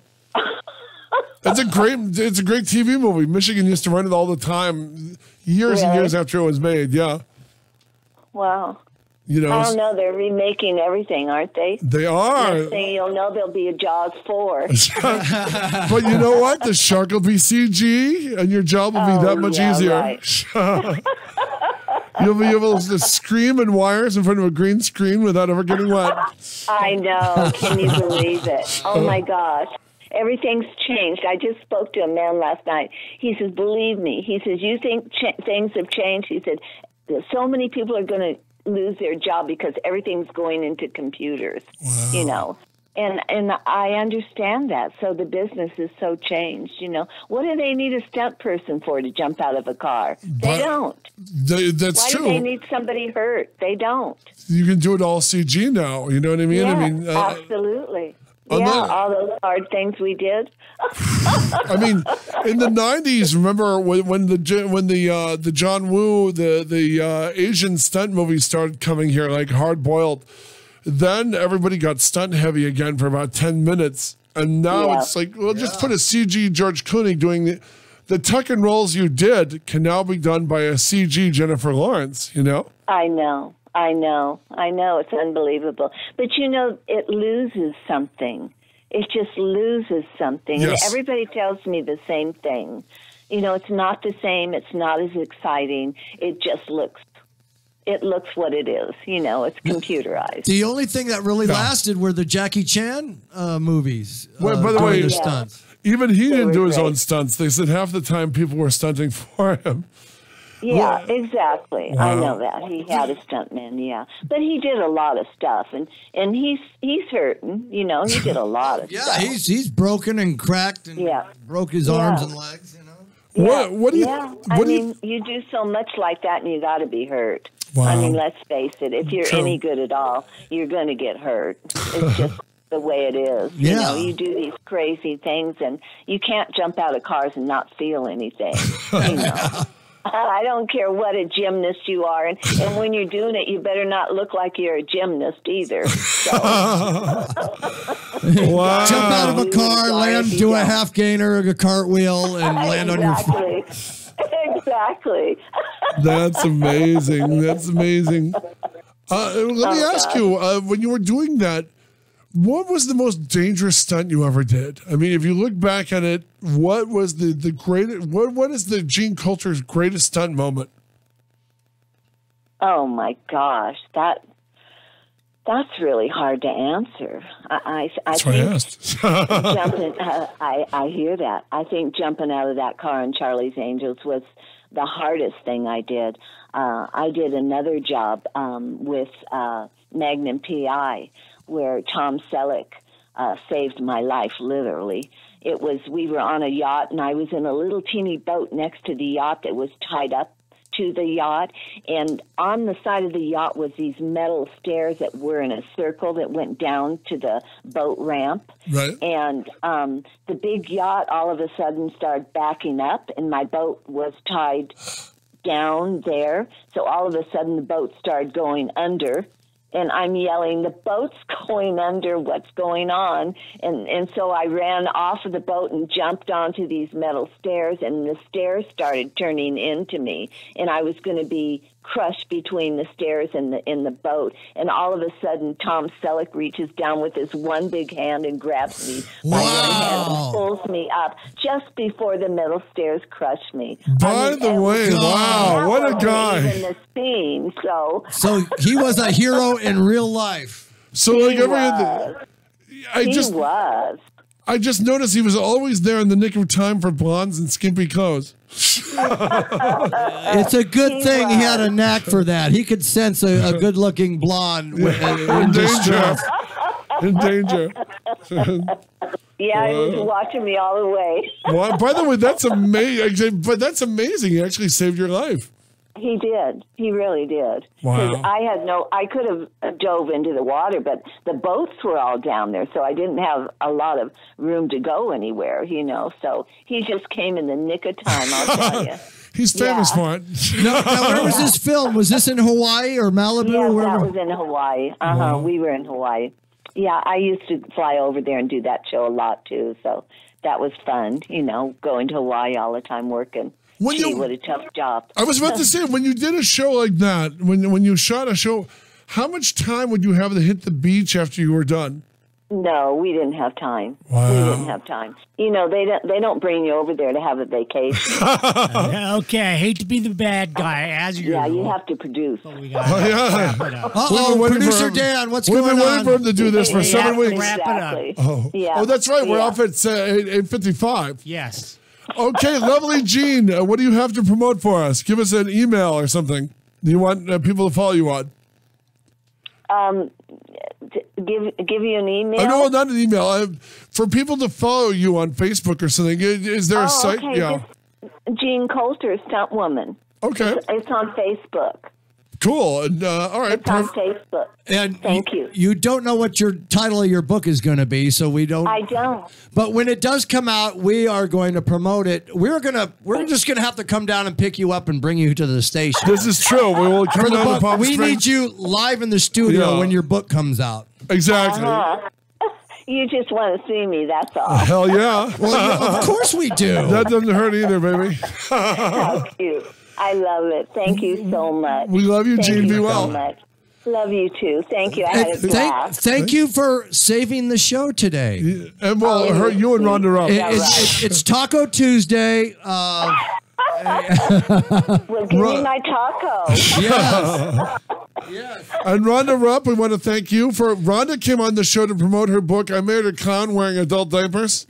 it's a great TV movie. Michigan used to run it all the time, years and years after it was made. Yeah. Wow. You know, I don't know. They're remaking everything, aren't they? They are. Next thing you'll know, there'll be a Jaws 4. But you know what? The shark will be CG, and your job will be that much easier. Right. You'll be able to scream in wires in front of a green screen without ever getting wet. I know. Can you believe it? Oh, my gosh. Everything's changed. I just spoke to a man last night. He says, believe me. He says, you think things have changed? He said, so many people are going to lose their job because everything's going into computers, you know. And I understand that. So the business is so changed, you know. What do they need a stunt person for to jump out of a car? They don't. That's true. Why do they need somebody hurt? They don't. You can do it all CG now. You know what I mean? Yeah, I mean, absolutely. Yeah, all those hard things we did. I mean, in the '90s, remember when the John Woo, the Asian stunt movies started coming here, like Hard Boiled. Then everybody got stunt heavy again for about 10 minutes, and now it's like, well, just put a CG George Clooney doing the tuck and rolls you did can now be done by a CG Jennifer Lawrence. You know? I know. It's unbelievable. But, you know, it loses something. It just loses something. Yes. Everybody tells me the same thing. You know, it's not the same. It's not as exciting. It just looks what it is. You know, it's computerized. The only thing that really lasted were the Jackie Chan movies. By the way, stunts. Even he didn't do his own stunts. They said half the time people were stunting for him. Yeah, exactly. Wow. I know that. He had a stuntman, but he did a lot of stuff, and he's hurting. You know, he did a lot of stuff. Yeah, he's broken and cracked and broke his arms and legs. You know. What do you? I mean, you do so much like that, and you got to be hurt. Wow. I mean, let's face it. If you're any good at all, you're going to get hurt. It's just the way it is. Yeah. You know, you do these crazy things, and you can't jump out of cars and not feel anything. You know. I don't care what a gymnast you are, and when you're doing it, you better not look like you're a gymnast either. So. Wow. Jump out of a car, land, do a half gainer, a cartwheel, and land on your feet. Exactly. That's amazing. That's amazing. Let me ask you, when you were doing that, what was the most dangerous stunt you ever did? I mean, if you look back at it, what was the greatest? What is the Gene Coulter's greatest stunt moment? Oh my gosh, that's really hard to answer. I think jumping. I hear that. I think jumping out of that car in Charlie's Angels was the hardest thing I did. I did another job with Magnum PI. Where Tom Selleck saved my life, literally. We were on a yacht, and I was in a little teeny boat next to the yacht that was tied up to the yacht. And on the side of the yacht was these metal stairs that were in a circle that went down to the boat ramp. Right. And the big yacht all of a sudden started backing up, and my boat was tied down there. So all of a sudden the boat started going under. And I'm yelling, the boat's going under, what's going on? And so I ran off of the boat and jumped onto these metal stairs, and the stairs started turning into me. And I was going to be crushed between the stairs and the boat. And all of a sudden, Tom Selleck reaches down with his one big hand and grabs me by one hand and pulls me up just before the metal stairs crush me. By the way, wow, what a guy. In the scene, So he was a hero in real life. So like I just noticed he was always there in the nick of time for blondes and skimpy clothes. It's a good thing he had a knack for that. He could sense a good-looking blonde in distress. In danger. Yeah, he was watching me all the way. Well, by the way, that's amazing. But that's amazing. He actually saved your life. He did. He really did. Wow. I could have dove into the water, but the boats were all down there, so I didn't have a lot of room to go anywhere, So he just came in the nick of time, I'll tell you. He's famous for it. Now, where was this film? Was this in Hawaii or Malibu? Yeah, or wherever? that was in Hawaii. Wow. We were in Hawaii. Yeah, I used to fly over there and do that show a lot, too, so that was fun, going to Hawaii all the time working. What a tough job. I was about to say, when you did a show like that, when you shot a show, how much time would you have to hit the beach after you were done? No, we didn't have time. Wow. We didn't have time. They don't bring you over there to have a vacation. Okay, I hate to be the bad guy, as usual. Yeah, you have to produce. Producer Dan, what's going on? We've been waiting for him to do this for 7 weeks. Wrap it up. Oh, yeah. Oh, that's right. We're off at 8:55. Yes. Okay, lovely Gene. What do you have to promote for us? Give us an email or something. Do you want people to follow you on? Give you an email? No, not an email. For people to follow you on Facebook or something. Is there a site? Okay. Yeah. Jean Coulter, Stunt Woman. Okay. It's on Facebook. Cool. And, all right. It's on Facebook. And Thank you. You don't know what your title of your book is going to be, so we don't. I don't. But when it does come out, we are going to promote it. We're just gonna have to come down and pick you up and bring you to the station. This is true. We will come down to Palm We Springs. need you live in the studio when your book comes out. Exactly. You just want to see me, that's all. Hell yeah. Well, of course we do. That doesn't hurt either, baby. How cute. I love it. Thank you so much. We love you, Gene. Be well. So much. Love you too. Thank you. I had a blast. Thank you for saving the show today. And well, you and Rhonda Rupp. It's Taco Tuesday. Well, give me my taco. Yes. And Rhonda Rupp, we want to thank you for. Rhonda came on the show to promote her book. I Married a Clown Wearing Adult Diapers.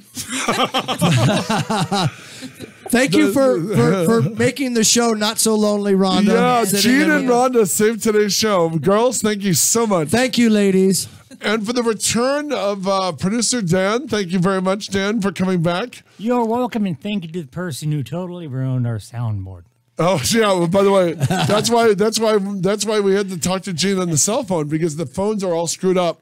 Thank you for making the show not so lonely, Rhonda. Yeah, Gene and Rhonda saved today's show. Girls, thank you so much. Thank you, ladies. And for the return of producer Dan, thank you very much, Dan, for coming back. You're welcome, and thank you to the person who totally ruined our soundboard. Oh yeah. Well, by the way, that's why we had to talk to Gene on the cell phone, because the phones are all screwed up.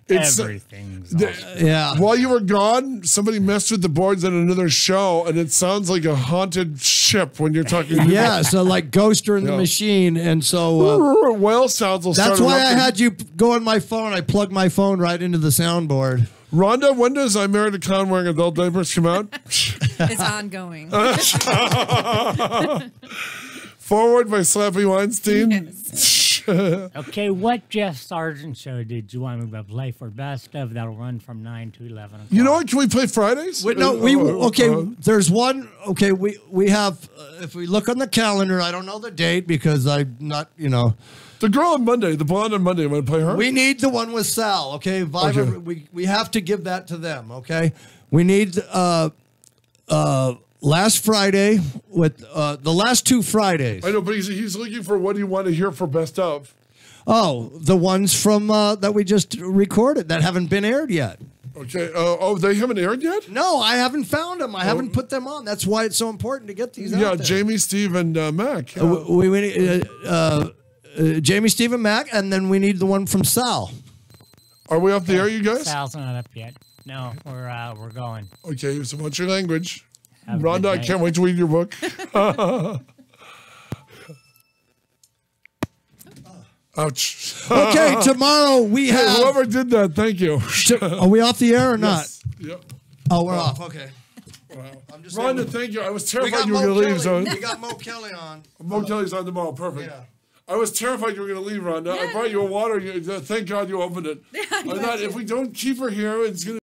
Everything's yeah. While you were gone, somebody messed with the boards on another show, and it sounds like a haunted ship when you're talking. Yeah, so like Ghoster in the Machine, and so whale sounds will start. That's why I had you go on my phone. I plugged my phone right into the soundboard. Rhonda, when does I Married a Clown Wearing Adult Diapers come out? It's ongoing. Forward by Slappy Weinstein. Yes. Okay, what Jeff Sargent show did you want me to play for best of? That'll run from 9 to 11 o'clock. You know what? Can we play Fridays? There's one. Okay, we have. If we look on the calendar, I don't know the date because I'm not. The girl on Monday, the blonde on Monday. Want to play her? We need the one with Sal. Okay, Viber, we have to give that to them. Okay, we need last Friday with the last 2 Fridays. I know, but he's looking for what do you want to hear for best of. Oh, the ones from that we just recorded that haven't been aired yet. Okay. They haven't aired yet? No, I haven't found them. I haven't put them on. That's why it's so important to get these out there. Jamie, Steve, and Mac. Jamie, Steve, and Mac, and then we need the one from Sal. Are we up the air, you guys? Sal's not up yet. No, we're going. Okay, so what's your language? Have a Rhonda, good I night. can't wait to read your book. Ouch. Okay, tomorrow we Hey, have. whoever did that, thank you. Are we off the air or not? Yes. Yep. Oh, we're off. Okay. Wow. I'm just Rhonda, saying, thank you. I was we terrified got you were Mo going to leave. Kelly. So We got Mo Kelly on. Mo Kelly's on tomorrow. Perfect. Yeah. I was terrified you were going to leave, Rhonda. I brought you a water. Thank God you opened it. I thought if we don't keep her here, it's going to